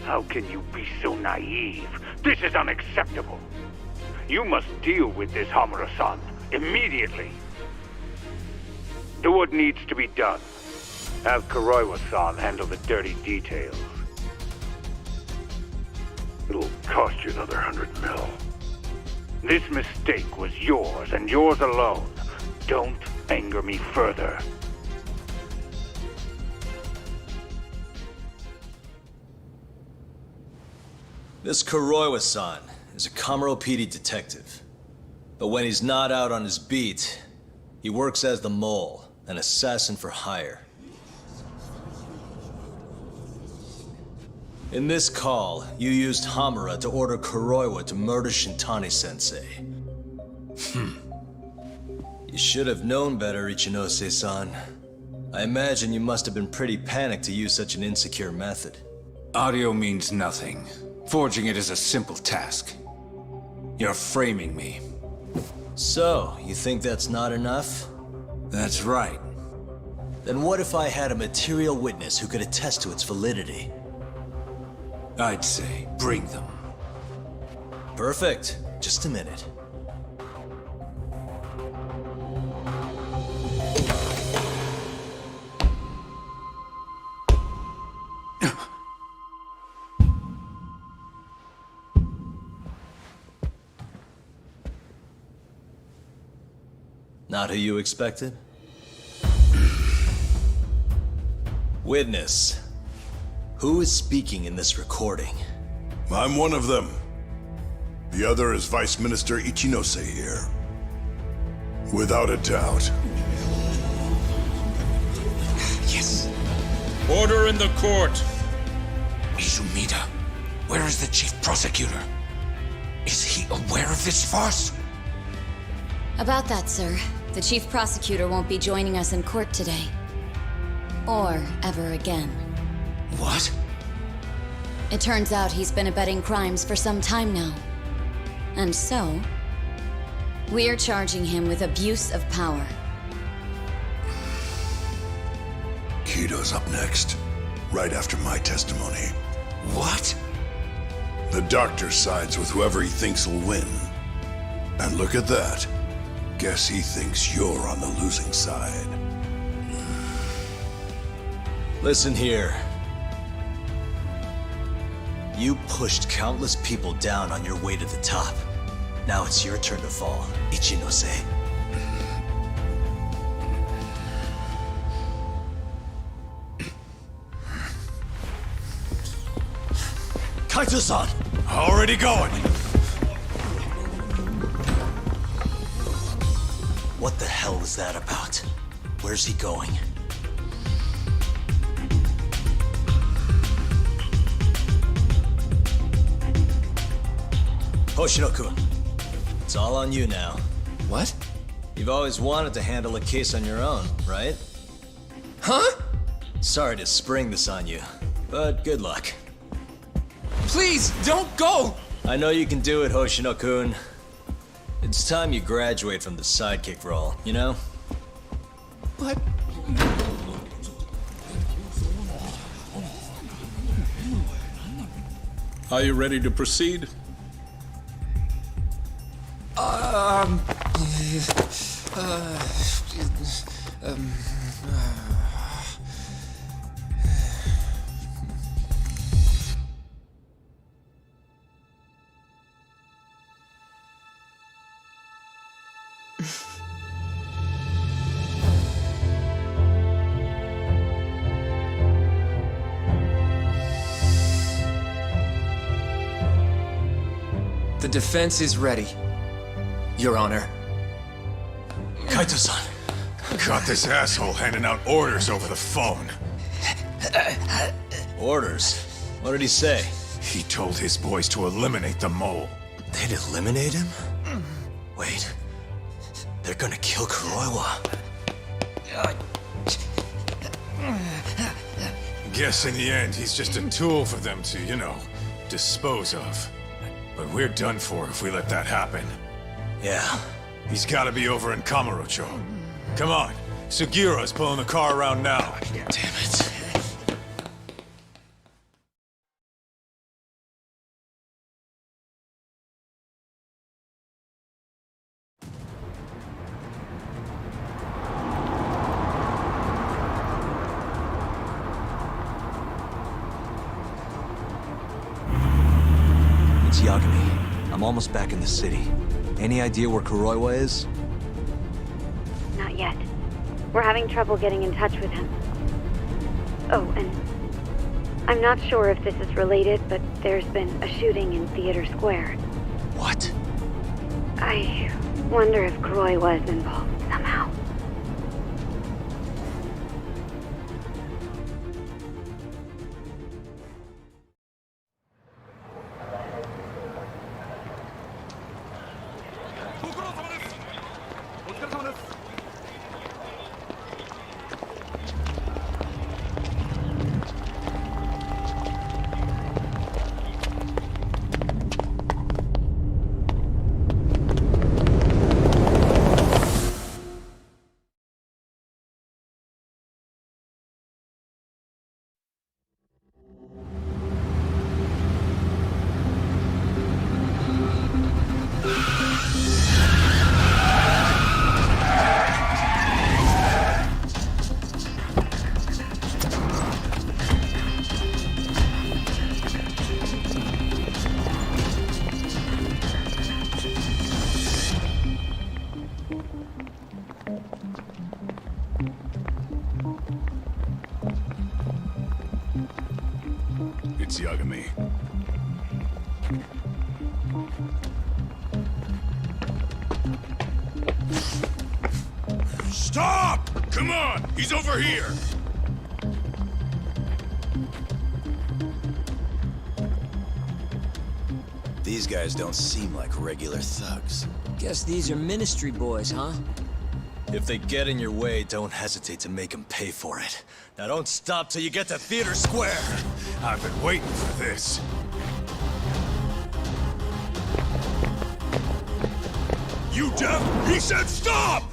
How can you be so naive? This is unacceptable. You must deal with this Hamura-san immediately. Do what needs to be done. Have Kuroiwa-san handle the dirty details. It'll cost you another 100 mil. This mistake was yours and yours alone. Don't anger me further. This Kuroiwa-san is a Kamuro PD detective. But when he's not out on his beat, he works as the Mole, an assassin for hire. In this call, you used Hamura to order Kuroiwa to murder Shintani-sensei. You should have known better, Ichinose-san. I imagine you must have been pretty panicked to use such an insecure method. Audio means nothing. Forging it is a simple task. You're framing me. So, you think that's not enough? That's right. Then what if I had a material witness who could attest to its validity? I'd say, bring them. Perfect. Just a minute. Not who you expected? Witness. Who is speaking in this recording? I'm one of them. The other is Vice Minister Ichinose here. Without a doubt. Yes. Order in the court. Izumida, where is the chief prosecutor? Is he aware of this farce? About that, sir. The chief prosecutor won't be joining us in court today. Or ever again. What? It turns out he's been abetting crimes for some time now. And so, we're charging him with abuse of power. Kido's up next, right after my testimony. What? The doctor sides with whoever he thinks will win. And look at that. Guess he thinks you're on the losing side. Listen here. You pushed countless people down on your way to the top. Now it's your turn to fall, Ichinose. Kaito-san! Already going. What the hell was that about? Where's he going? Hoshino-kun, it's all on you now. What? You've always wanted to handle a case on your own, right? Huh? Sorry to spring this on you, but good luck. Please, don't go! I know you can do it, Hoshino-kun. It's time you graduate from the sidekick role, you know? But... Are you ready to proceed? The defense is ready, Your Honor. Kaito-san. Got this asshole handing out orders over the phone. Orders? What did he say? He told his boys to eliminate the mole. They'd eliminate him? Wait. They're gonna kill Kuroiwa. Guess in the end, he's just a tool for them to, dispose of. But we're done for if we let that happen. Yeah. He's gotta be over in Kamurocho. Come on. Sugiura's pulling the car around now. Damn it. It's Yagami. I'm almost back in the city. Any idea where Kuroiwa is? Not yet. We're having trouble getting in touch with him. Oh, and I'm not sure if this is related, but there's been a shooting in Theater Square. What? I wonder if Kuroiwa is involved somehow. It's Yagami. Stop! Come on! He's over here! These guys don't seem like regular thugs. Guess these are ministry boys, huh? If they get in your way, don't hesitate to make them pay for it. Now don't stop till you get to Theater Square! I've been waiting for this. You deaf? He said stop!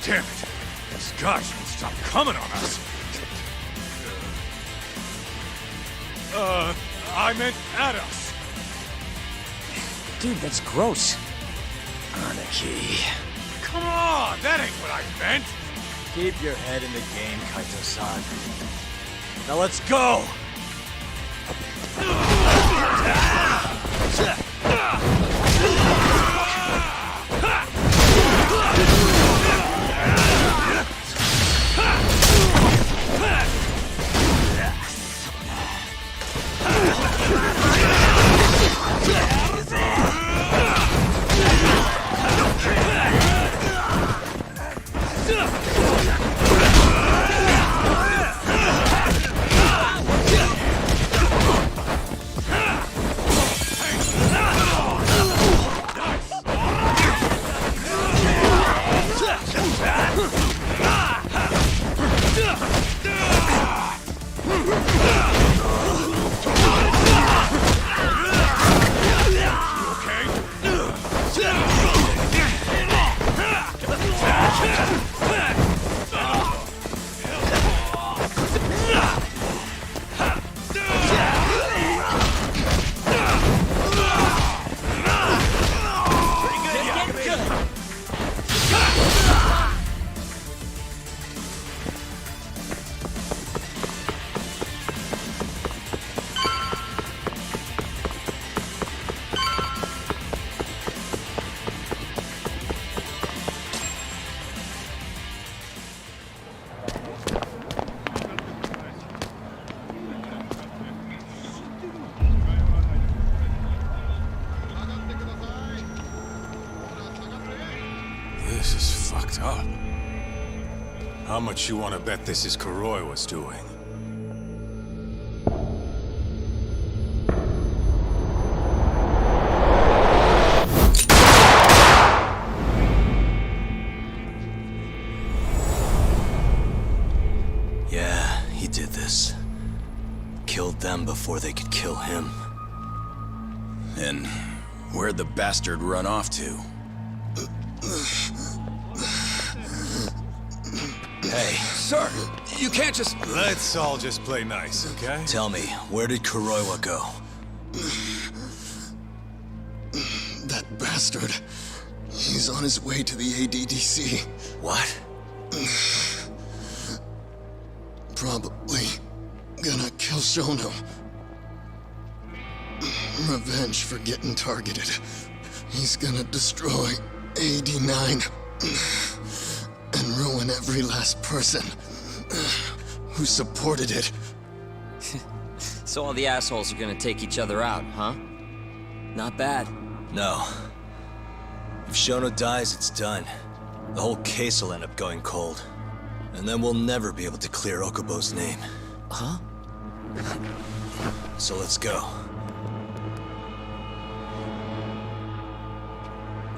Damn it! These guys won't stop coming on us! I meant at us! Dude, that's gross. Anarchy. Come on! That ain't what I meant! Keep your head in the game, Kaito-san. Now let's go! How much you want to bet this is Kuroiwa's doing? Yeah, he did this. Killed them before they could kill him. And where'd the bastard run off to? Hey. Sir, you can't just... Let's all just play nice, okay? Tell me, where did Kuroiwa go? That bastard. He's on his way to the ADDC. What? Probably gonna kill Shono. Revenge for getting targeted. He's gonna destroy AD9 and ruin every last person who supported it. So all the assholes are gonna take each other out, huh? Not bad. No. If Shono dies, it's done. The whole case will end up going cold. And then we'll never be able to clear Okubo's name. Huh? So let's go.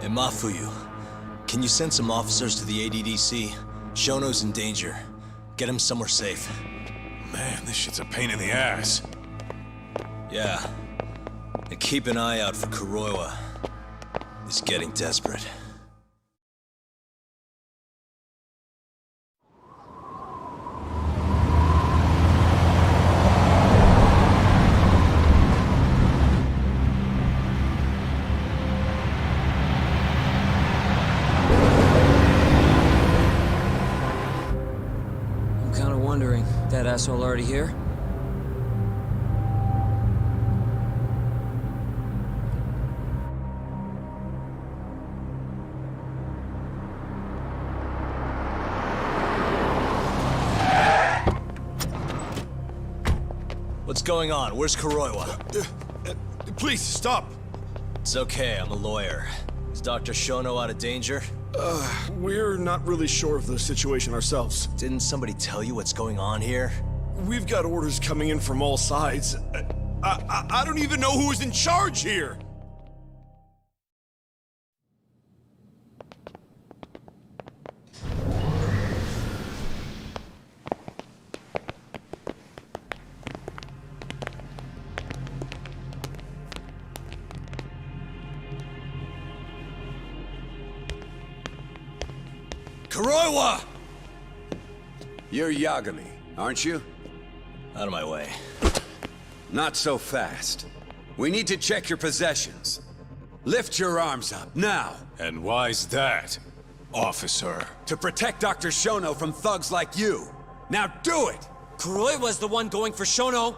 Hey, Mafuyu, can you send some officers to the ADDC? Shono's in danger. Get him somewhere safe. Man, this shit's a pain in the ass. Yeah. And keep an eye out for Kuroiwa. He's getting desperate. That asshole already here? What's going on? Where's Kuroiwa? Please, stop! It's okay, I'm a lawyer. Is Dr. Shono out of danger? We're not really sure of the situation ourselves. Didn't somebody tell you what's going on here? We've got orders coming in from all sides. I don't even know who's in charge here! Kuroiwa! You're Yagami, aren't you? Out of my way. Not so fast. We need to check your possessions. Lift your arms up, now! And why's that, officer? To protect Dr. Shono from thugs like you. Now do it! Kuroiwa's the one going for Shono.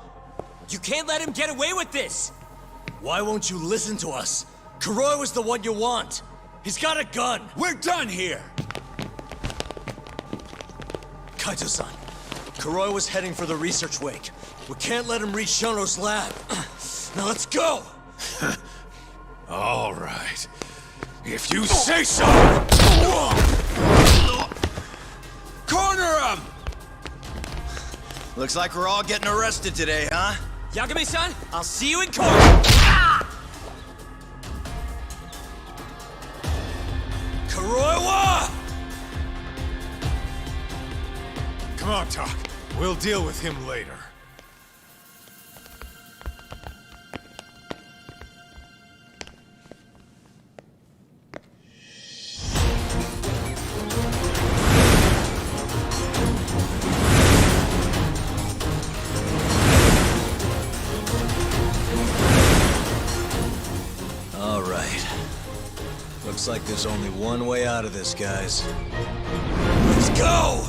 You can't let him get away with this! Why won't you listen to us? Kuroiwa's the one you want. He's got a gun. We're done here! Kaito-san, Kuroiwa's heading for the research wake. We can't let him reach Shono's lab. Now let's go! All right. If you say so! Corner him! Looks like we're all getting arrested today, huh? Yagami-san, I'll see you in court! Kuroiwa! Come on, Tak. We'll deal with him later. All right. Looks like there's only one way out of this, guys. Let's go!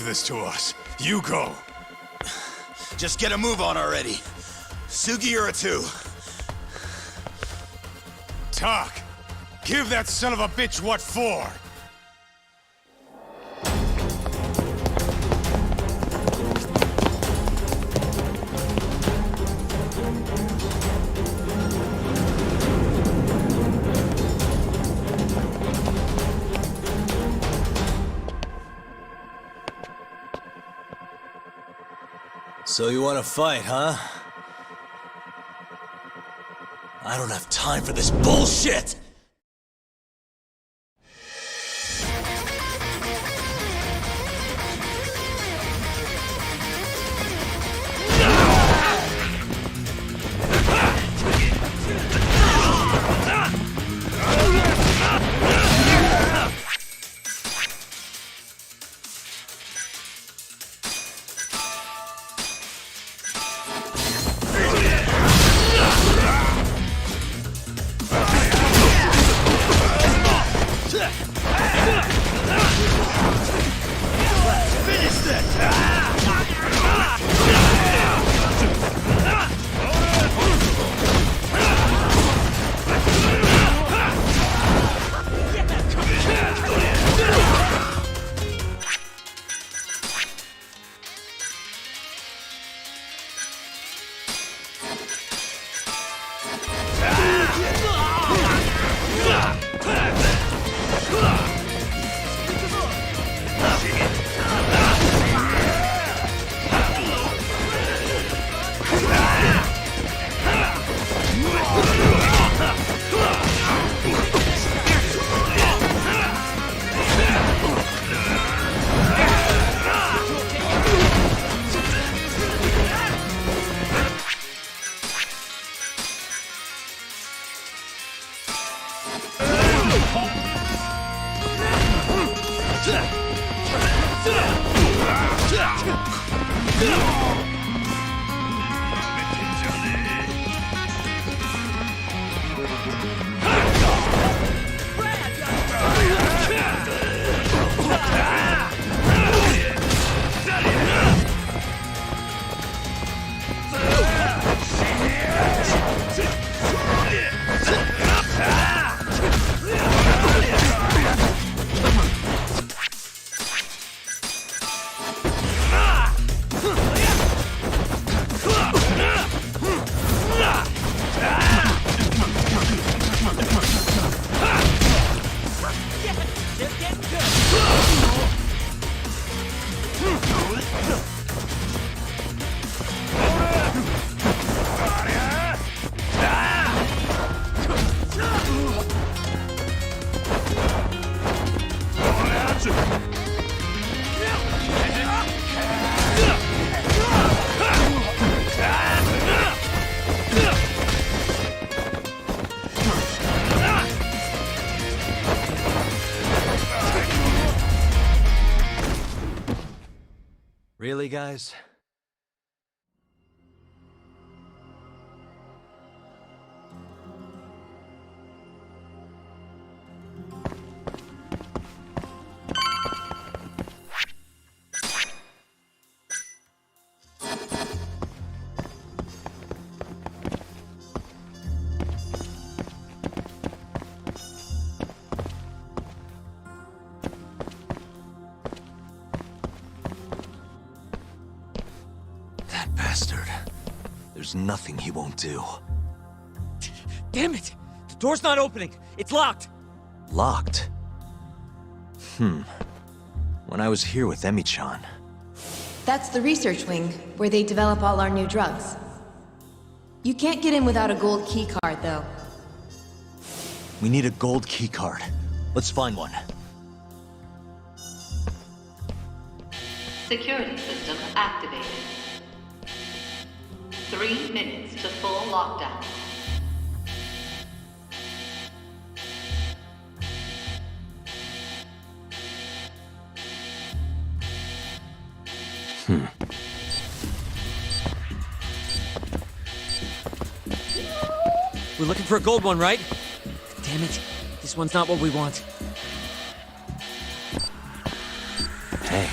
leave this to us. You go. Just get a move on already. Sugiura-2. Talk. Give that son of a bitch what for. So you want to fight, huh? I don't have time for this bullshit! Really, guys? Bastard. There's nothing he won't do. Damn it! The door's not opening! It's locked! Locked? When I was here with Emi-chan. That's the research wing, where they develop all our new drugs. You can't get in without a gold key card, though. We need a gold key card. Let's find one. Security system activated. 3 minutes to full lockdown. We're looking for a gold one, right? Damn it. This one's not what we want. Hey.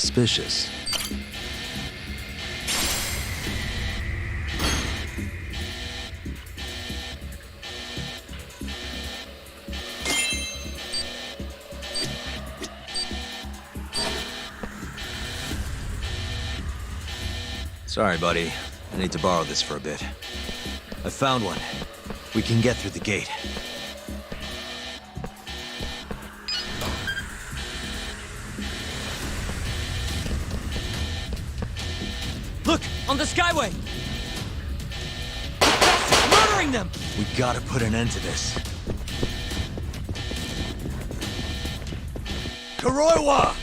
suspicious. Sorry, buddy. I need to borrow this for a bit. I found one. We can get through the gate. Look! On the Skyway! That's murdering them! We gotta put an end to this. Kuroiwa!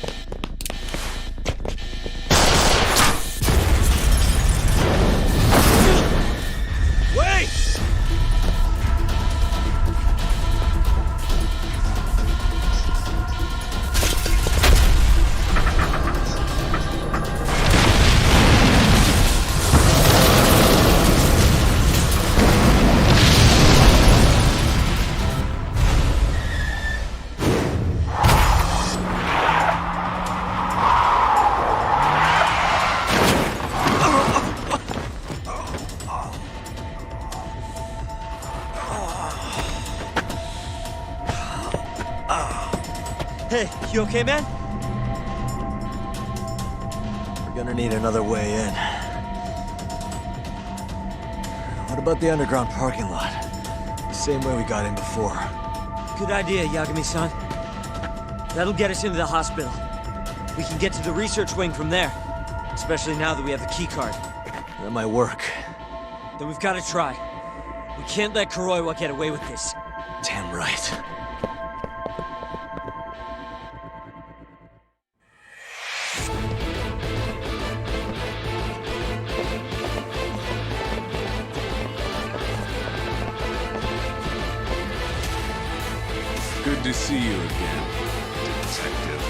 Wait! Hey, you okay, man? We're gonna need another way in. What about the underground parking lot? Same way we got in before. Good idea, Yagami-san. That'll get us into the hospital. We can get to the research wing from there. Especially now that we have the keycard. That might work. Then we've got to try. We can't let Kuroiwa get away with this. Damn right. Good to see you again, Detective.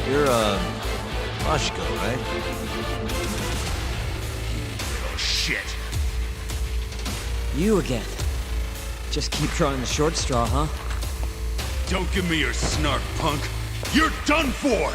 You're, Mashiko, right? Oh, shit. You again. Just keep drawing the short straw, huh? Don't give me your snark, punk. You're done for!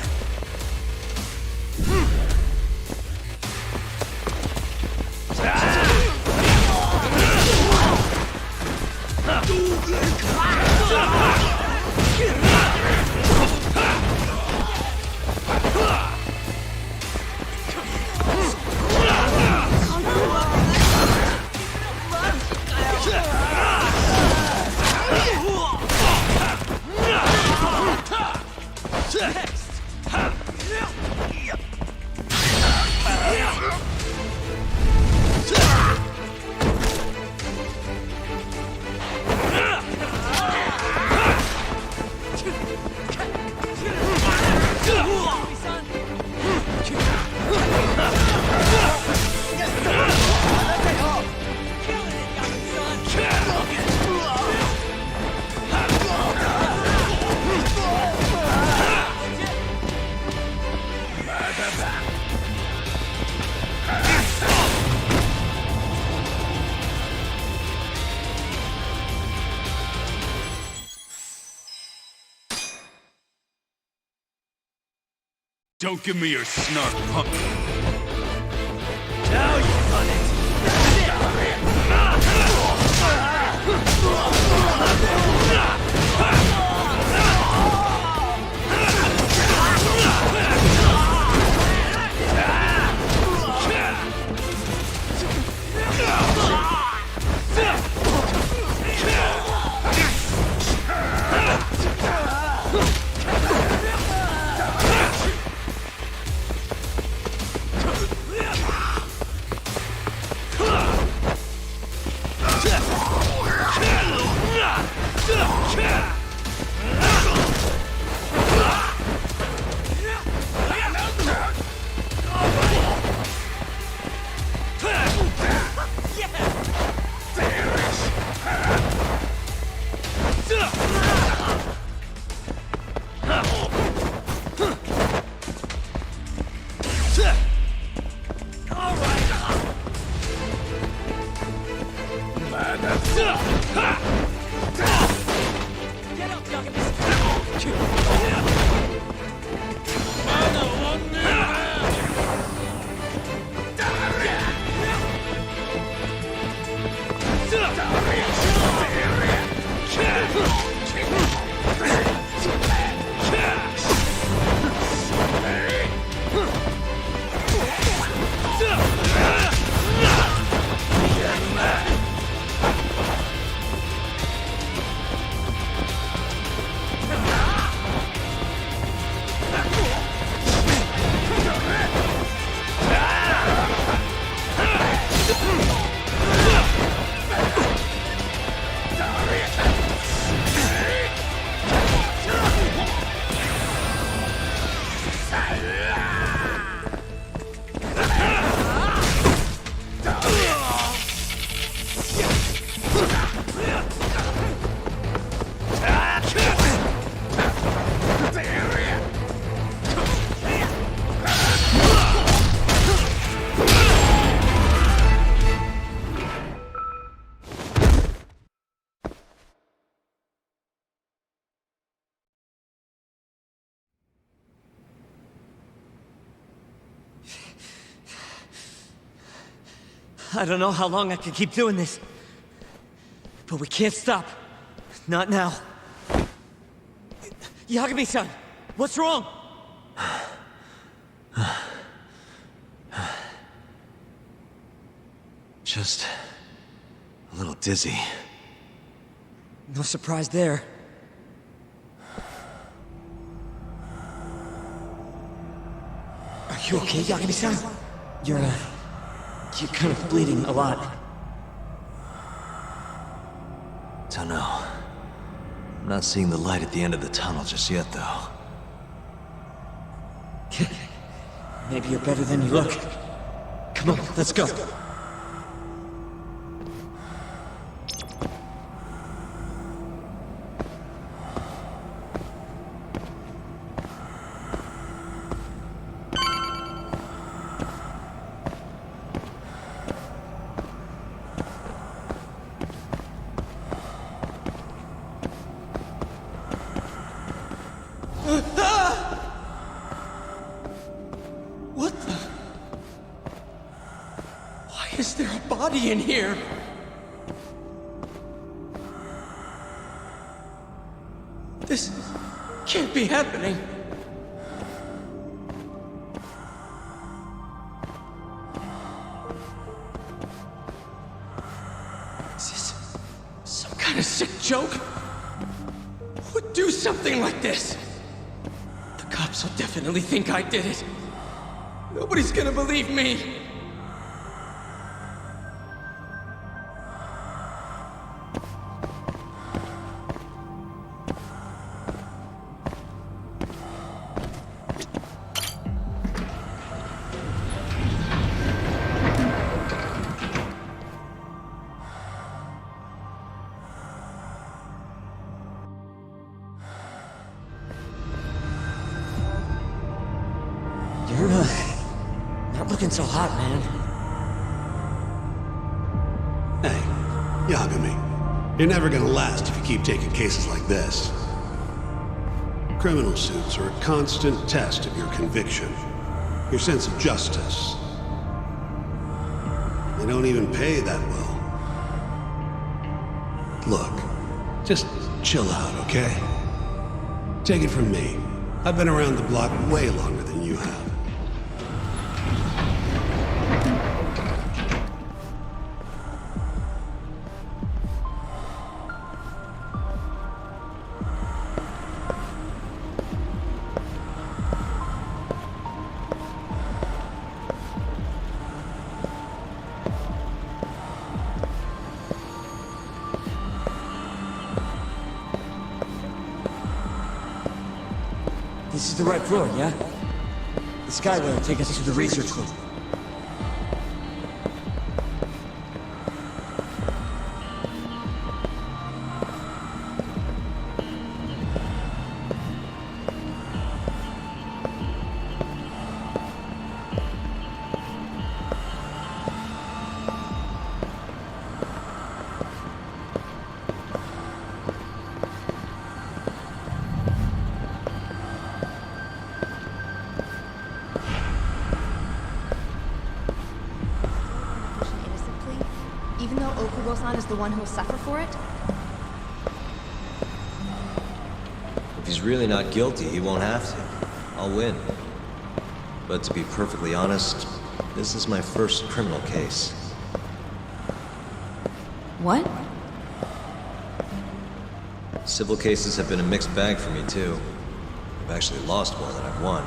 Don't give me your snark, punk. Now you've done it! I don't know how long I can keep doing this. But we can't stop. Not now. Yagami-san, what's wrong? Just a little dizzy. No surprise there. Are you okay, Yagami-san? You're kind of bleeding a lot. Don't know. I'm not seeing the light at the end of the tunnel just yet, though. Maybe you're better than you look. Come on, let's go. What the? Why is there a body in here? This can't be happening. Is this some kind of sick joke? Who would do something like this? The cops will definitely think I did it. Nobody's gonna believe me. You're not looking so hot, man. Hey, Yagami. You're never gonna last if you keep taking cases like this. Criminal suits are a constant test of your conviction, your sense of justice. They don't even pay that well. Look, just chill out, okay? Take it from me. I've been around the block way longer than you have. This is the right floor, yeah? The skyway will take us to the research room. Even though Okubo-san is the one who will suffer for it? If he's really not guilty, he won't have to. I'll win. But to be perfectly honest, this is my first criminal case. What? Civil cases have been a mixed bag for me, too. I've actually lost more than I've won.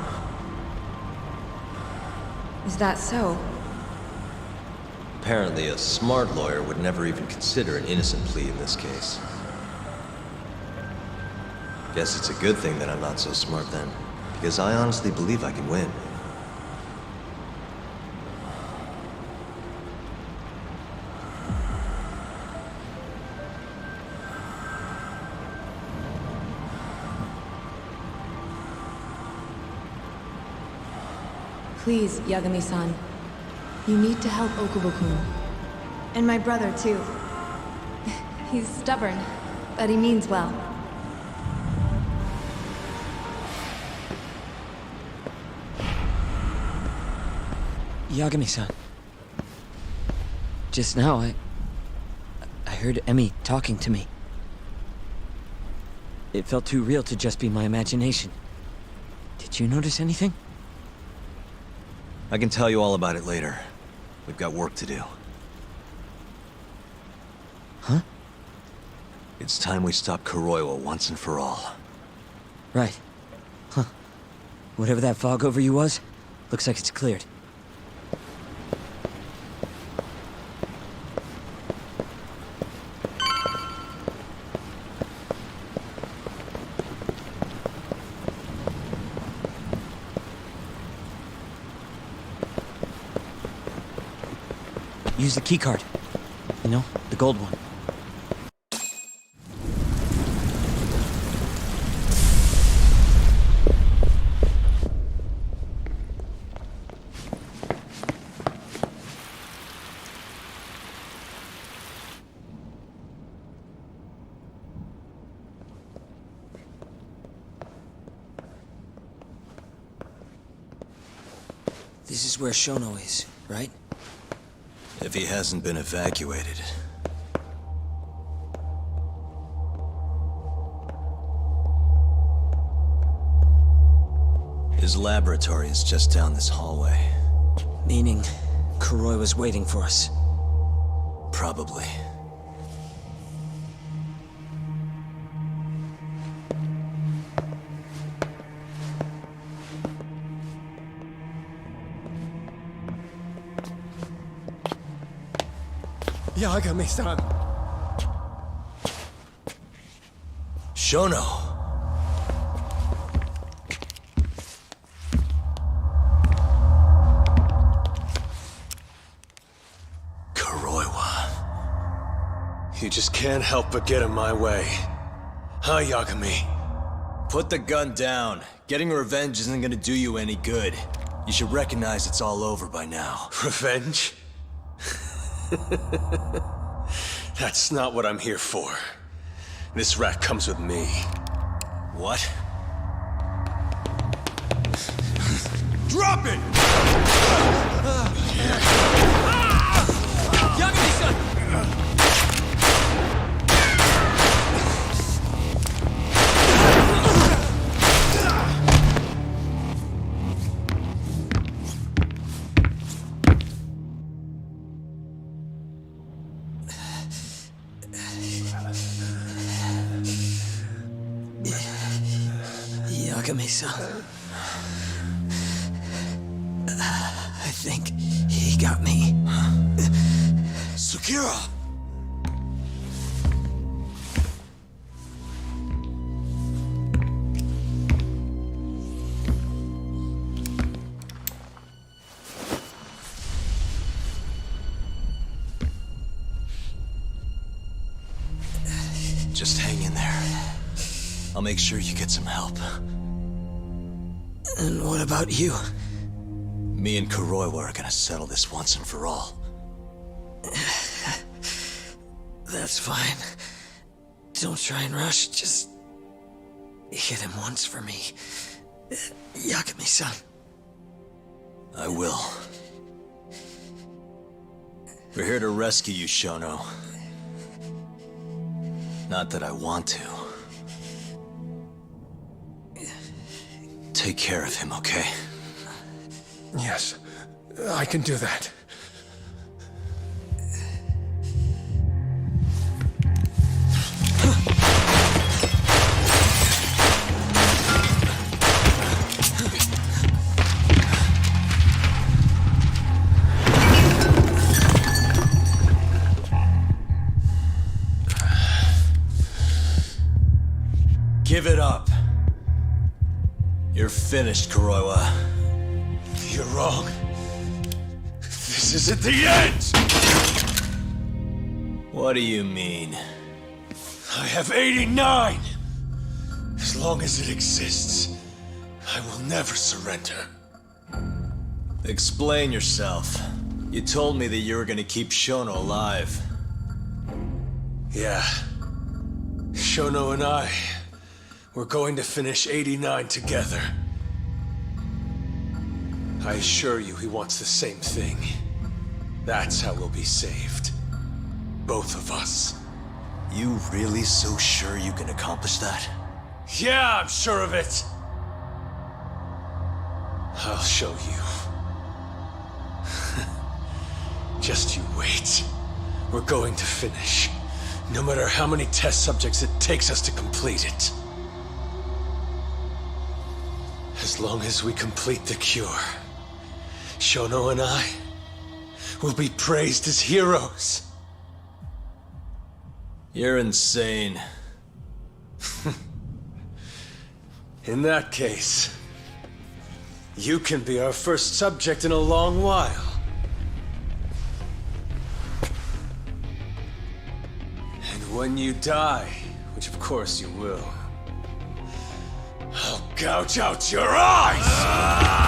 Is that so? Apparently, a smart lawyer would never even consider an innocent plea in this case. Guess it's a good thing that I'm not so smart then, because I honestly believe I can win. Please, Yagami-san. You need to help Okubo-kun. And my brother, too. He's stubborn, but he means well. Yagami-san. Just now, I heard Emmy talking to me. It felt too real to just be my imagination. Did you notice anything? I can tell you all about it later. We've got work to do. Huh? It's time we stop Kuroiwa once and for all. Right. Huh. Whatever that fog over you was, looks like it's cleared. Use the keycard. You know, the gold one. This is where Shono is, right? If he hasn't been evacuated. His laboratory is just down this hallway. Meaning, Kuroi was waiting for us. Probably. Yagami-san. Shono! Kuroiwa. You just can't help but get in my way. Huh, Yagami? Put the gun down. Getting revenge isn't gonna do you any good. You should recognize it's all over by now. Revenge? That's not what I'm here for. This rat comes with me. What? Drop it! Yagami-san! Yagami-san. I think he got me. Sukira! Just hang in there. I'll make sure you get some help. And what about you? Me and Kuroiwa are gonna settle this once and for all. That's fine. Don't try and rush, just hit him once for me. Yagami-san. I will. We're here to rescue you, Shono. Not that I want to. Take care of him, okay? Yes, I can do that. Give it up. You're finished, Kuroiwa. You're wrong. This isn't the end! What do you mean? I have 89! As long as it exists, I will never surrender. Explain yourself. You told me that you were gonna keep Shono alive. Yeah. Shono and I, we're going to finish 89 together. I assure you he wants the same thing. That's how we'll be saved. Both of us. You really so sure you can accomplish that? Yeah, I'm sure of it. I'll show you. Just you wait. We're going to finish. No matter how many test subjects it takes us to complete it. As long as we complete the cure, Shono and I will be praised as heroes. You're insane. In that case, you can be our first subject in a long while. And when you die, which of course you will, I'll gouge out your eyes!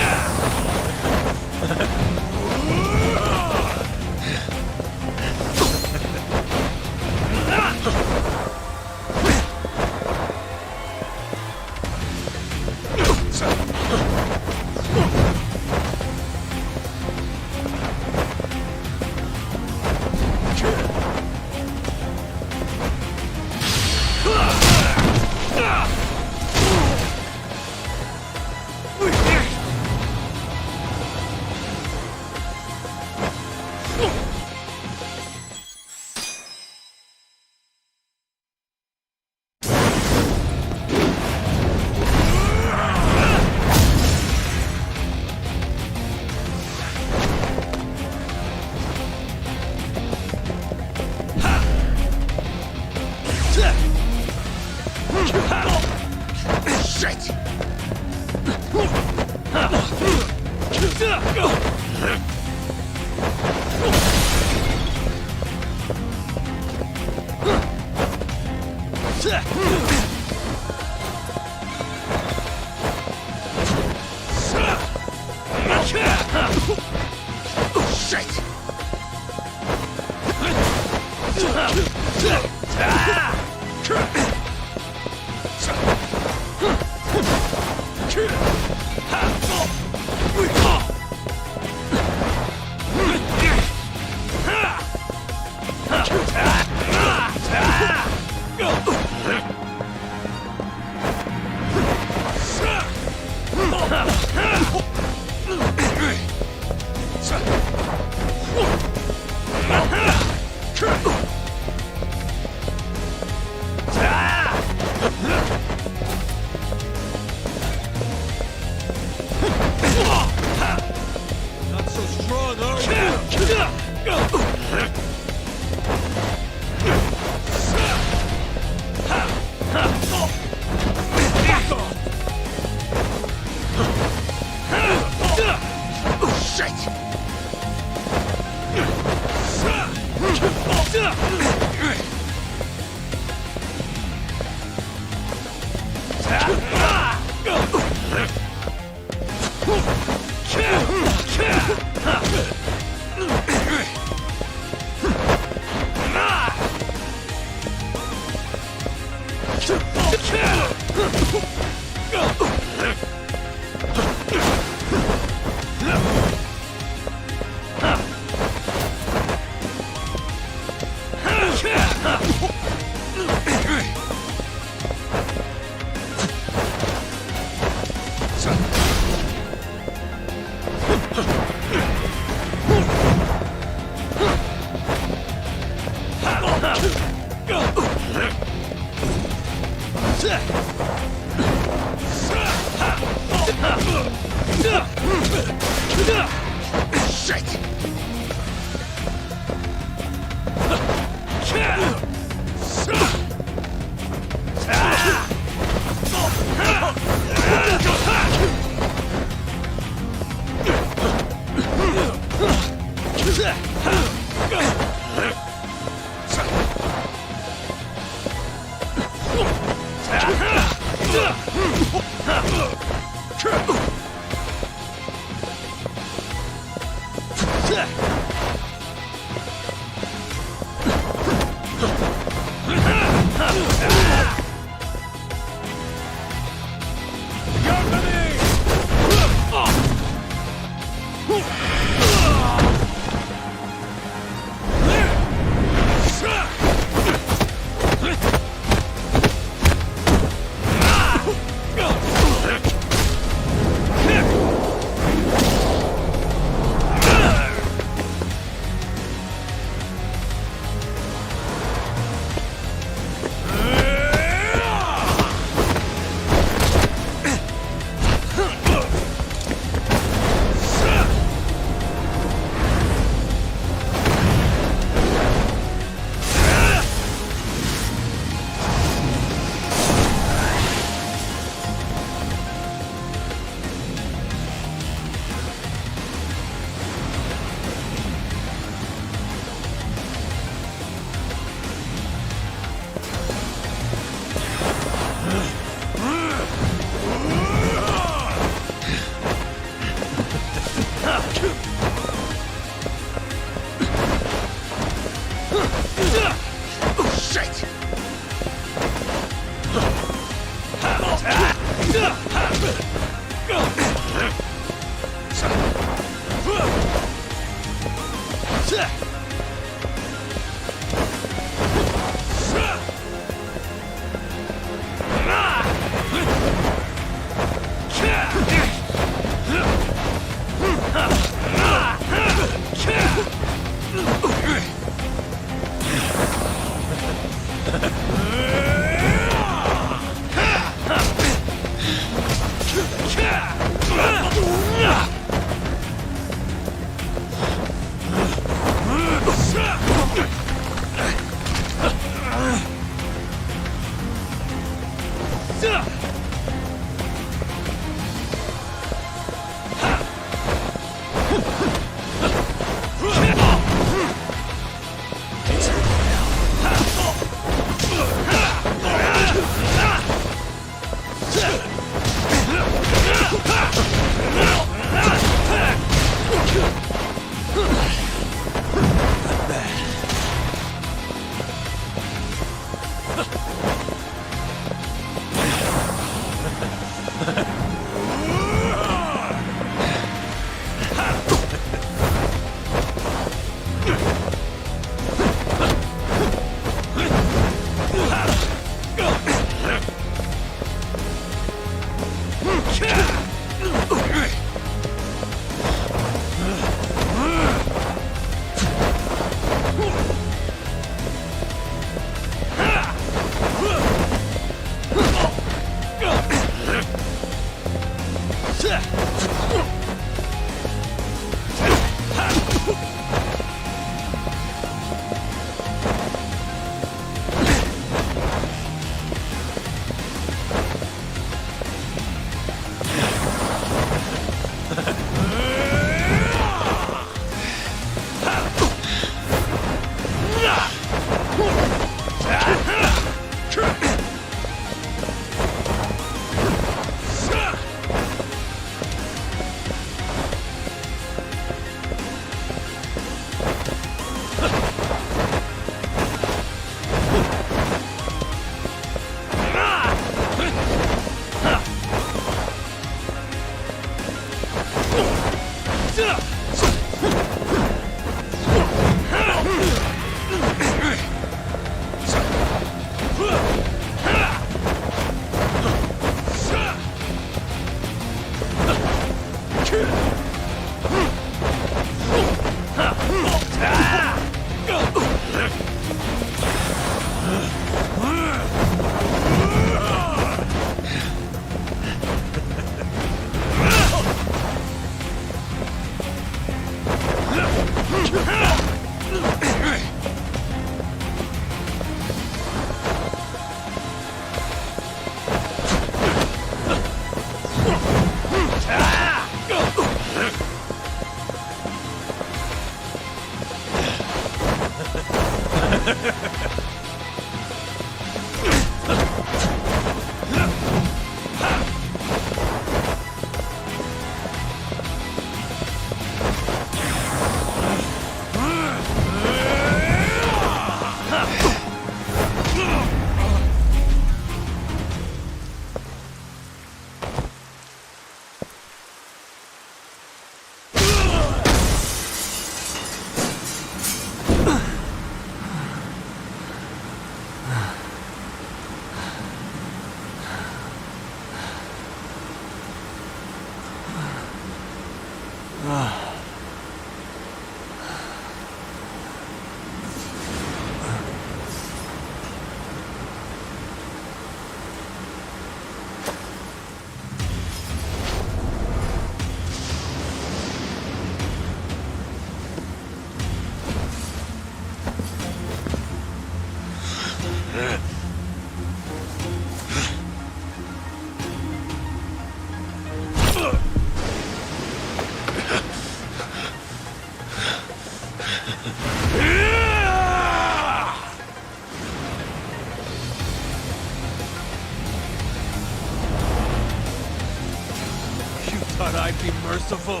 thought I'd be merciful.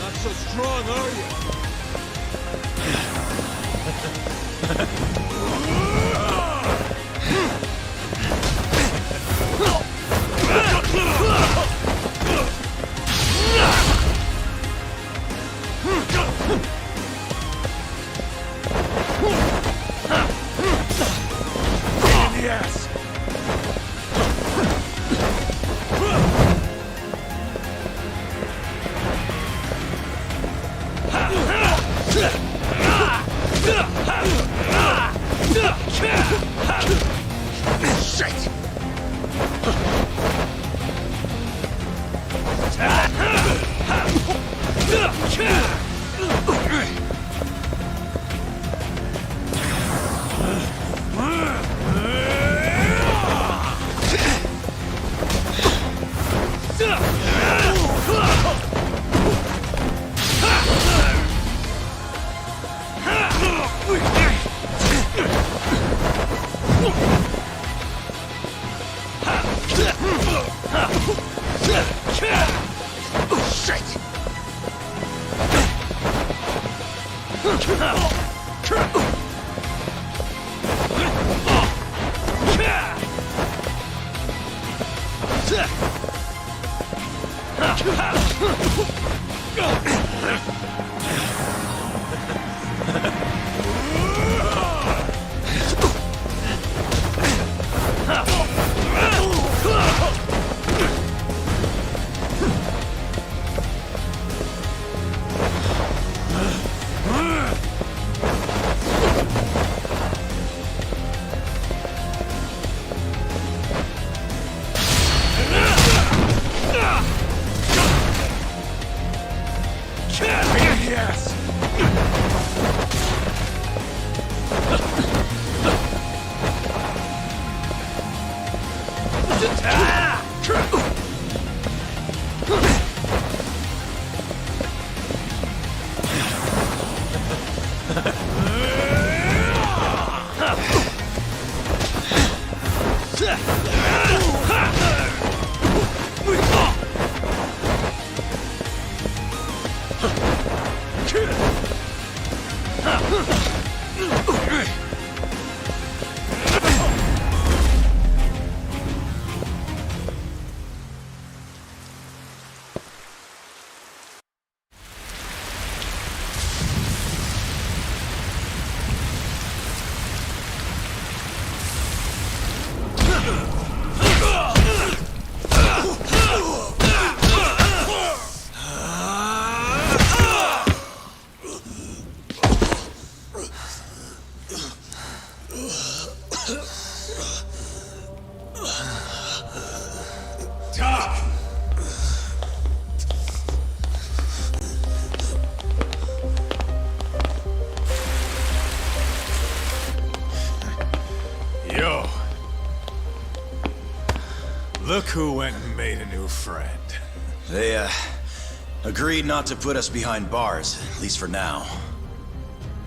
Not so strong, are you? Yes. Yo. Look who went and made a new friend. They, agreed not to put us behind bars, at least for now.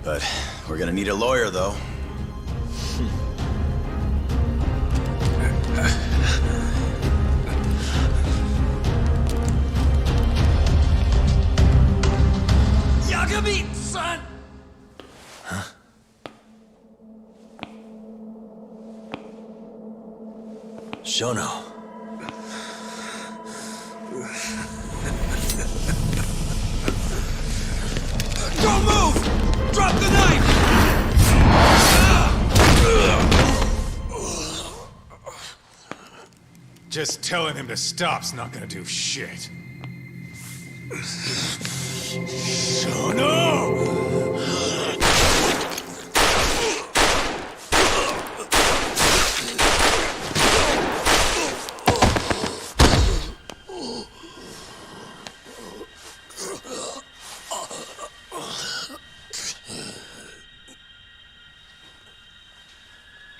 But we're gonna need a lawyer, though. Yagami, son! Shono. Don't move! Drop the knife! Just telling him to stop's not gonna do shit.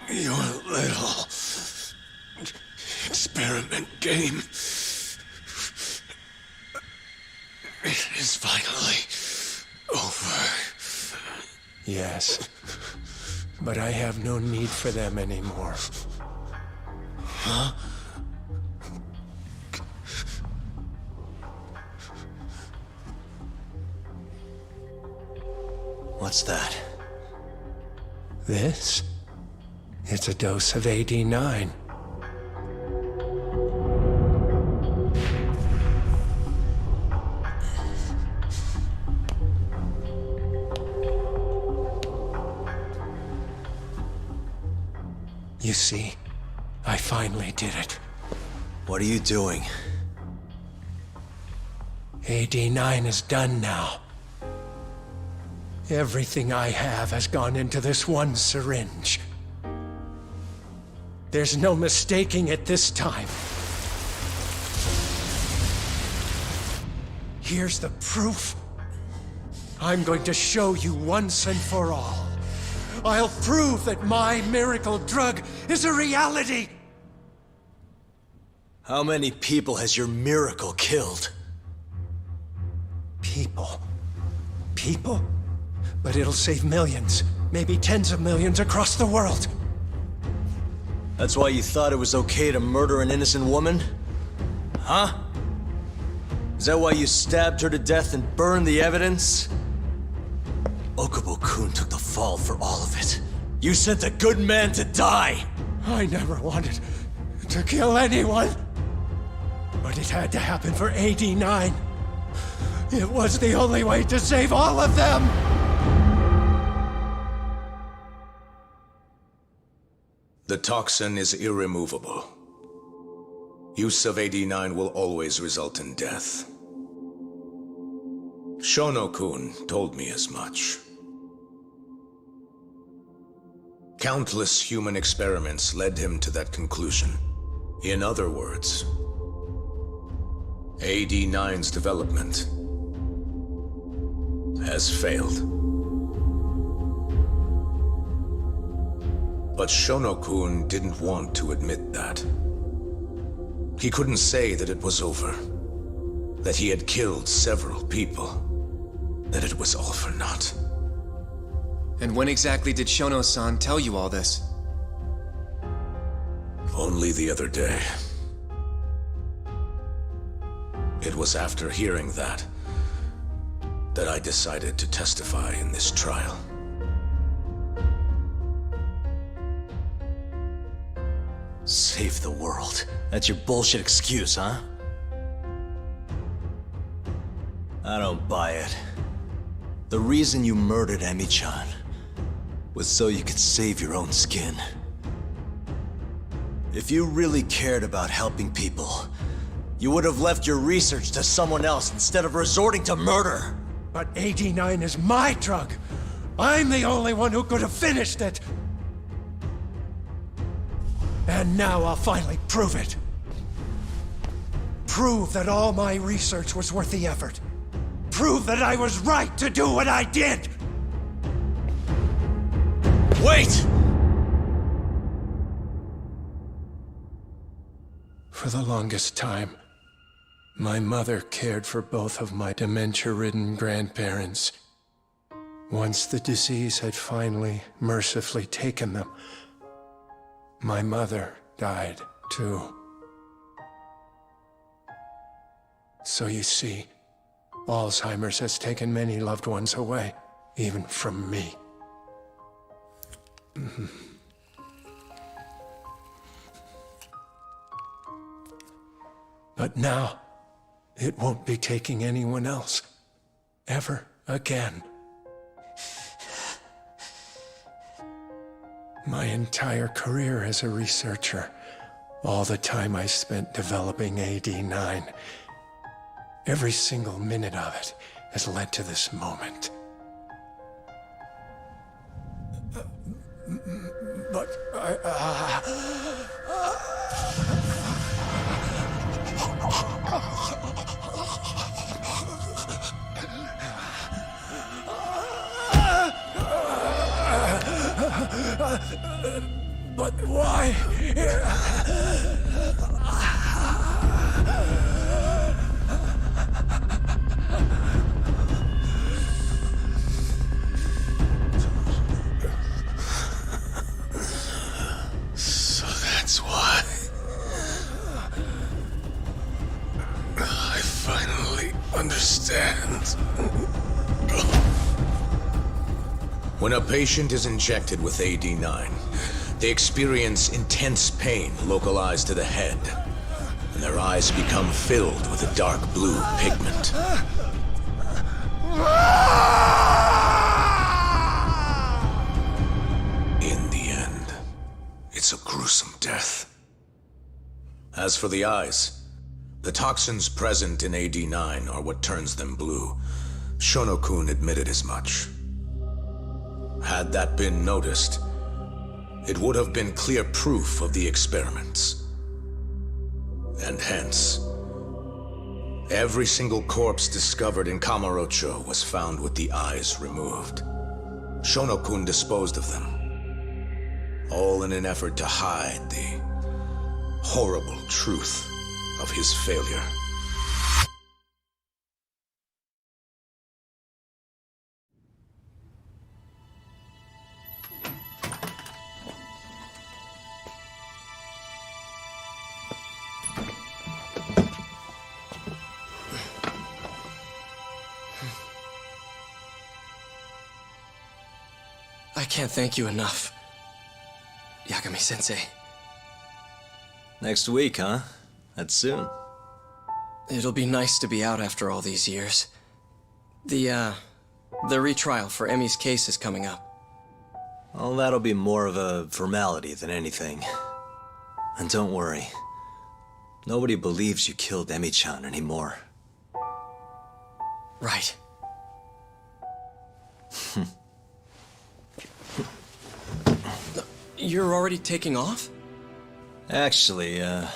Your little experiment game is finally over. Yes, but I have no need for them anymore. Huh? What's that? This? It's a dose of AD9. You see, I finally did it. What are you doing? AD9 is done now. Everything I have has gone into this one syringe. There's no mistaking it this time. Here's the proof. I'm going to show you once and for all. I'll prove that my miracle drug is a reality! How many people has your miracle killed? People. People? But it'll save millions, maybe tens of millions across the world. That's why you thought it was okay to murder an innocent woman? Huh? Is that why you stabbed her to death and burned the evidence? Okubo-kun took the fall for all of it. You sent a good man to die! I never wanted to kill anyone. But it had to happen for AD9. It was the only way to save all of them! The toxin is irremovable. Use of AD9 will always result in death. Shono-kun told me as much. Countless human experiments led him to that conclusion. In other words, AD9's development has failed. But Shono-kun didn't want to admit that. He couldn't say that it was over, that he had killed several people, that it was all for naught. And when exactly did Shono-san tell you all this? Only the other day. It was after hearing that I decided to testify in this trial. Save the world. That's your bullshit excuse, huh? I don't buy it. The reason you murdered Emi-chan was so you could save your own skin. If you really cared about helping people, you would have left your research to someone else instead of resorting to murder. But AD9 is my drug. I'm the only one who could have finished it. And now I'll finally prove it. Prove that all my research was worth the effort. Prove that I was right to do what I did! Wait! For the longest time, my mother cared for both of my dementia-ridden grandparents. Once the disease had finally, mercifully taken them, my mother died, too. So you see, Alzheimer's has taken many loved ones away, even from me. But now, it won't be taking anyone else, ever again. My entire career as a researcher, all the time I spent developing AD9, every single minute of it has led to this moment. But but why? So that's why. I finally understand. When a patient is injected with AD9, they experience intense pain localized to the head, and their eyes become filled with a dark blue pigment. In the end, it's a gruesome death. As for the eyes, the toxins present in AD9 are what turns them blue. Shono-kun admitted as much. Had that been noticed, it would have been clear proof of the experiments. And hence, every single corpse discovered in Kamurocho was found with the eyes removed. Shono-kun disposed of them, all in an effort to hide the horrible truth of his failure. I can't thank you enough, Yagami-sensei. Next week, huh? That's soon. It'll be nice to be out after all these years. The retrial for Emmy's case is coming up. Well, that'll be more of a formality than anything. And don't worry. Nobody believes you killed Emmy-chan anymore. Right. You're already taking off? Actually, I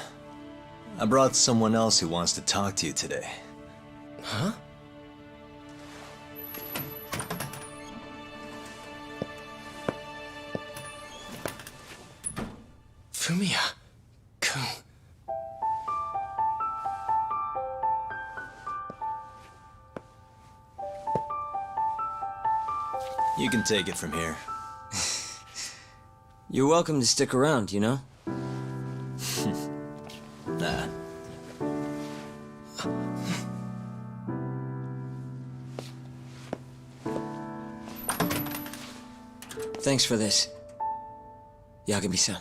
brought someone else who wants to talk to you today. Huh? Fumiya-kun. You can take it from here. You're welcome to stick around, you know? Nah. Thanks for this, Yagami-san.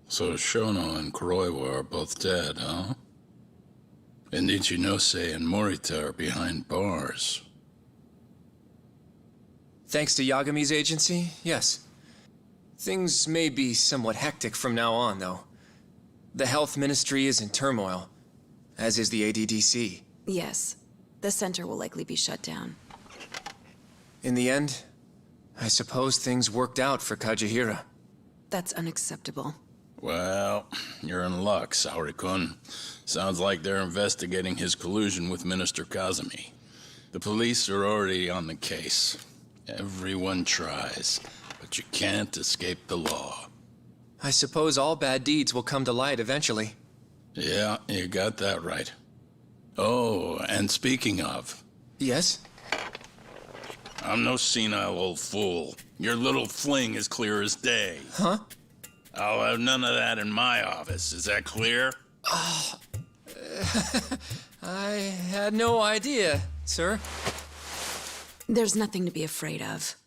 So Shono and Kuroiwa are both dead, huh? And Ichinose and Morita are behind bars. Thanks to Yagami's agency, yes. Things may be somewhat hectic from now on, though. The health ministry is in turmoil, as is the ADDC. Yes. The center will likely be shut down. In the end, I suppose things worked out for Kajihira. That's unacceptable. Well, you're in luck, Saori-kun. Sounds like they're investigating his collusion with Minister Kazumi. The police are already on the case. Everyone tries, but you can't escape the law. I suppose all bad deeds will come to light eventually. Yeah, you got that right. Oh, and speaking of... Yes? I'm no senile old fool. Your little fling is clear as day. Huh? I'll have none of that in my office. Is that clear? Oh, I had no idea, sir. There's nothing to be afraid of.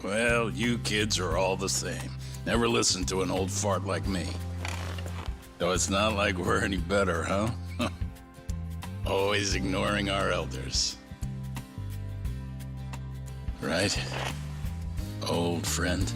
Well, you kids are all the same. Never listen to an old fart like me. Though it's not like we're any better, huh? Always ignoring our elders. Right? Old friend.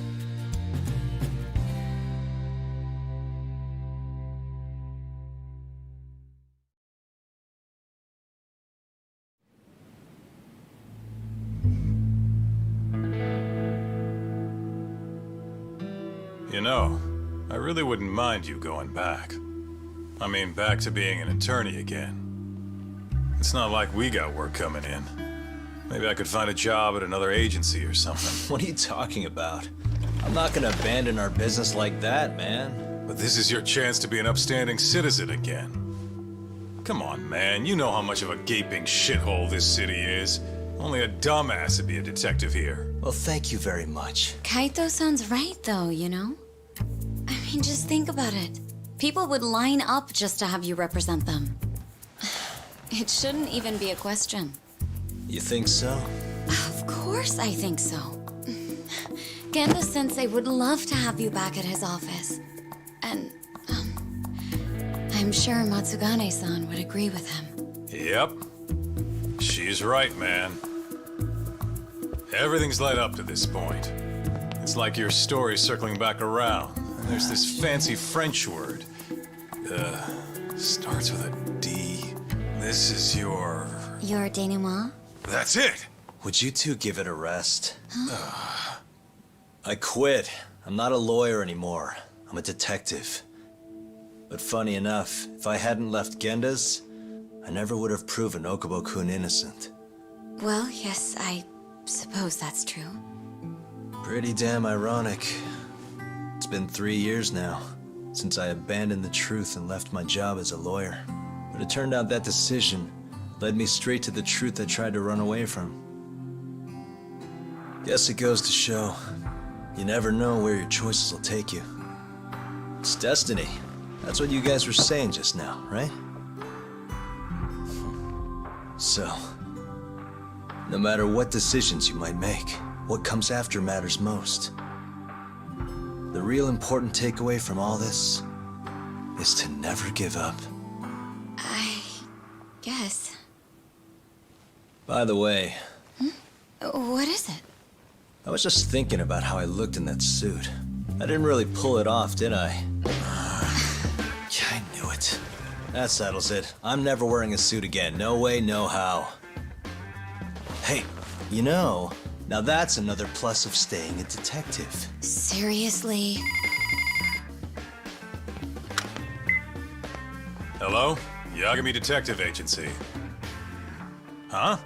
You know, I really wouldn't mind you going back. I mean, back to being an attorney again. It's not like we got work coming in. Maybe I could find a job at another agency or something. What are you talking about? I'm not gonna abandon our business like that, man. But this is your chance to be an upstanding citizen again. Come on, man. You know how much of a gaping shithole this city is. Only a dumbass would be a detective here. Well, thank you very much. Kaito sounds right, though, you know? I mean, just think about it. People would line up just to have you represent them. It shouldn't even be a question. You think so? Of course I think so. Gendo-sensei would love to have you back at his office. And, I'm sure Matsugane-san would agree with him. Yep. She's right, man. Everything's led up to this point. It's like your story's circling back around. And there's this fancy French word. Starts with a D. This is your... Your denouement? That's it! Would you two give it a rest? I quit. I'm not a lawyer anymore. I'm a detective. But funny enough, if I hadn't left Genda's, I never would have proven Okubo-kun innocent. Well, yes, I suppose that's true. Pretty damn ironic. It's been 3 years now, since I abandoned the truth and left my job as a lawyer. But it turned out that decision led me straight to the truth I tried to run away from. Guess it goes to show, you never know where your choices will take you. It's destiny. That's what you guys were saying just now, right? So, no matter what decisions you might make, what comes after matters most. The real important takeaway from all this is to never give up. I guess. By the way... What is it? I was just thinking about how I looked in that suit. I didn't really pull it off, did I? Yeah, I knew it. That settles it. I'm never wearing a suit again. No way, no how. Hey, you know, now that's another plus of staying a detective. Seriously? Hello? Yagami Detective Agency. Huh?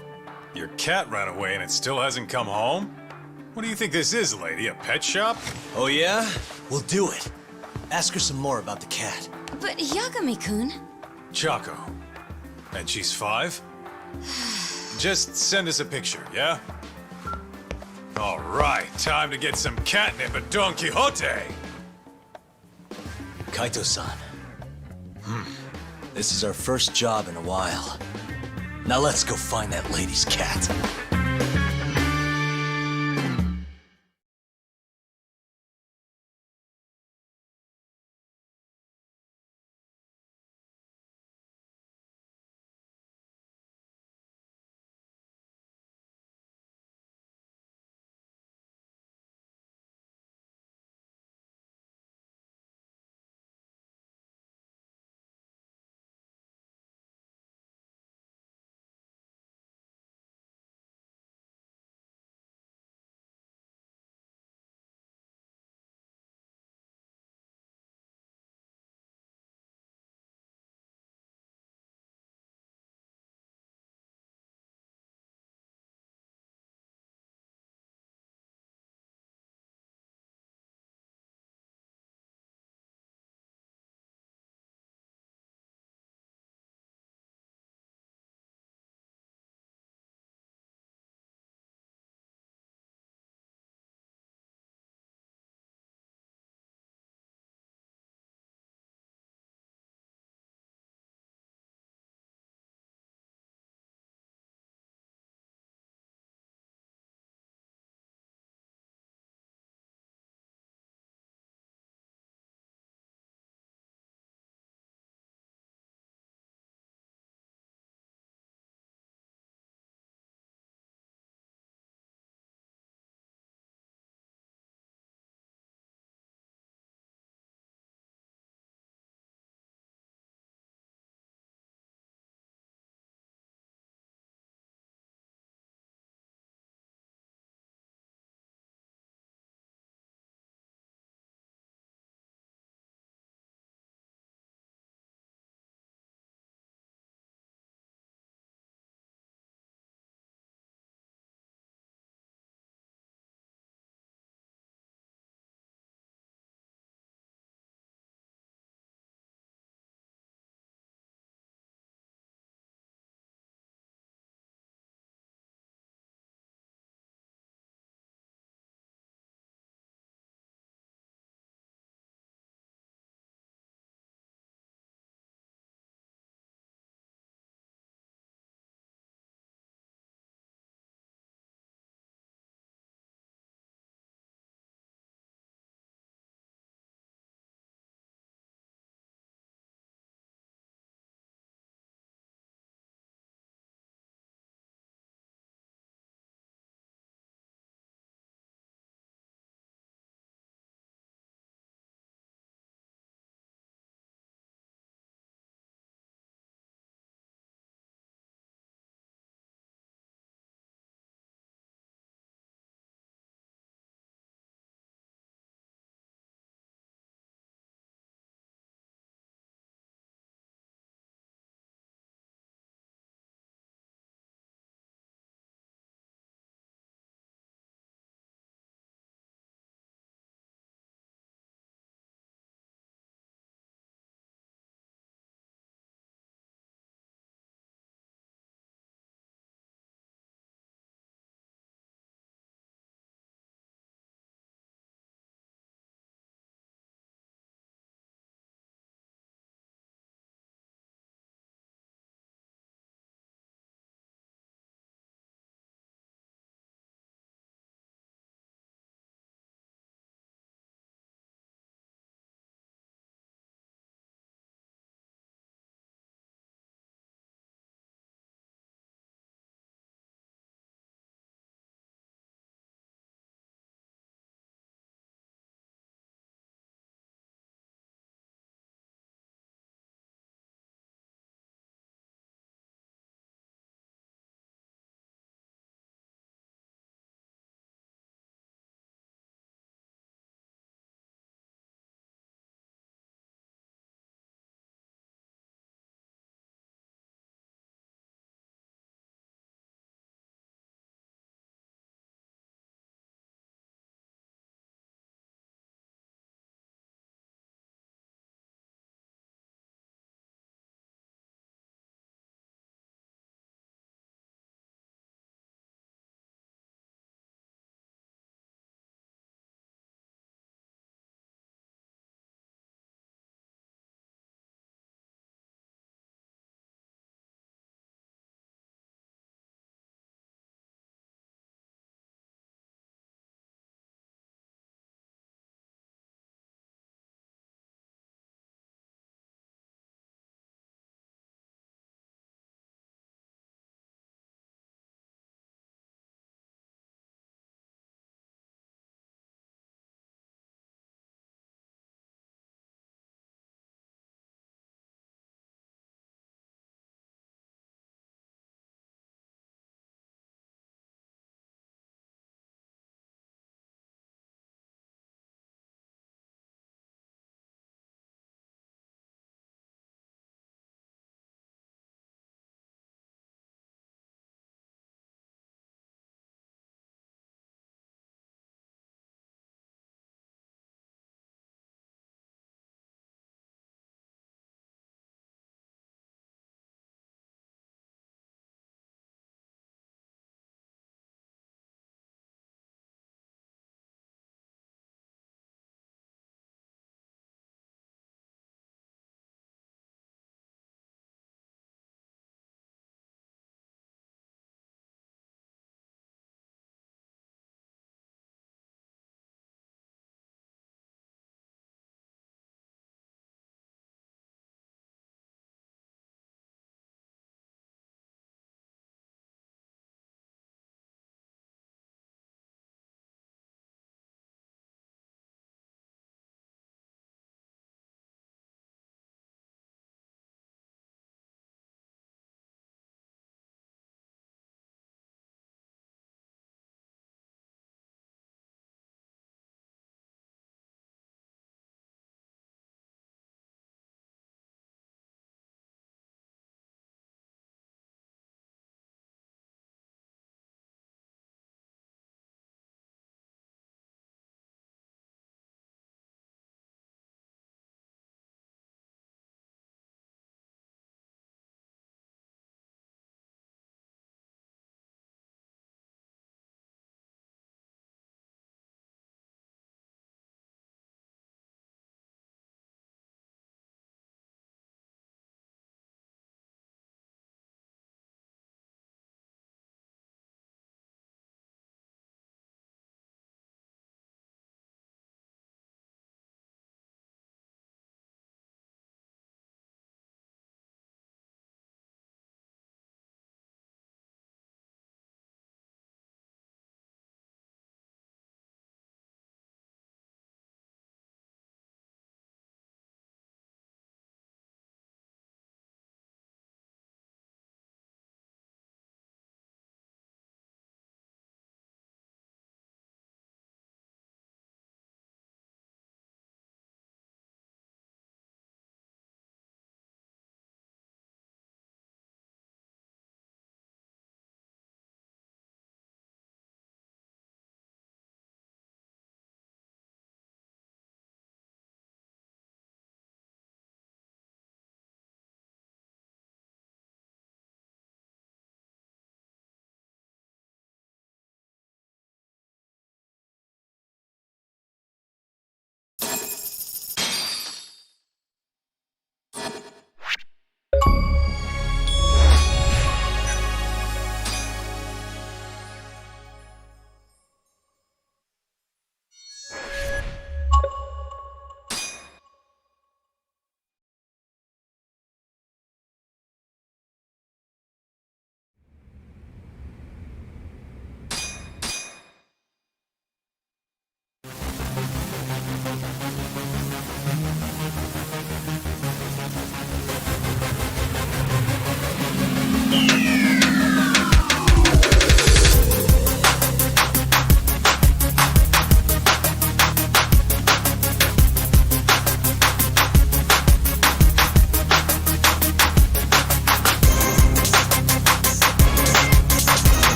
Your cat ran away and it still hasn't come home? What do you think this is, lady? A pet shop? Oh yeah? We'll do it. Ask her some more about the cat. But Yagami-kun... Chaco. And she's 5? Just send us a picture, yeah? All right, time to get some catnip at Don Quixote! Kaito-san. This is our first job in a while. Now let's go find that lady's cat.